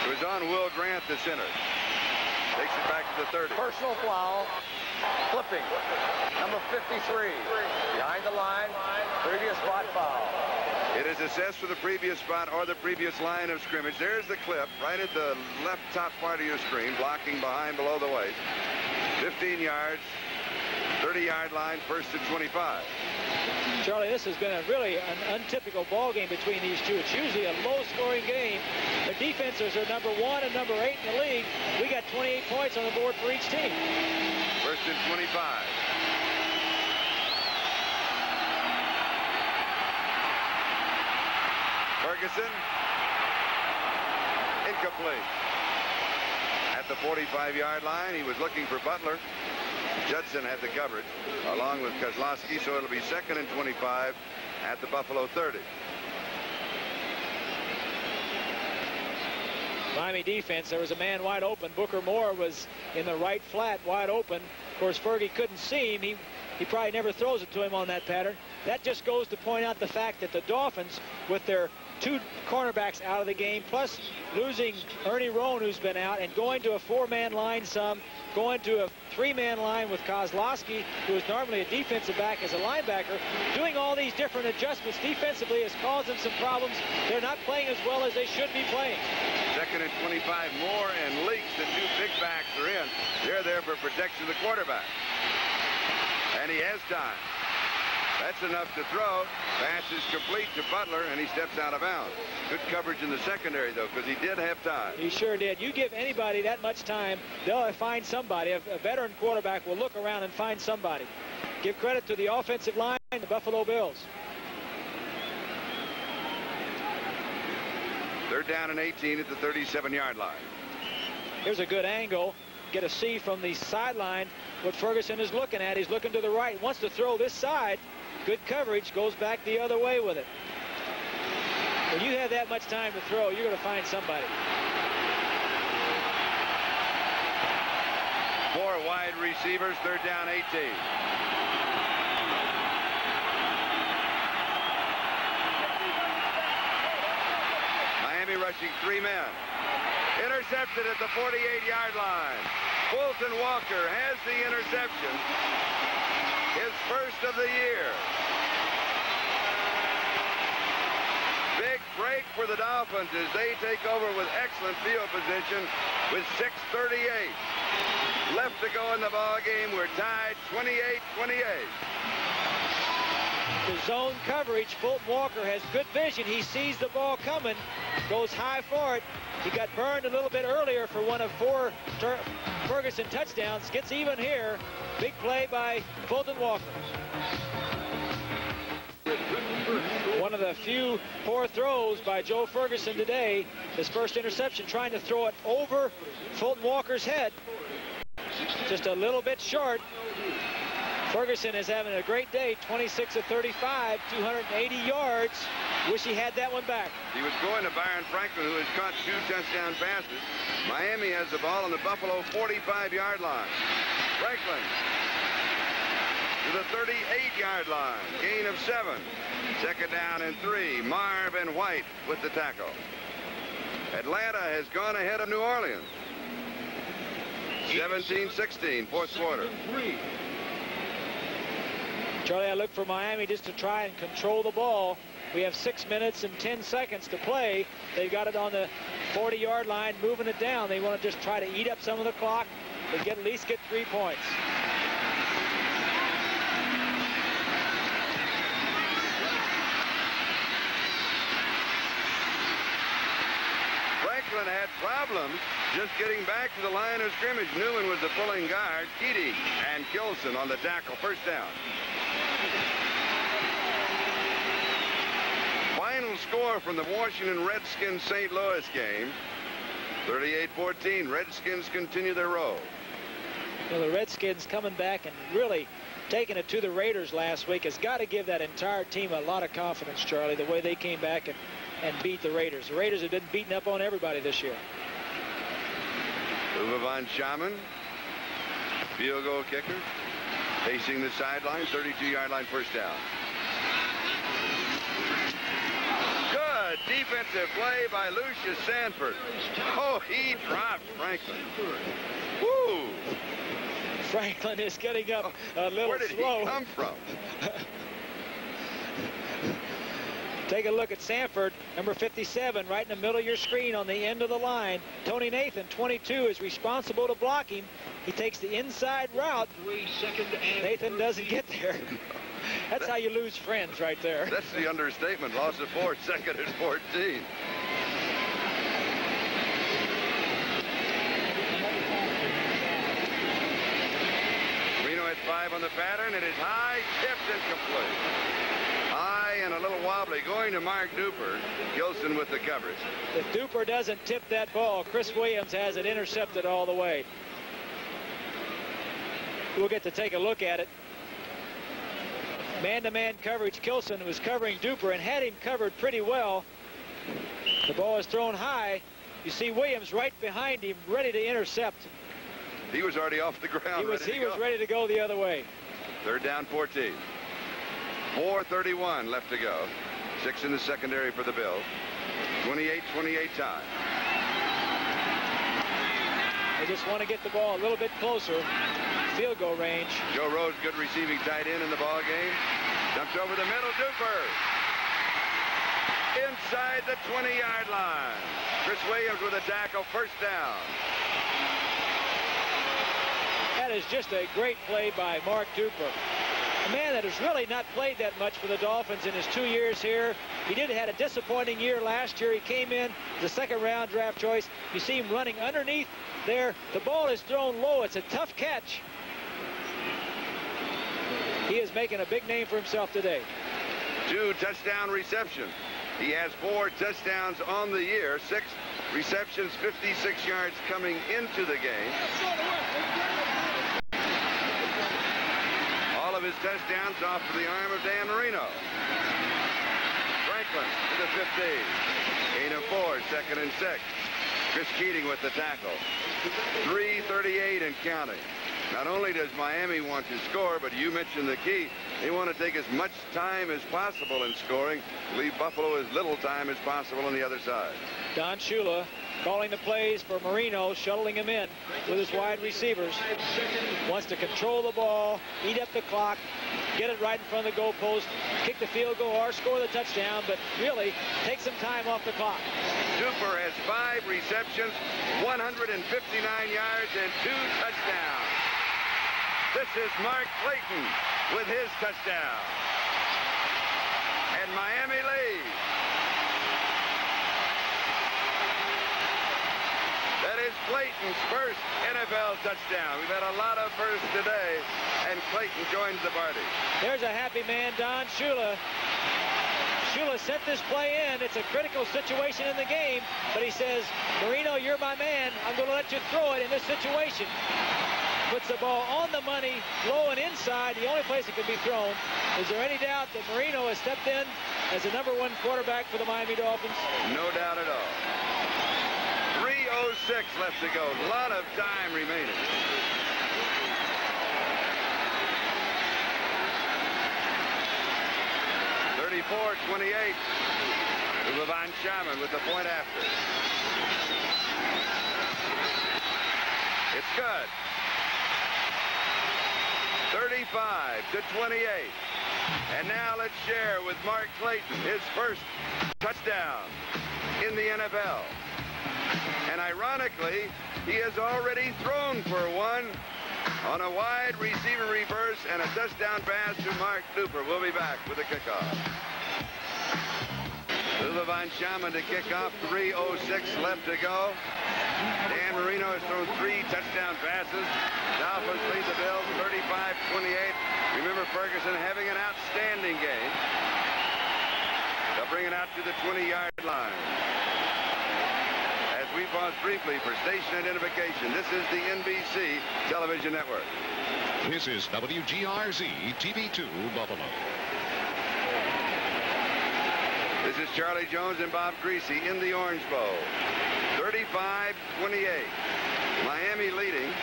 It was on Will Grant, the center. Takes it back to the 30. Personal foul, flipping, number 53, behind the line, previous spot foul. It is assessed for the previous spot or the previous line of scrimmage. There's the clip right at the left top part of your screen, blocking behind below the waist. 15 yards, 30-yard line, 1st and 25. Charlie, this has been really an untypical ball game between these two. It's usually a low-scoring game. The defenses are number 1 and number 8 in the league. We got 28 points on the board for each team. 1st and 25. Ferguson. Incomplete. At the 45-yard line, he was looking for Butler. Judson had the coverage, along with Kozlowski, so it'll be 2nd and 25 at the Buffalo 30. Miami defense. There was a man wide open. Booker Moore was in the right flat, wide open. Of course, Fergie couldn't see him. He probably never throws it to him on that pattern. That just goes to point out the fact that the Dolphins, with their 2 cornerbacks out of the game, plus losing Ernie Roan, who's been out, and going to a 4-man line going to a 3-man line with Kozlowski, who is normally a defensive back as a linebacker, doing all these different adjustments defensively has caused them some problems. They're not playing as well as they should be playing. 2nd and 25. Moore and Leaks, the 2 big backs, are in. They're there for protection of the quarterback. And he has time. That's enough to throw. Pass is complete to Butler, and he steps out of bounds. Good coverage in the secondary, though, because he did have time. He sure did. You give anybody that much time, they'll find somebody. A veteran quarterback will look around and find somebody. Give credit to the offensive line, the Buffalo Bills. 3rd down and 18 at the 37-yard line. Here's a good angle. Get a see from the sideline what Ferguson is looking at. He's looking to the right. Wants to throw this side. Good coverage. Goes back the other way with it. When you have that much time to throw, you're going to find somebody. 4 wide receivers. 3rd down, 18. Miami rushing 3 men. Intercepted at the 48-yard line. Fulton Walker has the interception. His first of the year. Big break for the Dolphins as they take over with excellent field position with 6:38 left to go in the ball game. We're tied 28-28. The zone coverage, Fulton Walker has good vision. He sees the ball coming, goes high for it. He got burned a little bit earlier for one of 4 Ferguson touchdowns. Gets even here. Big play by Fulton Walker. One of the few poor throws by Joe Ferguson today. His first interception, trying to throw it over Fulton Walker's head. Just a little bit short. Ferguson is having a great day. 26 of 35, 280 yards. Wish he had that one back. He was going to Byron Franklin, who has caught 2 touchdown passes. Miami has the ball on the Buffalo 45-yard line. Franklin to the 38-yard line. Gain of 7. 2nd down and 3. Marvin White with the tackle. Atlanta has gone ahead of New Orleans. 17-16, 4th quarter. Charlie, I look for Miami just to try and control the ball. We have 6 minutes and 10 seconds to play. They've got it on the 40-yard line, moving it down. They want to just try to eat up some of the clock, but at least get 3 points. Franklin had problems just getting back to the line of scrimmage. Newman was the pulling guard. Keating and Kilson on the tackle. 1st down. Final score from the Washington Redskins St. Louis game, 38-14. Redskins continue their roll. Well, the Redskins coming back and really taking it to the Raiders last week has got to give that entire team a lot of confidence, Charlie, the way they came back and beat the Raiders. The Raiders have been beating up on everybody this year. Uwe von Schaman, field goal kicker, facing the sideline, 32-yard line, 1st down. Good defensive play by Lucius Sanford. Oh, he dropped Franklin. Woo! Franklin is getting up a little slow. Where did he come from? Take a look at Sanford, number 57, right in the middle of your screen on the end of the line. Tony Nathan, 22, is responsible to block him. He takes the inside route. Nathan doesn't get there. That's how you lose friends right there. That's the understatement. Loss of 4, 2nd and 14. Marino at 5 on the pattern. It is high, tipped and complete. High and a little wobbly, going to Mark Duper. Gilson with the coverage. If Duper doesn't tip that ball, Chris Williams has it intercepted all the way. We'll get to take a look at it. Man-to-man coverage. Kilson was covering Duper and had him covered pretty well. The ball is thrown high. You see Williams right behind him, ready to intercept. He was already off the ground. He was ready to go the other way. Third down, 14. 4:31 left to go. 6 in the secondary for the Bills. 28-28 tie. They just want to get the ball a little bit closer. Field goal range. Joe Rose, good receiving tight end in the ball game. Dumps over the middle. Duper. Inside the 20-yard line. Chris Williams with a tackle. First down. That is just a great play by Mark Duper. A man that has really not played that much for the Dolphins in his 2 years here. He did had a disappointing year last year. He came in as a second-round draft choice. You see him running underneath there. The ball is thrown low. It's a tough catch. He is making a big name for himself today. 2 touchdown receptions. He has 4 touchdowns on the year. 6 receptions, 56 yards coming into the game. All of his touchdowns off of the arm of Dan Marino. Franklin to the 15. Gain of 4, 2nd and 6. Chris Keating with the tackle. 3:38 and counting. Not only does Miami want to score, but you mentioned the key. They want to take as much time as possible in scoring, leave Buffalo as little time as possible on the other side. Don Shula calling the plays for Marino, shuttling him in with his wide receivers. Wants to control the ball, eat up the clock, get it right in front of the goalpost, kick the field goal or score the touchdown, but really take some time off the clock. Duper has 5 receptions, 159 yards, and 2 touchdowns. This is Mark Clayton with his touchdown. And Miami leads. That is Clayton's first NFL touchdown. We've had a lot of firsts today, and Clayton joins the party. There's a happy man, Don Shula. Shula sent this play in. It's a critical situation in the game, but he says, Marino, you're my man. I'm going to let you throw it in this situation. Puts the ball on the money, low and inside, the only place it can be thrown. Is there any doubt that Marino has stepped in as the #1 quarterback for the Miami Dolphins? No doubt at all. 3:06 left to go. A lot of time remaining. (34-28). Van Shaman with the point after. It's good. 35-28. And now let's share with Mark Clayton his first touchdown in the NFL. And ironically, he has already thrown for one on a wide receiver reverse and a touchdown pass to Mark Duper. We'll be back with the kickoff. Van Shaman to kick off. 3:06 left to go. Dan Marino has thrown 3 touchdown passes. Dolphins lead the Bills 35-28. Remember Ferguson having an outstanding game. They'll bring it out to the 20-yard line. As we pause briefly for station identification, this is the NBC television network. This is WGRZ TV2 Buffalo. This is Charlie Jones and Bob Greasy in the Orange Bowl. 35-28. Miami leading.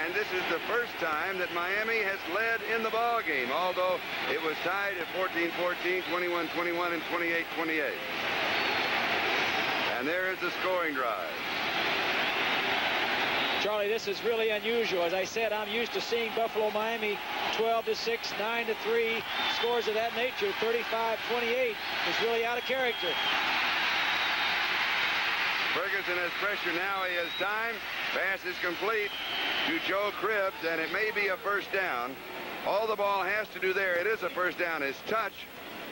And this is the first time that Miami has led in the ball game, although it was tied at 14-14, 21-21, and 28-28. And there is the scoring drive. Charlie, this is really unusual. As I said, I'm used to seeing Buffalo-Miami 12-6, 9-3, scores of that nature. 35-28 is really out of character. Ferguson has pressure now. He has time. Pass is complete to Joe Cribbs, and it may be a first down. All the ball has to do there, it is a first down, is touch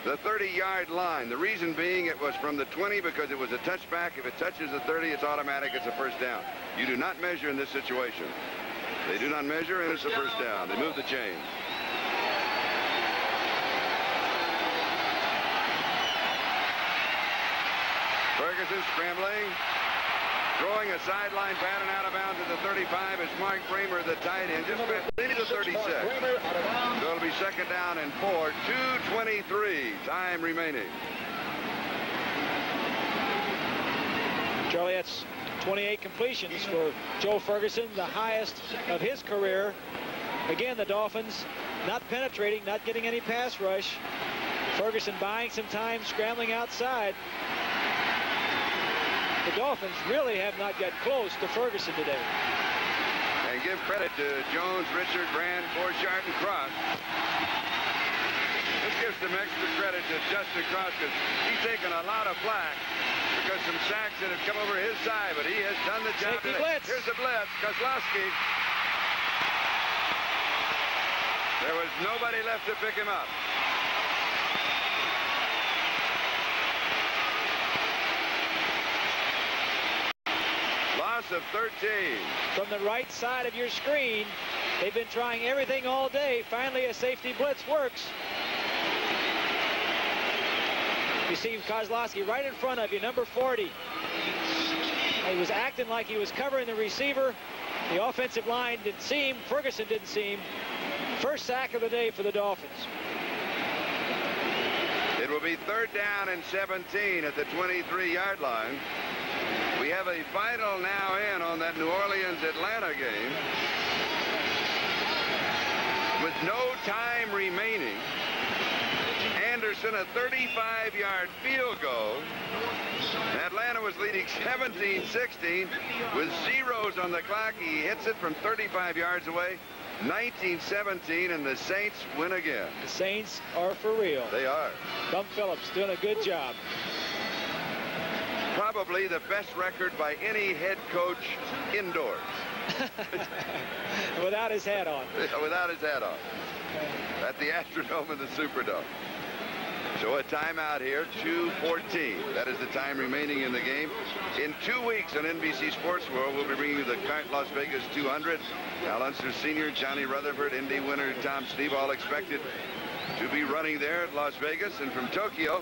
the 30-yard line. The reason being it was from the 20 because it was a touchback. If it touches the 30, it's automatic. It's a first down. You do not measure in this situation. They do not measure, and it's a first down. They move the chains. Ferguson scrambling, throwing a sideline pattern out of bounds at the 35 as Mark Bramer, the tight end, just into the 36. So it'll be second down and 4, 2:23 time remaining. Charlie, that's 28 completions for Joe Ferguson, the highest of his career. Again, the Dolphins not penetrating, not getting any pass rush. Ferguson buying some time, scrambling outside. The Dolphins really have not got close to Ferguson today. And give credit to Jones, Richard, Brand, Borchardt, and Cross. Let's give some extra credit to Justin Cross because he's taken a lot of flack because some sacks that have come over his side, but he has done the job. Here's the blitz. Kozlowski. There was nobody left to pick him up. Loss of 13. From the right side of your screen, they've been trying everything all day. Finally, a safety blitz works. You see Kozlowski right in front of you, number 40. He was acting like he was covering the receiver. The offensive line didn't see him. Ferguson didn't see him. First sack of the day for the Dolphins. It will be 3rd down and 17 at the 23-yard line. We have a final now in on that New Orleans-Atlanta game. With no time remaining, Anderson a 35-yard field goal. Atlanta was leading 17-16 with zeros on the clock. He hits it from 35 yards away. 19-17, and the Saints win again. The Saints are for real. They are. Bum Phillips doing a good job. Probably the best record by any head coach indoors. Without his hat on. Without his hat on. At the Astrodome and the Superdome. So a timeout here, 2:14. That is the time remaining in the game. In 2 weeks on NBC Sports World, we'll be bringing you the current Las Vegas 200. Al Unser Sr., Johnny Rutherford, Indy winner Tom Steve, all expected to be running there at Las Vegas. And from Tokyo,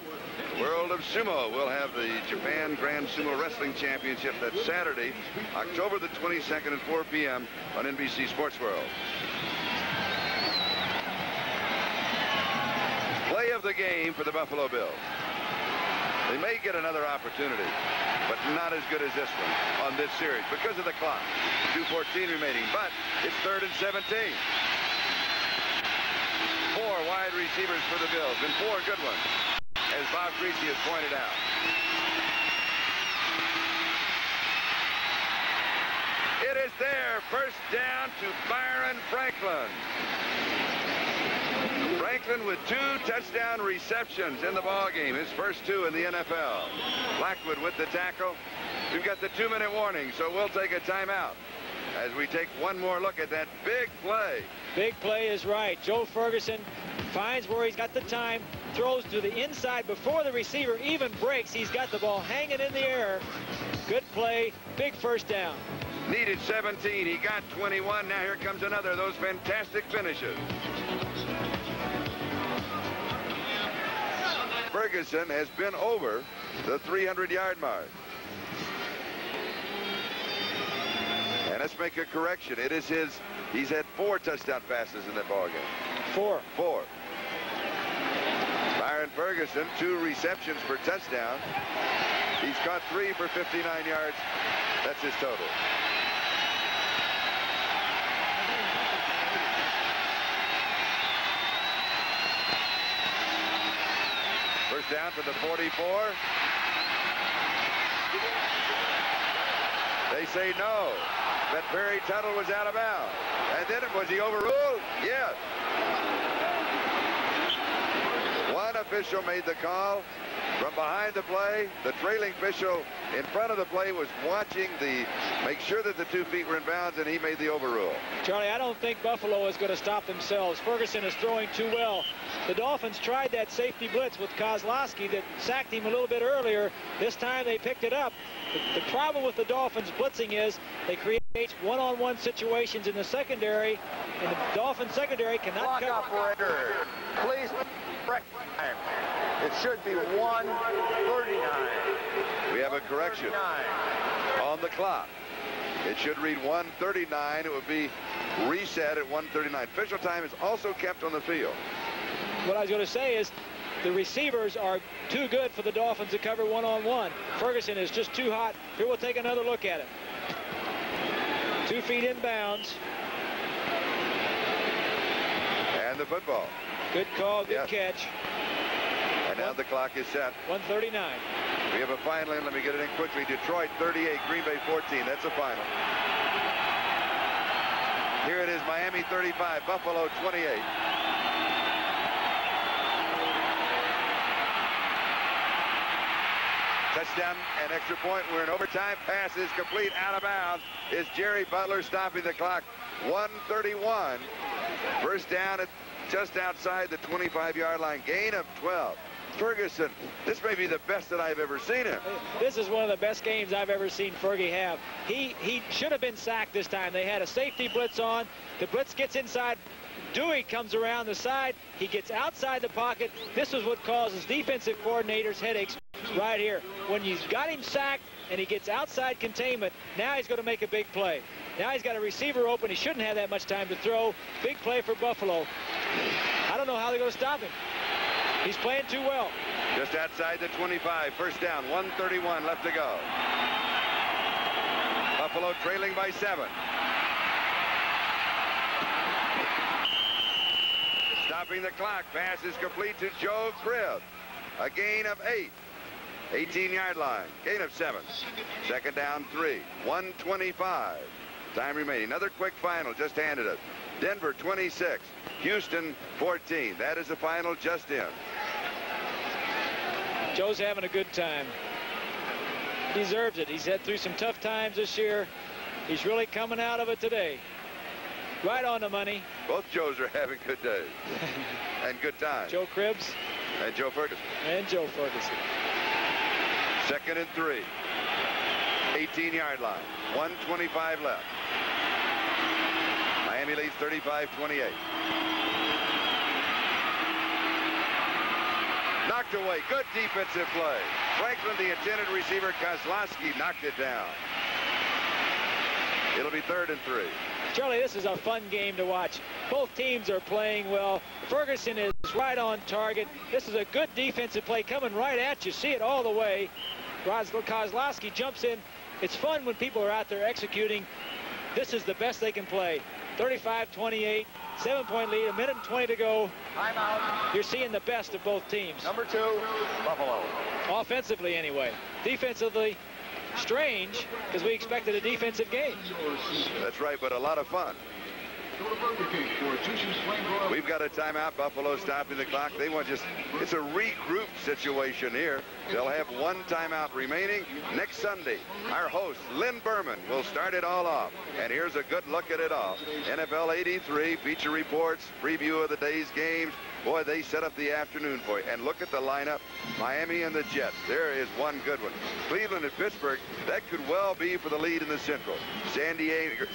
World of Sumo will have the Japan Grand Sumo Wrestling Championship. That's Saturday, October the 22nd at 4 p.m. on NBC Sports World. Play of the game for the Buffalo Bills. They may get another opportunity, but not as good as this one on this series because of the clock. 2:14 remaining, but it's 3rd and 17. 4 wide receivers for the Bills and 4 good ones, as Bob Greasy has pointed out. It is there. First down to Byron Franklin. Franklin with 2 touchdown receptions in the ballgame, his first 2 in the NFL. Blackwood with the tackle. We've got the 2-minute warning, so we'll take a timeout as we take one more look at that big play. Big play is right. Joe Ferguson finds where he's got the time, throws to the inside before the receiver even breaks. He's got the ball hanging in the air. Good play, big first down. Needed 17, he got 21. Now here comes another of those fantastic finishes. Ferguson has been over the 300-yard mark. And let's make a correction. It is he's had 4 touchdown passes in that ballgame. 4. Byron Ferguson, 2 receptions for touchdown. He's caught 3 for 59 yards. That's his total. First down for the 44. They say no. That Perry Tuttle was out of bounds. And then was he overruled? Yes. One official made the call from behind the play. The trailing official in front of the play was watching make sure that the 2 feet were in bounds, and he made the overrule. Charlie, I don't think Buffalo is going to stop themselves. Ferguson is throwing too well. The Dolphins tried that safety blitz with Kozlowski that sacked him a little bit earlier. This time they picked it up. The problem with the Dolphins blitzing is they create one-on-one situations in the secondary, and the Dolphins secondary cannot Clock operator, please correct time. It should be 1:39. We have a correction on the clock. It should read 1:39. It would be reset at 1:39. Official time is also kept on the field. What I was going to say is the receivers are too good for the Dolphins to cover one-on-one. Ferguson is just too hot. Here we'll take another look at it. 2 feet inbounds. And the football. Good call, good catch. And now the clock is set. 1:39. We have a final in. Let me get it in quickly. Detroit 38, Green Bay 14. That's a final. Here it is, Miami 35, Buffalo 28. Touchdown and extra point. We're in overtime. Pass is complete, out of bounds. Is Jerry Butler stopping the clock. 1:31. First down at just outside the 25-yard line. Gain of 12. Ferguson, this may be the best that I've ever seen him. This is one of the best games I've ever seen Fergie have. He should have been sacked this time. They had a safety blitz on. The blitz gets inside. Dewey comes around the side. He gets outside the pocket. This is what causes defensive coordinators headaches right here. When you've got him sacked and he gets outside containment, now he's going to make a big play. Now he's got a receiver open. He shouldn't have that much time to throw. Big play for Buffalo. I don't know how they're going to stop him. He's playing too well. Just outside the 25. First down. 1:31 left to go. Buffalo trailing by 7. Stopping the clock. Pass is complete to Joe Cribb. A gain of 8. 18-yard line. Gain of 7. Second down 3. 1:25. Time remaining. Another quick final just handed us. Denver 26. Houston 14. That is the final just in. Joe's having a good time. He deserves it. He's had through some tough times this year. He's really coming out of it today. Right on the money. Both Joes are having good days and good times. Joe Cribbs and Joe Ferguson. And Joe Ferguson. Second and 3. 18-yard line. 1:25 left. Miami leads 35-28. Knocked away. Good defensive play. Franklin, the intended receiver. Kozlowski knocked it down. It'll be 3rd and 3. Charlie, this is a fun game to watch. Both teams are playing well. Ferguson is right on target. This is a good defensive play coming right at you. See it all the way. Kozlowski jumps in. It's fun when people are out there executing. This is the best they can play. 35-28, 7-point lead, 1:20 to go. Timeout. You're seeing the best of both teams. Number 2, Buffalo. Offensively, anyway. Defensively, strange, because we expected a defensive game. That's right, but a lot of fun. We've got a timeout. Buffalo stopping the clock. They want it's a regroup situation here. They'll have 1 timeout remaining. Next Sunday, our host, Lynn Berman, will start it all off. And here's a good look at it all. NFL 83, feature reports, preview of the day's games. Boy, they set up the afternoon for you. And look at the lineup. Miami and the Jets. There is one good one. Cleveland and Pittsburgh. That could well be for the lead in the Central. San Diego,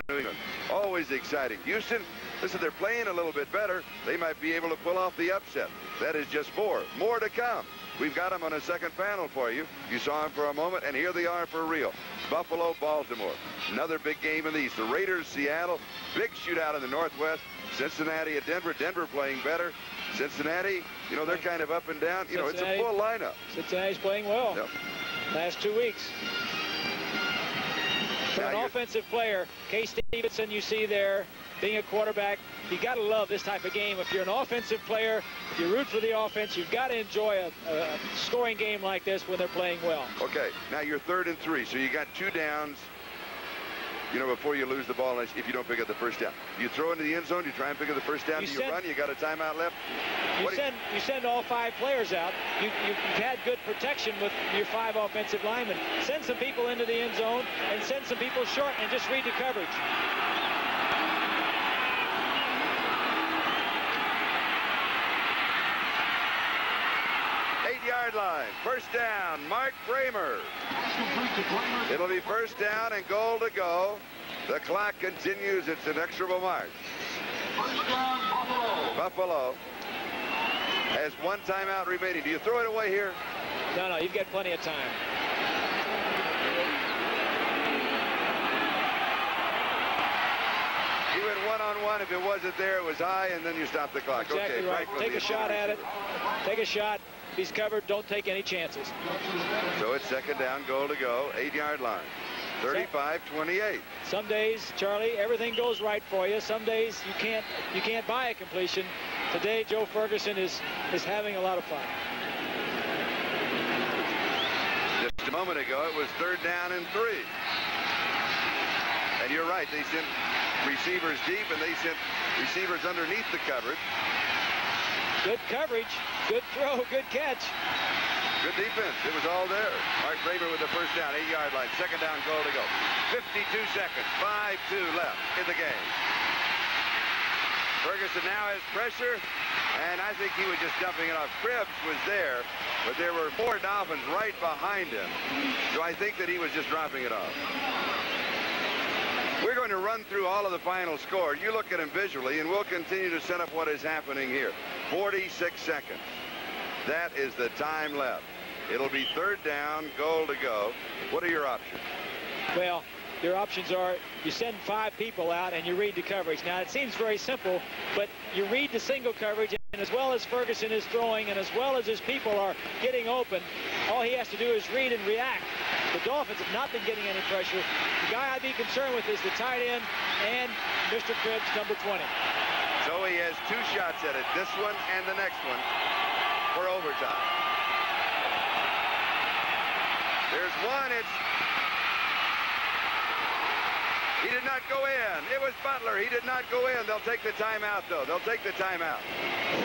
New England. Always exciting. Houston, listen, they're playing a little bit better. They might be able to pull off the upset. That is just 4. More to come. We've got them on a second panel for you. You saw them for a moment, and here they are for real. Buffalo, Baltimore. Another big game in the East. The Raiders, Seattle. Big shootout in the Northwest. Cincinnati at Denver. Denver playing better. Cincinnati, you know, they're kind of up and down. You know, it's a full lineup. Cincinnati's playing well. Yep. Last 2 weeks. For an offensive player, Kay Stevenson, you see there, being a quarterback, you got to love this type of game. If you're an offensive player, if you root for the offense, you've got to enjoy a scoring game like this when they're playing well. Okay, now you're 3rd and 3, so you got 2 downs. You know, before you lose the ball, if you don't pick up the first down. You throw into the end zone, you try and pick up the first down, you run, you got a timeout left. You send all 5 players out. You've had good protection with your 5 offensive linemen. Send some people into the end zone and send some people short and just read the coverage. Yard line. First down, Mark Bramer. It'll be first down and goal to go. The clock continues its inexorable march. First down, Buffalo has 1 timeout remaining. Do you throw it away here? No, you've got plenty of time. He went one-on-one. If it wasn't there, it was high, and then you stop the clock. Exactly okay, right. Franklin, Take a shot at it. Take a shot. If he's covered, don't take any chances. So it's second down, goal to go, 8-yard line. 35-28. Some days, Charlie, everything goes right for you. Some days you can't buy a completion. Today, Joe Ferguson is having a lot of fun. Just a moment ago, it was third down and 3. And you're right, they sent receivers deep, and they sent receivers underneath the coverage. Good coverage, good throw, good catch. Good defense. It was all there. Mark Braver with the first down, 8-yard line. Second down, goal to go. 52 seconds, 5-2 left in the game. Ferguson now has pressure, and I think he was just dumping it off. Cribbs was there, but there were 4 Dolphins right behind him. So I think that he was just dropping it off. We're going to run through all of the final scores. You look at them visually, and we'll continue to set up what is happening here. 46 seconds. That is the time left. It'll be third down, goal to go. What are your options? Well, your options are you send 5 people out and you read the coverage. Now, it seems very simple, but you read the single coverage, and as well as Ferguson is throwing and as well as his people are getting open, all he has to do is read and react. The Dolphins have not been getting any pressure. The guy I'd be concerned with is the tight end and Mr. Cribbs, number 20. So he has 2 shots at it, this one and the next one, for overtime. There's one. He did not go in. It was Butler. He did not go in. They'll take the timeout, though. They'll take the timeout.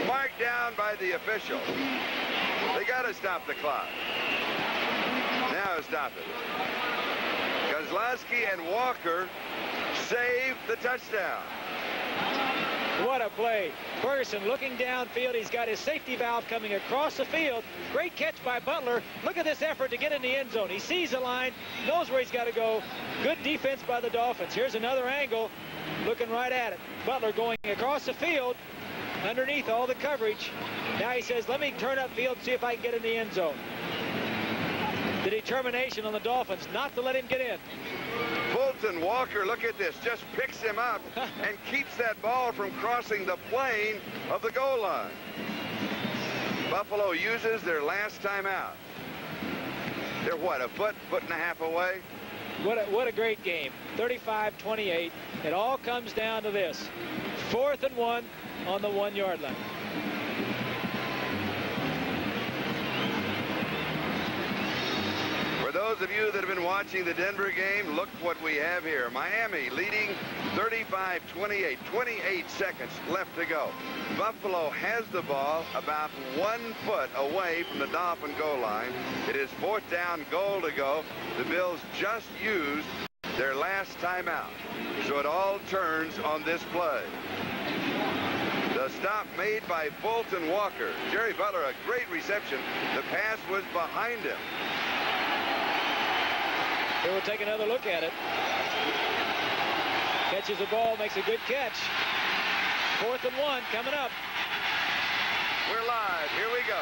Marked down by the official. They got to stop the clock. Now stop it. Kozlowski and Walker saved the touchdown. What a play. Ferguson looking downfield. He's got his safety valve coming across the field. Great catch by Butler. Look at this effort to get in the end zone. He sees the line, knows where he's got to go. Good defense by the Dolphins. Here's another angle, looking right at it. Butler going across the field, underneath all the coverage. Now he says, let me turn upfield and see if I can get in the end zone. The determination on the Dolphins not to let him get in. Fulton Walker, look at this, just picks him up and keeps that ball from crossing the plane of the goal line. Buffalo uses their last timeout. They're what, a foot and a half away? What a great game. 35-28. It all comes down to this. 4th and 1 on the 1-yard line. For those of you that have been watching the Denver game, look what we have here. Miami leading 35-28, 28 seconds left to go. Buffalo has the ball about 1 foot away from the Dolphin goal line. It is 4th down, goal to go. The Bills just used their last timeout. So it all turns on this play. The stop made by Fulton Walker. Jerry Butler, a great reception. The pass was behind him. Here we'll take another look at it. Catches the ball, makes a good catch. 4th and 1 coming up. We're live. Here we go.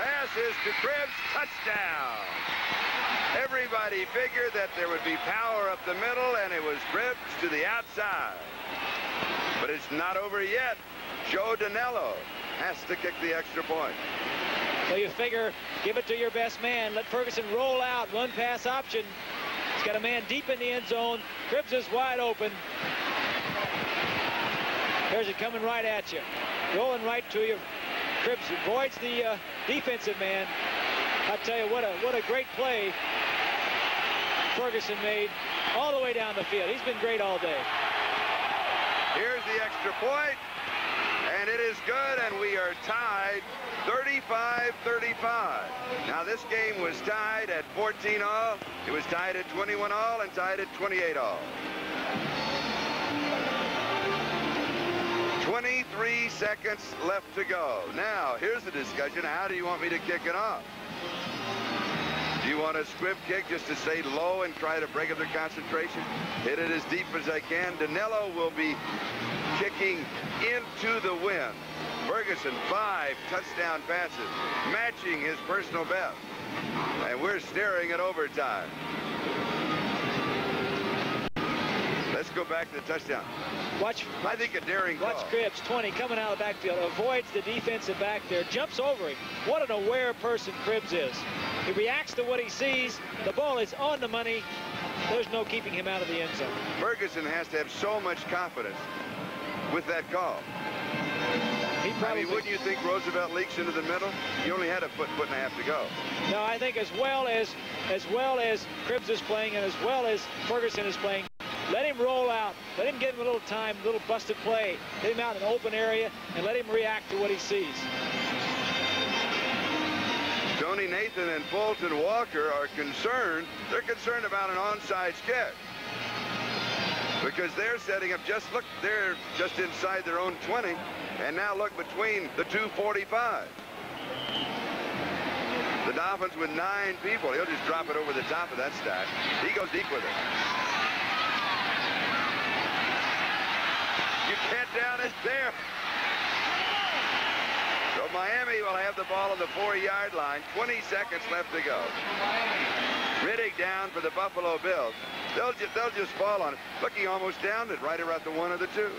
Pass is to Cribbs. Touchdown. Everybody figured that there would be power up the middle, and it was Cribbs to the outside. But it's not over yet. Joe Danello has to kick the extra point. So you figure, give it to your best man. Let Ferguson roll out. 1 pass option. He's got a man deep in the end zone. Cribbs is wide open. There's it coming right at you. Rolling right to you. Cribbs avoids the defensive man. I tell you, what a great play Ferguson made all the way down the field. He's been great all day. Here's the extra point. And it is good, and we are tied 35-35. Now, this game was tied at 14-all. It was tied at 21-all and tied at 28-all. 23 seconds left to go. Now, here's the discussion. How do you want me to kick it off? Do you want a squib kick just to stay low and try to break up their concentration? Hit it as deep as I can. Danello will be kicking into the wind. Ferguson, 5 touchdown passes, matching his personal best. And we're staring at overtime. Let's go back to the touchdown. I think a daring call. Watch Cribbs, 20, coming out of the backfield, avoids the defensive back there, jumps over him. What an aware person Cribbs is. He reacts to what he sees. The ball is on the money. There's no keeping him out of the end zone. Ferguson has to have so much confidence with that call. He probably, I mean, wouldn't you think Roosevelt leaks into the middle? He only had a foot and a half to go. No, I think as well as Cribbs is playing and as well as Ferguson is playing, let him roll out. Let him give him a little time, a little busted play. Get him out in an open area and let him react to what he sees. Tony Nathan and Fulton Walker are concerned. They're concerned about an onside catch. Because they're setting up, they're just inside their own 20. And now look between the 245. The Dolphins with 9 people. He'll just drop it over the top of that stack. He goes deep with it. You can't down it there. So Miami will have the ball on the 4-yard line. 20 seconds left to go. Riddick down for the Buffalo Bills. They'll just fall on it. Look, he almost downed it right around the 1 or the 2.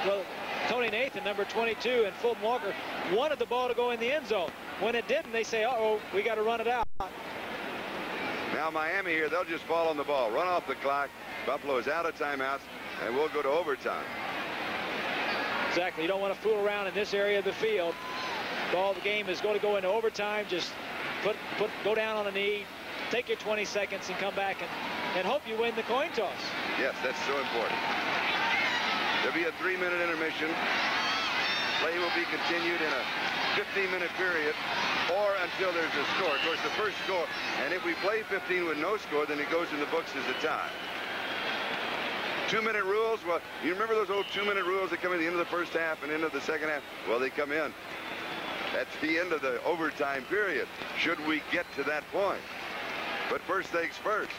Well, Tony Nathan, number 22, and Fulton Walker wanted the ball to go in the end zone. When it didn't, they say, uh-oh, we got to run it out. Now Miami here, they'll just fall on the ball. Run off the clock. Buffalo is out of timeouts, and we'll go to overtime. Exactly. You don't want to fool around in this area of the field. The game is going to go into overtime. Just go down on a knee, take your 20 seconds, and come back and hope you win the coin toss. Yes, that's so important. There'll be a 3-minute intermission. Play will be continued in a 15-minute period or until there's a score. Of course, the first score, and if we play 15 with no score, then it goes in the books as a tie. 2-minute rules. Well, you remember those old 2-minute rules that come in the end of the first half and into the second half? Well, they come in at the end of the overtime period, should we get to that point. But first things first.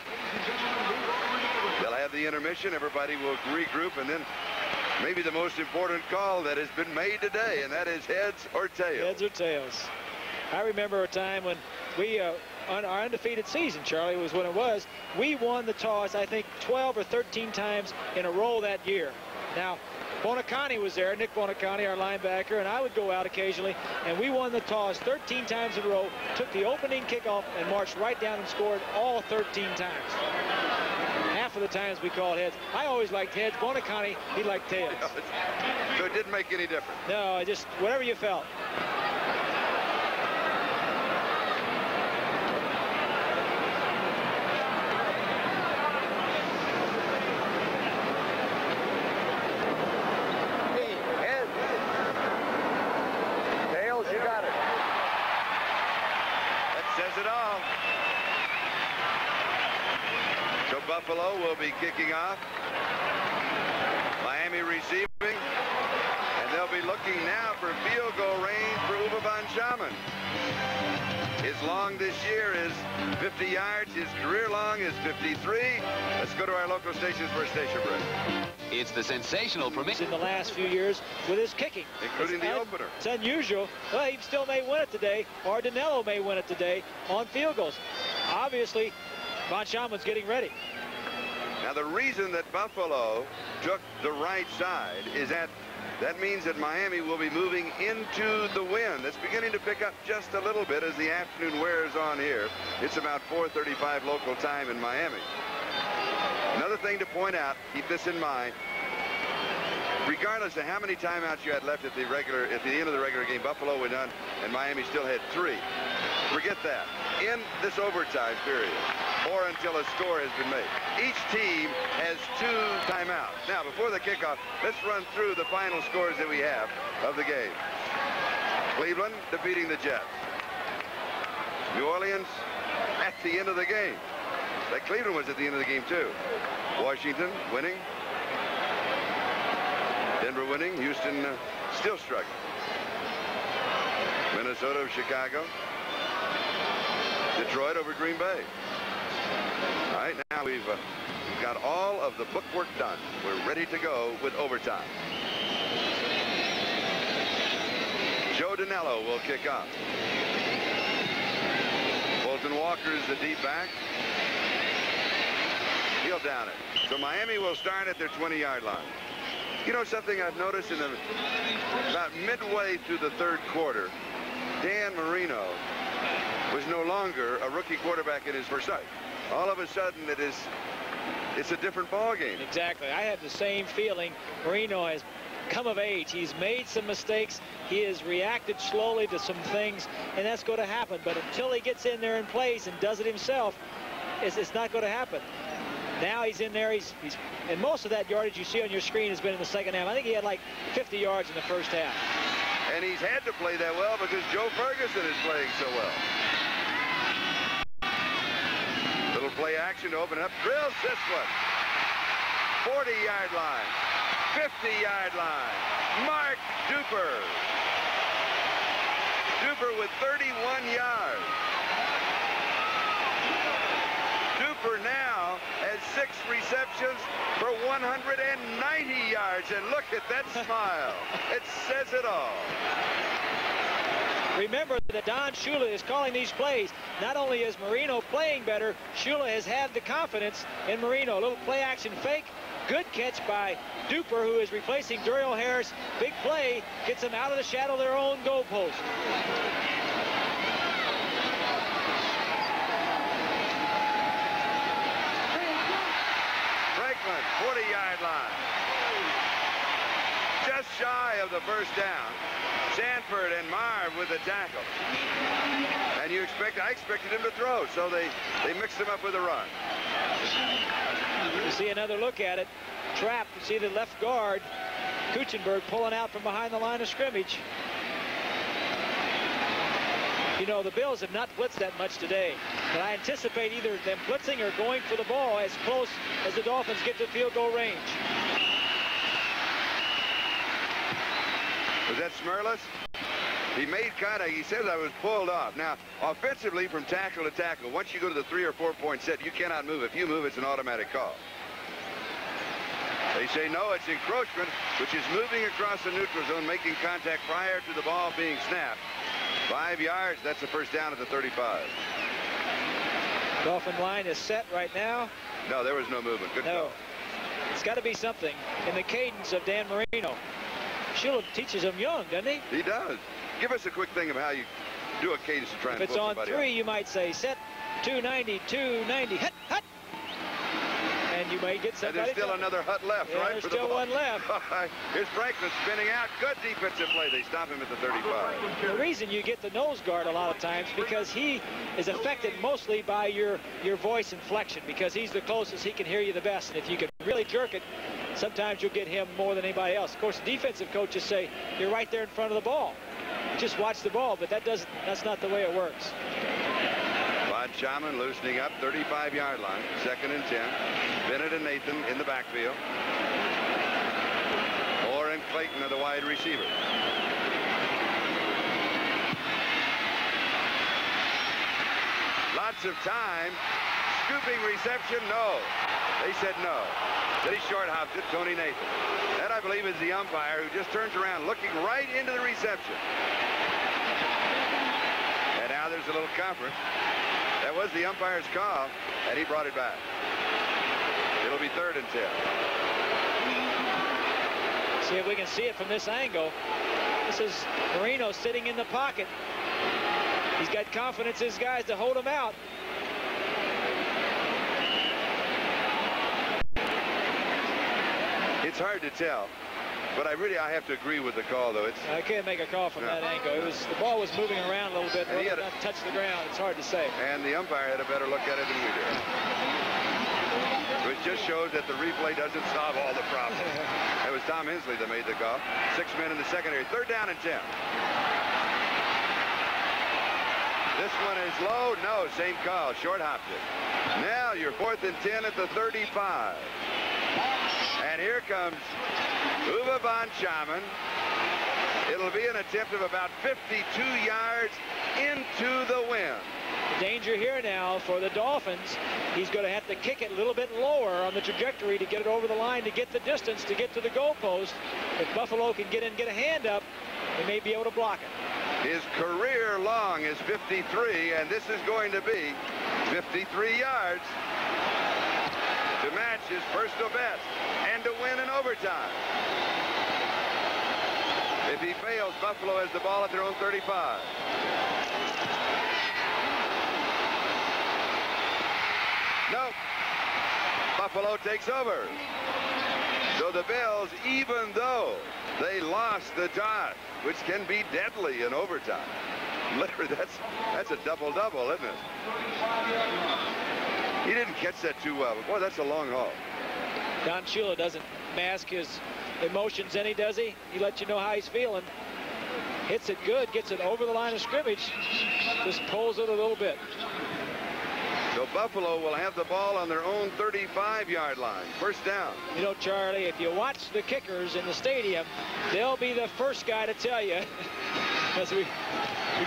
They'll have the intermission. Everybody will regroup, and then maybe the most important call that has been made today, and that is heads or tails. Heads or tails. I remember a time when we, on our undefeated season, Charlie, was when it was, we won the toss, I think, 12 or 13 times in a row that year. Now, Bonacani was there, Nick Bonacani, our linebacker, and I would go out occasionally, and we won the toss 13 times in a row, took the opening kickoff, and marched right down and scored all 13 times. Half of the times we called heads. I always liked heads. Bonacani, he liked tails. So it didn't make any difference. No, just whatever you felt. Buffalo will be kicking off. Miami receiving. And they'll be looking now for field goal range for Uwe von Schamann. His long this year is 50 yards. His career long is 53. Let's go to our local stations for a station break. It's the sensational permission in the last few years with his kicking. Including the opener. It's unusual. Well, he still may win it today, or Danilo may win it today on field goals. Obviously, von Schamann's getting ready. Now, the reason that Buffalo took the right side is that means that Miami will be moving into the wind. That's beginning to pick up just a little bit as the afternoon wears on here. It's about 4:35 local time in Miami. Another thing to point out, keep this in mind, regardless of how many timeouts you had left at the end of the regular game, Buffalo went on and Miami still had 3. Forget that. In this overtime period, or until a score has been made, each team has 2 timeouts. Now, before the kickoff, let's run through the final scores that we have of the game. Cleveland defeating the Jets. New Orleans at the end of the game. That Cleveland was at the end of the game, too. Washington winning. Denver winning. Houston still struggling. Minnesota, Chicago. Detroit over Green Bay. All right, now we've got all of the bookwork done. We're ready to go with overtime. Joe Danilo will kick off. Fulton Walker is the deep back. He'll down it. So Miami will start at their 20-yard line. You know something I've noticed about midway through the third quarter, Dan Marino was no longer a rookie quarterback in his first start. All of a sudden, it's a different ball game. Exactly. I have the same feeling. Marino has come of age. He's made some mistakes. He has reacted slowly to some things, and that's going to happen. But until he gets in there and plays and does it himself, it's not going to happen. Now he's in there. And most of that yardage you see on your screen has been in the second half. I think he had like 50 yards in the first half. And he's had to play that well because Joe Ferguson is playing so well. Little play action to open up. Drills this one. 40-yard line. 50-yard line. Mark Duper. Duper with 31 yards. Duper now has 6 receptions for 190 yards. And look at that smile. It says it all. Remember that Don Shula is calling these plays. Not only is Marino playing better, Shula has had the confidence in Marino. A little play action fake. Good catch by Duper, who is replacing Duriel Harris. Big play gets them out of the shadow of their own goalpost. Franklin, 40-yard line. Just shy of the first down. Sanford and Marv with the tackle. And I expected him to throw, so they mixed him up with a run. You see another look at it. Trapped. You see the left guard, Kuchenberg, pulling out from behind the line of scrimmage. You know, the Bills have not blitzed that much today, but I anticipate either them blitzing or going for the ball as close as the Dolphins get to field goal range. Was that Smerlis? He says I was pulled off. Now, offensively from tackle to tackle, once you go to the 3 or 4 point set, you cannot move. If you move, it's an automatic call. They say no, it's encroachment, which is moving across the neutral zone, making contact prior to the ball being snapped. 5 yards, that's the first down at the 35. Dolphin line is set right now. No, there was no movement. Good call. It's got to be something in the cadence of Dan Marino. Shula teaches him young, doesn't he? He does. Give us a quick thing of how you do a cadence to try and pull somebody up. If it's on 3, you might say set 290, 290, hut, hut. And you may get somebody. And there's still another hut left, yeah, right? There's still one left. Here's Franklin spinning out. Good defensive play. They stop him at the 35. The reason you get the nose guard a lot of times because he is affected mostly by your voice inflection, because he's the closest. He can hear you the best. And if you can really jerk it, sometimes you'll get him more than anybody else. Of course, defensive coaches say you're right there in front of the ball. Just watch the ball, but that's not the way it works. Von Schaman loosening up, 35-yard line, 2nd and 10. Bennett and Nathan in the backfield. Orr and Clayton are the wide receivers. Lots of time. Scooping reception, no. They said no. They short-hopped it, Tony Nathan. That, I believe, is the umpire who just turns around looking right into the reception. And now there's a little conference. That was the umpire's call, and he brought it back. It'll be 3rd and 10. See if we can see it from this angle. This is Marino sitting in the pocket. He's got confidence in his guys to hold him out. It's hard to tell, but I have to agree with the call, though. I can't make a call from that angle. The ball was moving around a little bit, but not touch the ground. It's hard to say. And the umpire had a better look at it than we did. Which just shows that the replay doesn't solve all the problems. It was Tom Hensley that made the call. 6 men in the secondary. 3rd down and 10. This one is low. No, same call. Short hopped it. Now you're 4th and 10 at the 35. And here comes Uwe von Schaman. It'll be an attempt of about 52 yards into the wind. The danger here now for the Dolphins. He's going to have to kick it a little bit lower on the trajectory to get it over the line, to get the distance, to get to the goalpost. If Buffalo can get in, get a hand up, they may be able to block it. His career long is 53, and this is going to be 53 yards to match his personal best and to win in overtime. If he fails, Buffalo has the ball at their own 35. Nope. Buffalo takes over. So the Bills, even though they lost the toss, which can be deadly in overtime. Literally, that's a double-double, isn't it? He didn't catch that too well. Boy, that's a long haul. Don Shula doesn't mask his emotions any, does he? He lets you know how he's feeling. Hits it good, gets it over the line of scrimmage, just pulls it a little bit. So Buffalo will have the ball on their own 35-yard line. First down. You know, Charlie, if you watch the kickers in the stadium, they'll be the first guy to tell you, as we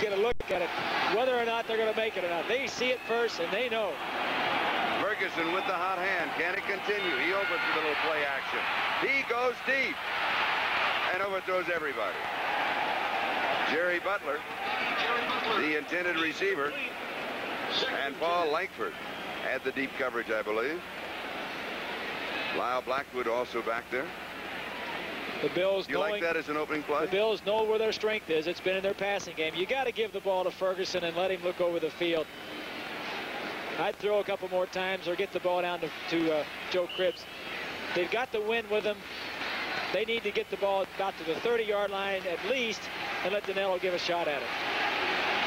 get a look at it, whether or not they're going to make it or not. They see it first, and they know. Ferguson with the hot hand. Can it continue? He opens with a little play action. He goes deep and overthrows everybody. Jerry Butler, the intended receiver, and Paul Langford had the deep coverage, I believe. Lyle Blackwood also back there. The Bills, do you like that as an opening play? The Bills know where their strength is. It's been in their passing game. You got to give the ball to Ferguson and let him look over the field. I'd throw a couple more times or get the ball down to Joe Cribbs. They've got the win with them. They need to get the ball about to the 30-yard line at least and let Danilo give a shot at it.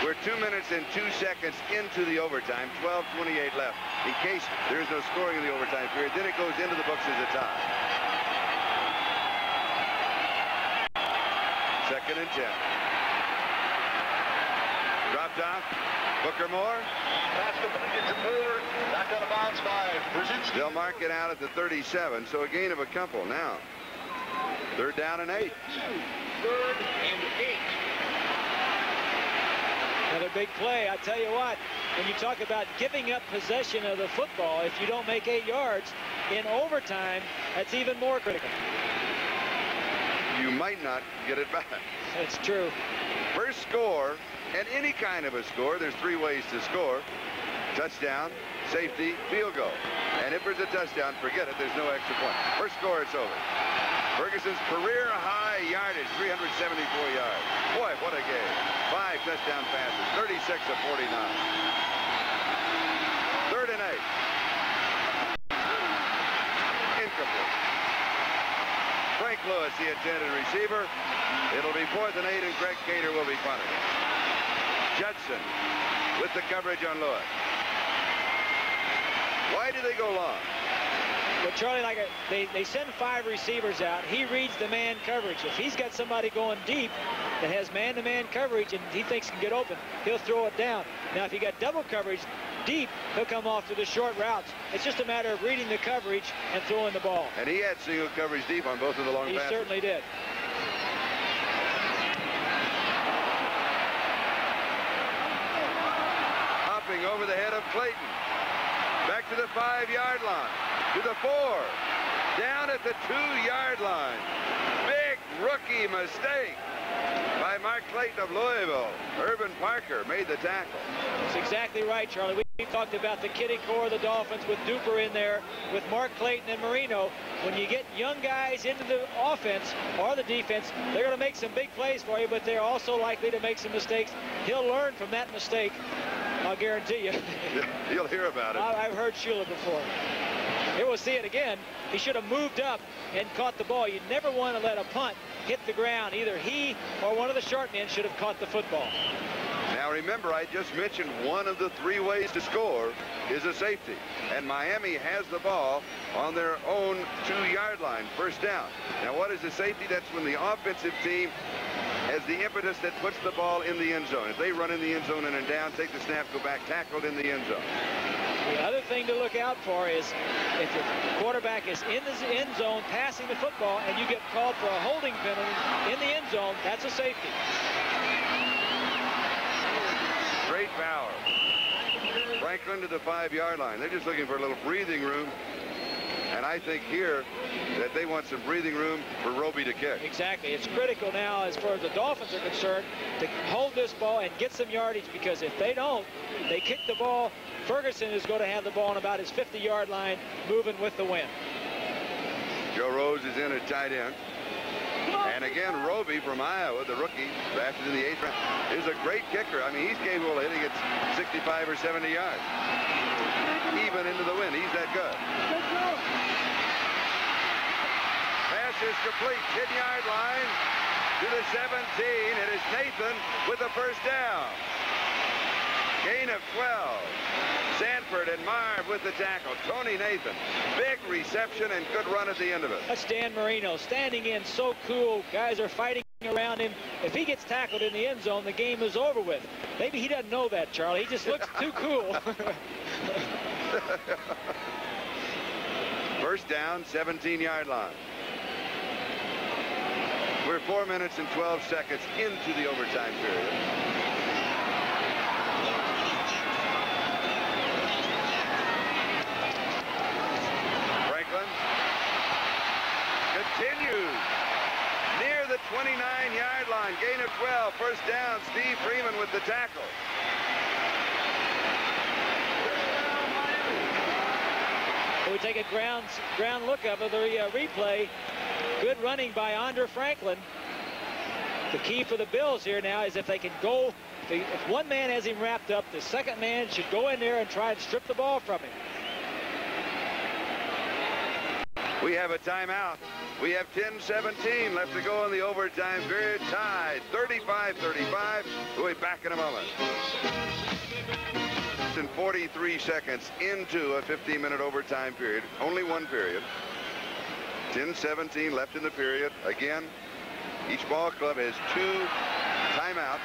We're 2 minutes and 2 seconds into the overtime, 12:28 left. In case there is no scoring in the overtime period, then it goes into the books as a tie. 2nd and 10. Dropped off. Booker Moore. Back out of bounds by Brzezinski. They'll mark it out at the 37, so a gain of a couple now. 3rd down and 8. 3rd and 8. Another big play. I tell you what, when you talk about giving up possession of the football, if you don't make 8 yards in overtime, that's even more critical. You might not get it back. That's true. First score, and any kind of a score, there's 3 ways to score. Touchdown, safety, field goal. And if there's a touchdown, forget it. There's no extra point. First score, it's over. Ferguson's career high yardage, 374 yards. Boy, what a game. 5 touchdown passes, 36 of 49. 3rd and 8. Incomplete. Frank Lewis, the intended receiver. It'll be 4th and 8, and Greg Cater will be punting. Judson with the coverage on Lewis. Why do they go long? Well, Charlie, they send 5 receivers out. He reads the man coverage. If he's got somebody going deep that has man-to-man coverage and he thinks can get open, he'll throw it down. Now, if you got double coverage deep, he'll come off to the short routes. It's just a matter of reading the coverage and throwing the ball. And he had single coverage deep on both of the long passes. He certainly did. Hopping over the head of Clayton. Back to the 5-yard line. To the 4. Down at the 2-yard line. Big rookie mistake by Mark Clayton of Louisville. Urban Parker made the tackle. That's exactly right, Charlie. We talked about the kiddie core of the Dolphins with Duper in there, with Mark Clayton and Marino. When you get young guys into the offense or the defense, they're going to make some big plays for you, but they're also likely to make some mistakes. He'll learn from that mistake, I'll guarantee you. You'll hear about it. I've heard Shula before. Here we'll see it again. He should have moved up and caught the ball. You never want to let a punt hit the ground. Either he or one of the short men should have caught the football. Now remember, I just mentioned one of the 3 ways to score is a safety. And Miami has the ball on their own 2-yard line, first down. Now what is the safety? That's when the offensive team has the impetus that puts the ball in the end zone. If they run in the end zone and are down, take the snap, go back, tackled in the end zone. The other thing to look out for is if your quarterback is in the end zone passing the football and you get called for a holding penalty in the end zone, that's a safety. Great power. Franklin to the 5-yard line. They're just looking for a little breathing room And I think here that they want some breathing room for Roby to kick. Exactly. It's critical now, as far as the Dolphins are concerned, to hold this ball and get some yardage, because if they don't, they kick the ball. Ferguson is going to have the ball on about his 50-yard line, moving with the wind. Joe Rose is in at tight end. And again, Roby from Iowa, the rookie, drafted in the 8th round, is a great kicker. I mean, he's capable of hitting it 65 or 70 yards. Even into the wind. He's that good. Pass is complete. 10-yard line to the 17. It is Nathan with the first down. Gain of 12. Sanford and Marv with the tackle. Tony Nathan. Big reception and good run at the end of it. That's Dan Marino standing in, so cool. Guys are fighting around him. If he gets tackled in the end zone, the game is over with. Maybe he doesn't know that, Charlie. He just looks too cool. First down, 17-yard line. We're 4 minutes and 12 seconds into the overtime period. Franklin continues near the 29-yard line. Gain of 12. First down. Steve Freeman with the tackle. We take a ground look of the replay. Good running by Andre Franklin. The key for the Bills here now is if they can go, if one man has him wrapped up, the second man should go in there and try and strip the ball from him. We have a timeout. We have 10:17 left to go in the overtime period. Tied 35-35. We'll be back in a moment. 43 seconds into a 15-minute overtime period. Only one period. 10:17 left in the period. Again, each ball club has 2 timeouts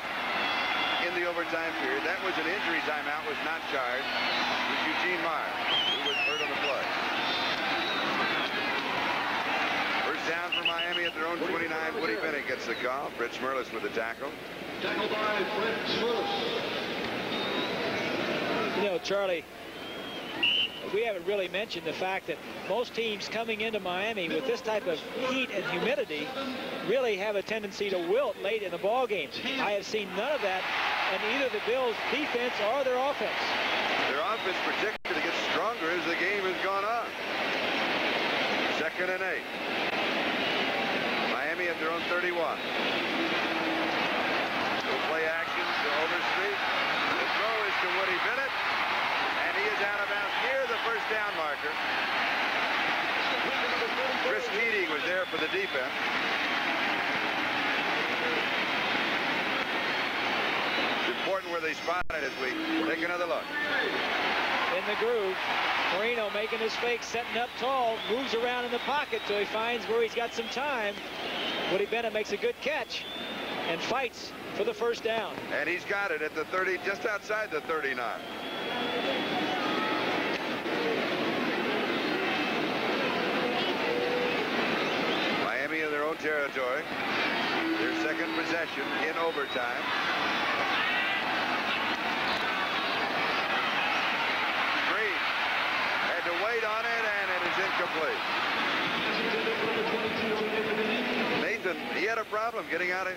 in the overtime period. That was an injury timeout, was not charged. It was Eugene Meyer, who was hurt on the play. First down for Miami at their own 29. Woody Bennett gets the call. Fred Smerlis with the tackle. Tackled by Fred Smerlis. You know, Charlie, we haven't really mentioned the fact that most teams coming into Miami with this type of heat and humidity really have a tendency to wilt late in the ball game. I have seen none of that in either the Bills' defense or their offense. Their offense particularly gets stronger as the game has gone on. 2nd and 8. Miami at their own 31. Play action to Overstreet. The throw is to Woody Bennett. And he is out of bounds near the first down marker. Chris Keating was there for the defense. It's important where they spot it as we take another look. In the groove, Marino making his fake, setting up tall, moves around in the pocket till he finds where he's got some time. Woody Bennett makes a good catch and fights for the first down. And he's got it at the 30, just outside the 39. Miami in their own territory. Their second possession in overtime. Green had to wait on it, and it is incomplete. Nathan, he had a problem getting out and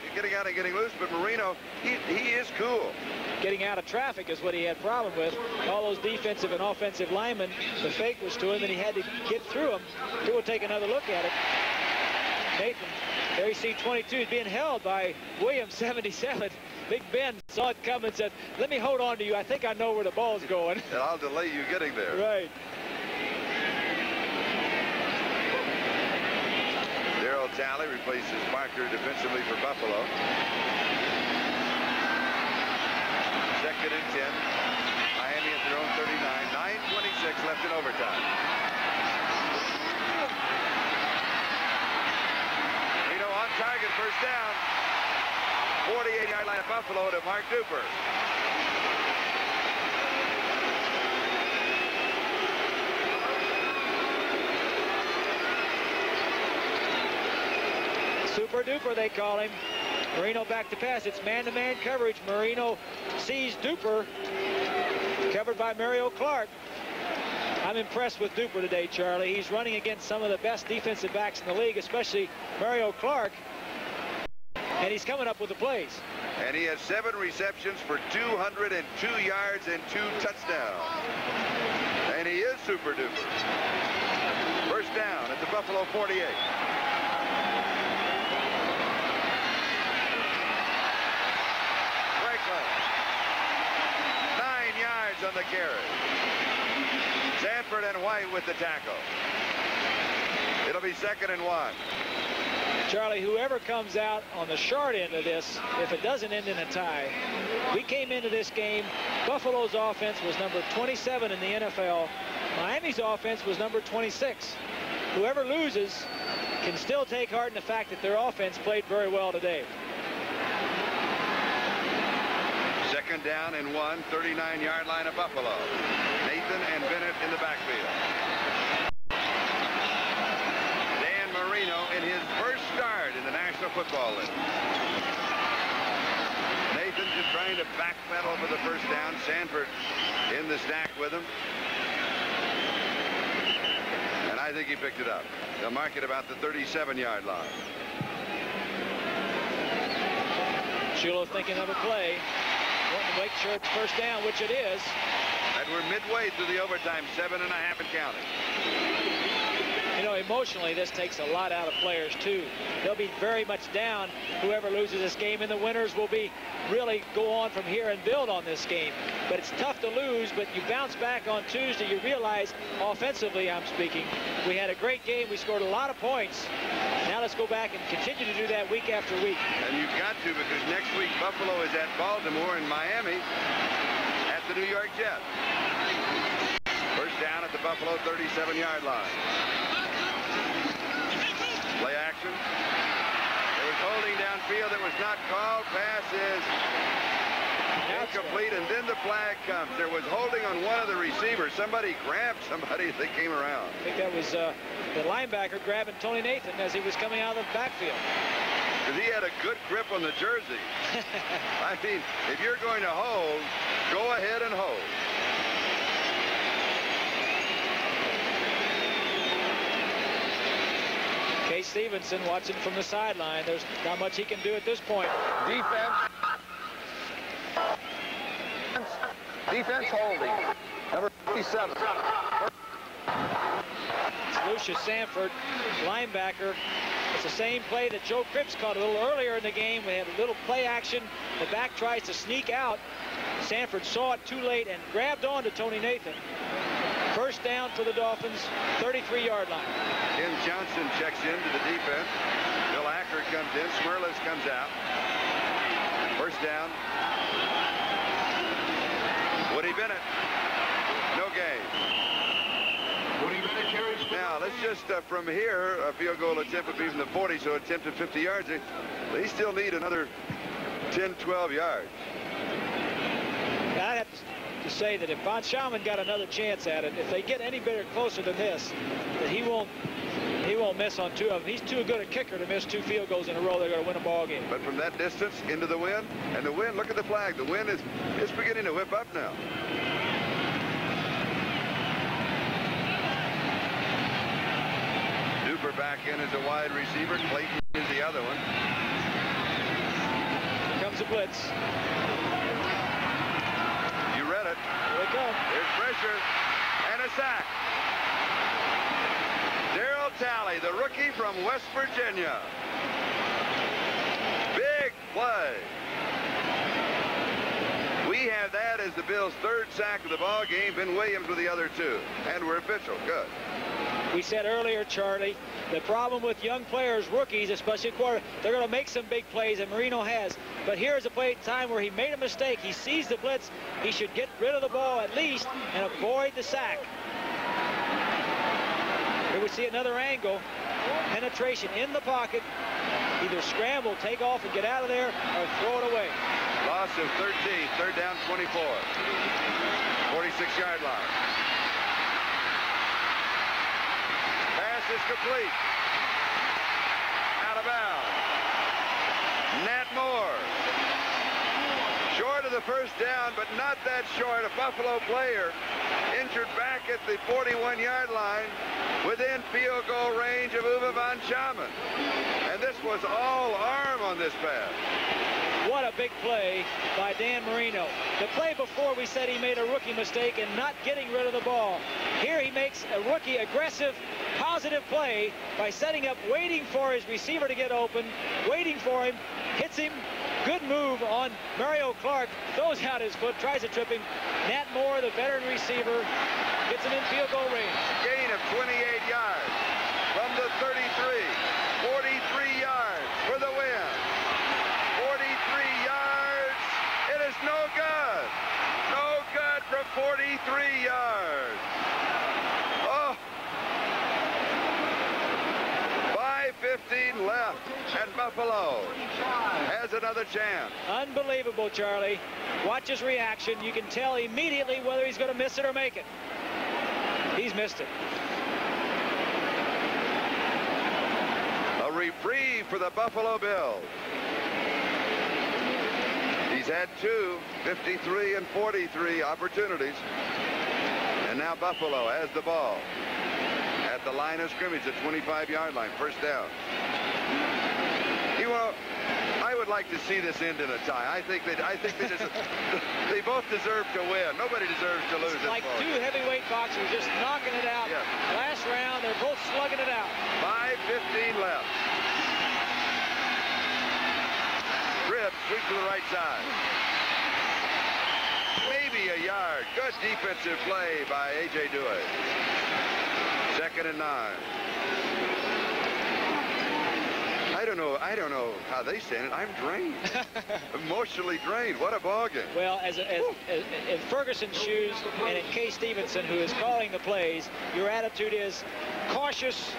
getting loose, but Marino, he is cool. Getting out of traffic is what he had problem with. All those defensive and offensive linemen, the fake was to him, and he had to get through them. We'll take another look at it. Nathan, there you see 22 is being held by Williams, 77. Big Ben saw it come and said, let me hold on to you. I think I know where the ball's going. And I'll delay you getting there. Right. Darryl Talley replaces Parker defensively for Buffalo. 2nd and 10. Miami at their own 39. 9:26 left in overtime. Marino on target, first down. 48-yard line of Buffalo to Mark Duper. Super Duper, they call him. Marino back to pass. It's man-to-man coverage. Marino sees Duper, covered by Mario Clark. I'm impressed with Duper today, Charlie. He's running against some of the best defensive backs in the league, especially Mario Clark, and he's coming up with the plays. And he has 7 receptions for 202 yards and 2 touchdowns. And he is super duper. First down at the Buffalo 48. Franklin. 9 yards on the carry. Sanford and White with the tackle. It'll be 2nd and 1. Charlie, whoever comes out on the short end of this, if it doesn't end in a tie, we came into this game, Buffalo's offense was number 27 in the NFL. Miami's offense was number 26. Whoever loses can still take heart in the fact that their offense played very well today. 2nd down and 1, 39-yard line of Buffalo. Nathan and Bennett in the backfield. Dan Marino in his first start in the National Football League. Nathan just trying to backpedal for the first down. Sanford in the stack with him. And I think he picked it up. They'll mark it about the 37-yard line. Shulo thinking of a play. Wanting to make sure it's first down, which it is. And we're midway through the overtime, 7.5 and counting. You know, emotionally, this takes a lot out of players, too. They'll be very much down, whoever loses this game, and the winners will be really go on from here and build on this game. But it's tough to lose, but you bounce back on Tuesday, you realize, offensively, I'm speaking, we had a great game. We scored a lot of points. Now let's go back and continue to do that week after week. And you've got to, because next week Buffalo is at Baltimore and Miami at the New York Jets. First down at the Buffalo 37-yard line. Play action. There was holding downfield that was not called. Pass is incomplete, and then the flag comes. There was holding on one of the receivers. Somebody grabbed somebody as they came around. I think that was the linebacker grabbing Tony Nathan as he was coming out of the backfield. Because he had a good grip on the jersey. I mean, if you're going to hold, go ahead and hold. Case Stevenson watching from the sideline. There's not much he can do at this point. Defense holding. Number 57. It's Lucius Sanford, linebacker. It's the same play that Joe Cripps caught a little earlier in the game. We had a little play action. The back tries to sneak out. Sanford saw it too late and grabbed on to Tony Nathan. First down for the Dolphins, 33-yard line. Ken Johnson checks into the defense. Bill Acker comes in. Smirlis comes out. First down. Woody Bennett. No gain. Woody Bennett carries. Now, let's just, from here, a field goal attempt would be from the 40, so attempted 50 yards. They still need another 10, 12 yards. I'd have to say that if Von Schaumann got another chance at it, if they get any bit closer than this, that he won't miss on 2 of them. He's too good a kicker to miss 2 field goals in a row. They're going to win a ball game. But from that distance into the wind, and the wind, look at the flag. The wind is beginning to whip up now. Duper back in as a wide receiver. Clayton is the other one. Here comes a blitz. You read it. Here they come. There's pressure and a sack. Darryl Talley, the rookie from West Virginia. Big play. We have that as the Bills' 3rd sack of the ball game. Ben Williams with the other 2. And we're official. Good. We said earlier, Charlie, the problem with young players, rookies, especially quarter, they're going to make some big plays, and Marino has. But here's a play time where he made a mistake. He sees the blitz. He should get rid of the ball at least and avoid the sack. Here we see another angle. Penetration in the pocket. Either scramble, take off, and get out of there, or throw it away. Loss of 13. 3rd down, 24. 46-yard line. Pass is complete. Out of bounds. Nat Moore. Short of the first down, but not that short. A Buffalo player in injured back at the 41-yard line within field goal range of Uwe von Schaman. And this was all arm on this pass. What a big play by Dan Marino. The play before, we said he made a rookie mistake in not getting rid of the ball. Here he makes a rookie aggressive, positive play by setting up, waiting for his receiver to get open, waiting for him, hits him. Good move on Mario Clark, throws out his foot, tries to trip him. Nat Moore, the veteran receiver, gets him in field goal range. Gain of 28 yards from the 33. 43 yards for the win. 43 yards. It is no good. No good from 43 yards. Oh. 5:15 left, and Buffalo has another chance. Unbelievable, Charlie. Watch his reaction. You can tell immediately whether he's going to miss it or make it. He's missed it. A reprieve for the Buffalo Bills. He's had two 53 and 43 opportunities. And now Buffalo has the ball at the line of scrimmage at 25-yard line, first down. You know, I would like to see this end in a tie. I think they both deserve to win. Nobody deserves to lose. Like two heavyweight boxers just knocking it out. Yes. Last round, they're both slugging it out. 5:15 left. Cribbs sweep to the right side. Maybe a yard. Good defensive play by A.J. Dewey. 2nd and 9. I don't know how they stand it. I'm drained. Emotionally drained. What a ball game. Well, as in Ferguson's shoes and in Kay Stevenson, who is calling the plays, your attitude is cautious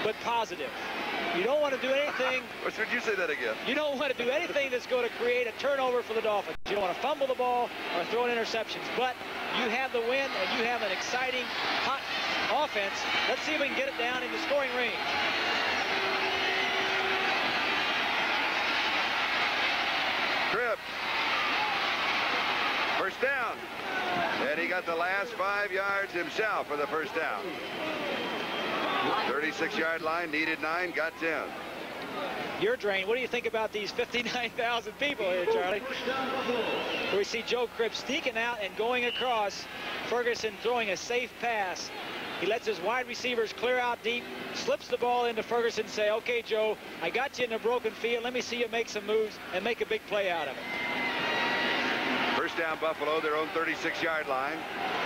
but positive. You don't want to do anything. Would you say that again? You don't want to do anything that's going to create a turnover for the Dolphins. You don't want to fumble the ball or throw in interceptions. But you have the win, and you have an exciting, hot offense. Let's see if we can get it down into scoring range. Cribbs. First down. And he got the last 5 yards himself for the first down. 36-yard line, needed 9, got 10. You're drained. What do you think about these 59,000 people here, Charlie? We see Joe Cribbs sneaking out and going across. Ferguson throwing a safe pass. He lets his wide receivers clear out deep, slips the ball into Ferguson, say, okay, Joe, I got you in a broken field. Let me see you make some moves and make a big play out of it. First down, Buffalo, their own 36-yard line.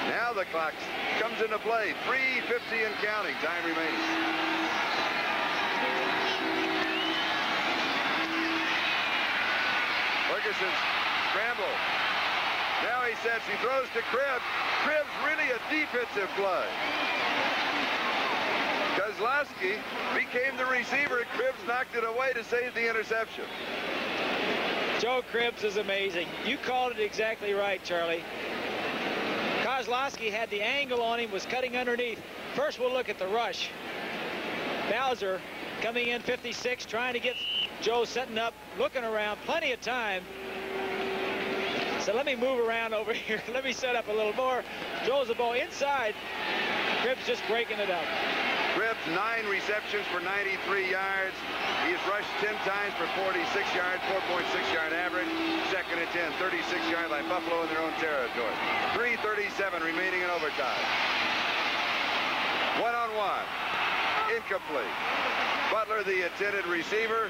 Now the clock comes into play. 3:50 and counting. Time remaining. Ferguson scramble. Now he sets. He throws to Cribbs. Cribbs really a defensive play. Kozlowski became the receiver. Cribbs knocked it away to save the interception. Joe Cribbs is amazing. You called it exactly right, Charlie. Kozlowski had the angle on him, was cutting underneath. First, we'll look at the rush. Bowser coming in 56, trying to get Joe setting up, looking around, plenty of time. So let me move around over here. Let me set up a little more. Throws the ball inside. Cribbs just breaking it up. Cribbs, 9 receptions for 93 yards. He's rushed 10 times for 46 yards, 4.6-yard average. 2nd and 10, 36-yard line. Buffalo in their own territory. 3:37 remaining in overtime. One-on-one. Incomplete. Butler, the intended receiver.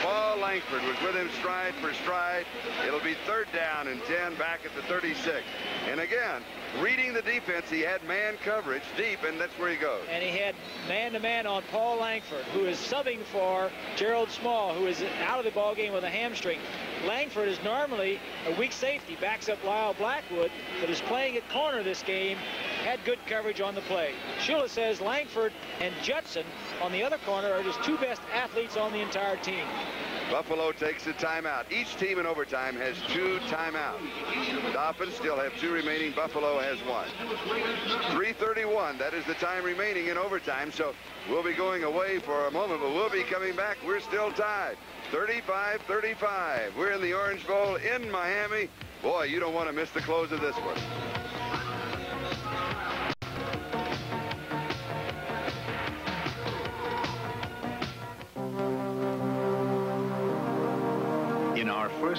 Paul Langford was with him stride for stride. It'll be 3rd down and 10 back at the 36. And again, reading the defense, he had man coverage deep, and that's where he goes. And he had man-to-man on Paul Langford, who is subbing for Gerald Small, who is out of the ball game with a hamstring. Langford is normally a weak safety, backs up Lyle Blackwood, but is playing at corner this game, had good coverage on the play. Shula says Langford and Judson on the other corner are his 2 best athletes on the entire team. Buffalo takes a timeout. Each team in overtime has 2 timeouts. Dolphins still have 2 remaining. Buffalo has 1. 3:31. That is the time remaining in overtime. So we'll be going away for a moment, but we'll be coming back. We're still tied. 35-35. We're in the Orange Bowl in Miami. Boy, you don't want to miss the close of this one.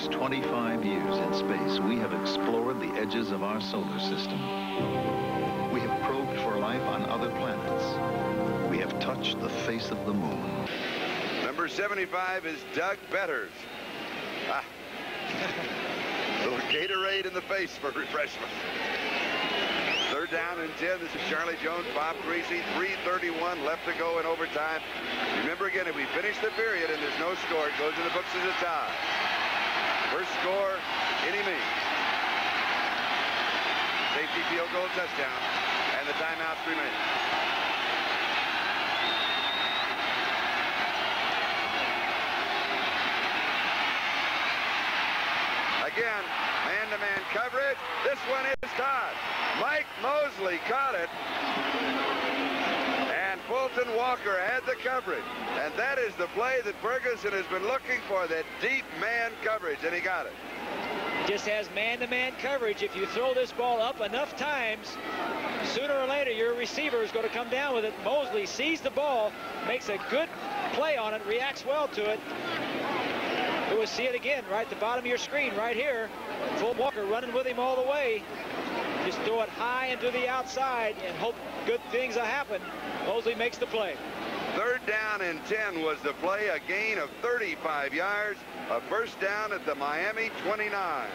first 25 years in space, we have explored the edges of our solar system. We have probed for life on other planets. We have touched the face of the moon. Number 75 is Doug Betters. Ah. Little Gatorade in the face for refreshment. Third down and 10. This is Charlie Jones, Bob Greasy. 3:31 left to go in overtime. Remember again, if we finish the period and there's no score, it goes in the books as a tie. First score, any means. Safety, field goal, touchdown, and the timeouts remain. Again, man-to-man coverage. This one is caught. Mike Mosley caught it. And Fulton Walker had the coverage. And that is the play that Ferguson has been looking for, that deep man coverage, and he got it. Just has man-to-man coverage. If you throw this ball up enough times, sooner or later your receiver is going to come down with it. Mosley sees the ball, makes a good play on it, reacts well to it. We'll see it again right at the bottom of your screen right here. Fulton Walker running with him all the way. Just throw it high and to the outside and hope good things will happen. Mosley makes the play. Third down and 10 was the play. A gain of 35 yards. A first down at the Miami 29.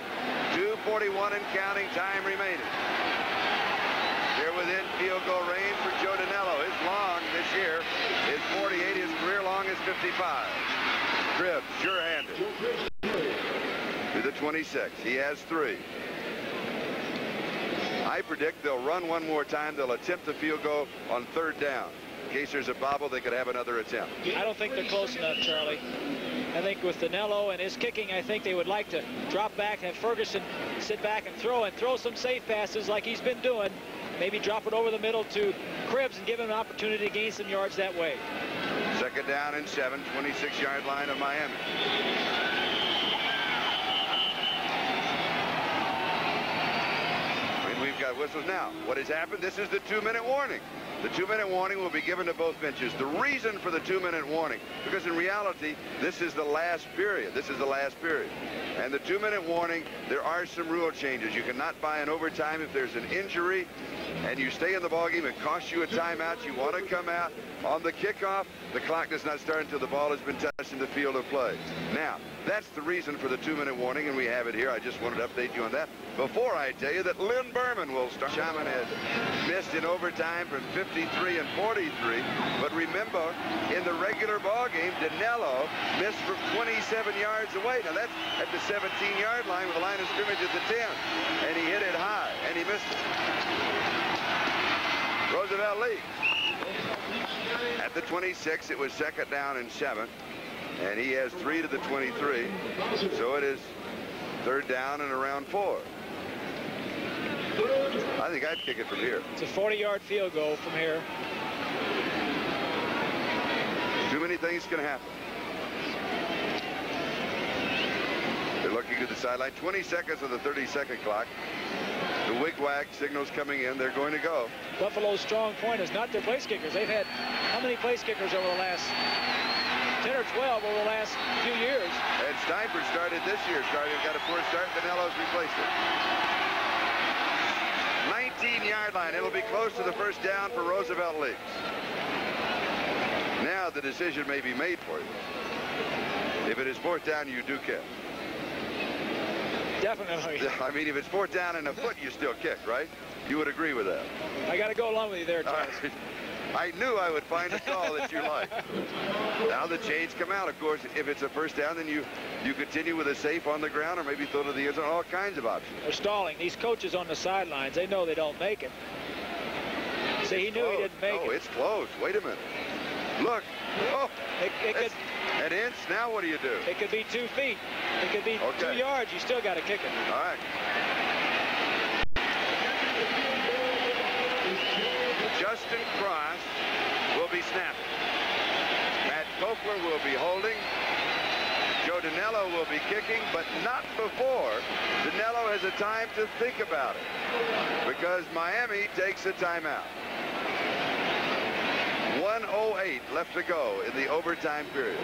2:41 and counting, time remaining. Here within field goal range for Joe Danello. His long this year is 48. His career long is 55. Cribbs, sure-handed. To the 26. He has 3. I predict they'll run one more time. They'll attempt the field goal on third down. In case there's a bobble, they could have another attempt. I don't think they're close enough, Charlie. I think with Danello and his kicking, I think they would like to drop back, have Ferguson sit back and throw some safe passes like he's been doing. Maybe drop it over the middle to Cribbs and give him an opportunity to gain some yards that way. Second down and 7, 26-yard line of Miami. And we've got whistles now. What has happened? This is the 2-minute warning. The 2-minute warning will be given to both benches. The reason for the 2-minute warning, because in reality, this is the last period. This is the last period. And the 2-minute warning, there are some rule changes. You cannot buy an overtime if there's an injury and you stay in the ballgame. It costs you a timeout. You want to come out on the kickoff. The clock does not start until the ball has been touched in the field of play. Now, that's the reason for the 2-minute warning, and we have it here. I just wanted to update you on that before I tell you that Lynn Berman will start. Shaman has missed in overtime from 53 and 43. But remember, in the regular ball game, Danello missed from 27 yards away. Now, that's at the 17-yard line with the line of scrimmage at the 10. And he hit it high, and he missed it. Roosevelt leads. At the 26, it was second down and 7. And he has 3 to the 23. So it is third down and around 4. I think I'd kick it from here. It's a 40-yard field goal from here. Too many things can happen. They're looking to the sideline. 20 seconds of the 30-second clock. The wig-wag signals coming in. They're going to go. Buffalo's strong point is not their place kickers. They've had how many place kickers over the last 10 or 12 over the last few years? And Steinford started this year. Got a poor start. Danello's replaced it. 19-yard line. It'll be close to the first down for Roosevelt Leagues. Now the decision may be made for you. If it is fourth down, you do kick. Definitely. I mean, if it's fourth down and a foot, you still kick, right? You would agree with that. I got to go along with you there, Charles. Right. I knew I would find a call that you like. Now the chains come out. Of course, if it's a first down, then you continue with a safe on the ground or maybe throw to the end zone. All kinds of options. They're stalling. These coaches on the sidelines, they know they don't make it. See, he knew he didn't make it. Oh, it's close. Wait a minute. Look. Oh, it could. An inch. Now what do you do? It could be 2 feet. It could be 2 yards. You still got to kick it. All right. Justin Cross will be snapping. Matt Copeland will be holding. Joe Danello will be kicking, but not before Danello has a time to think about it, because Miami takes a timeout. 1:08 left to go in the overtime period.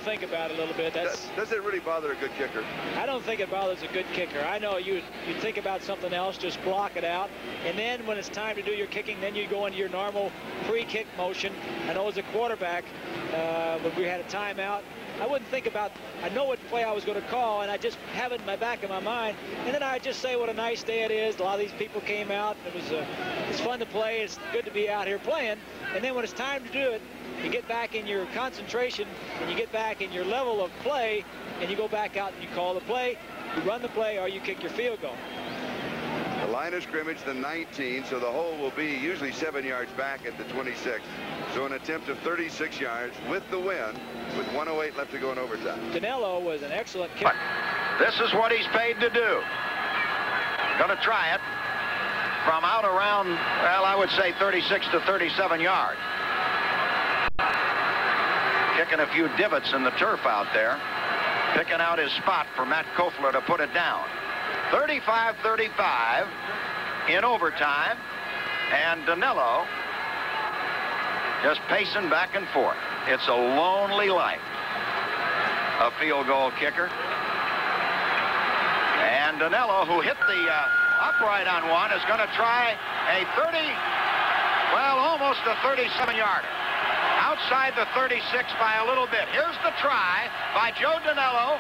think about it a little bit. Does it really bother a good kicker? I don't think it bothers a good kicker. I know you think about something else, just block it out, and then when it's time to do your kicking, then you go into your normal pre-kick motion. I know as a quarterback, when we had a timeout, I wouldn't think about, I know what play I was going to call, and I just have it in my back of my mind, and then I just say what a nice day it is. A lot of these people came out. It's fun to play. It's good to be out here playing, and then when it's time to do it, you get back in your concentration, and you get back in your level of play, and you go back out and you call the play, you run the play, or you kick your field goal. The line of scrimmage, the 19, so the hole will be usually 7 yards back at the 26. So an attempt of 36 yards with the win, with 1:08 left to go in overtime. Danilo was an excellent kicker. This is what he's paid to do. Going to try it from out around, well, I would say 36 to 37 yards. Kicking a few divots in the turf out there. Picking out his spot for Matt Kofler to put it down. 35-35 in overtime. And Danilo just pacing back and forth. It's a lonely life. A field goal kicker. And Danilo, who hit the upright on one, is going to try a almost a 37-yarder. Outside the 36 by a little bit. Here's the try by Joe Danilo.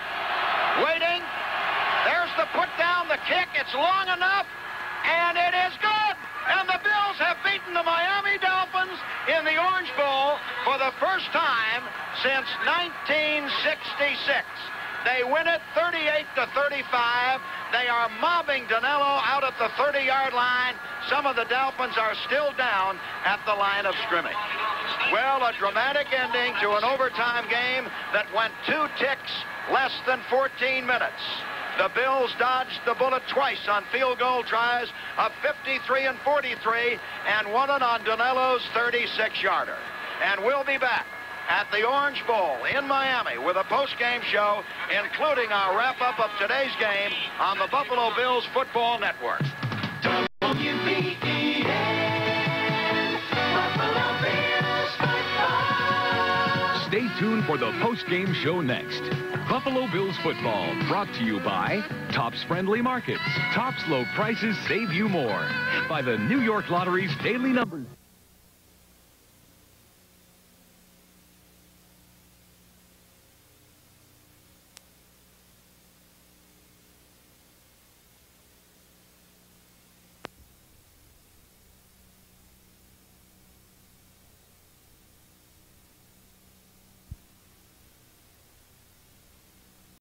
Waiting. There's the put down, the kick. It's long enough, and it is good. And the Bills have beaten the Miami Dolphins in the Orange Bowl for the first time since 1966. They win it 38-35. They are mobbing Danilo out at the 30-yard line. Some of the Dolphins are still down at the line of scrimmage. Well, a dramatic ending to an overtime game that went 2 ticks, less than 14 minutes. The Bills dodged the bullet twice on field goal tries of 53 and 43 and won it on Danilo's 36-yarder. And we'll be back at the Orange Bowl in Miami with a post-game show, including our wrap-up of today's game on the Buffalo Bills Football Network. Stay tuned for the post-game show next. Buffalo Bills football, brought to you by Tops Friendly Markets. Tops low prices save you more. By the New York Lottery's daily numbers.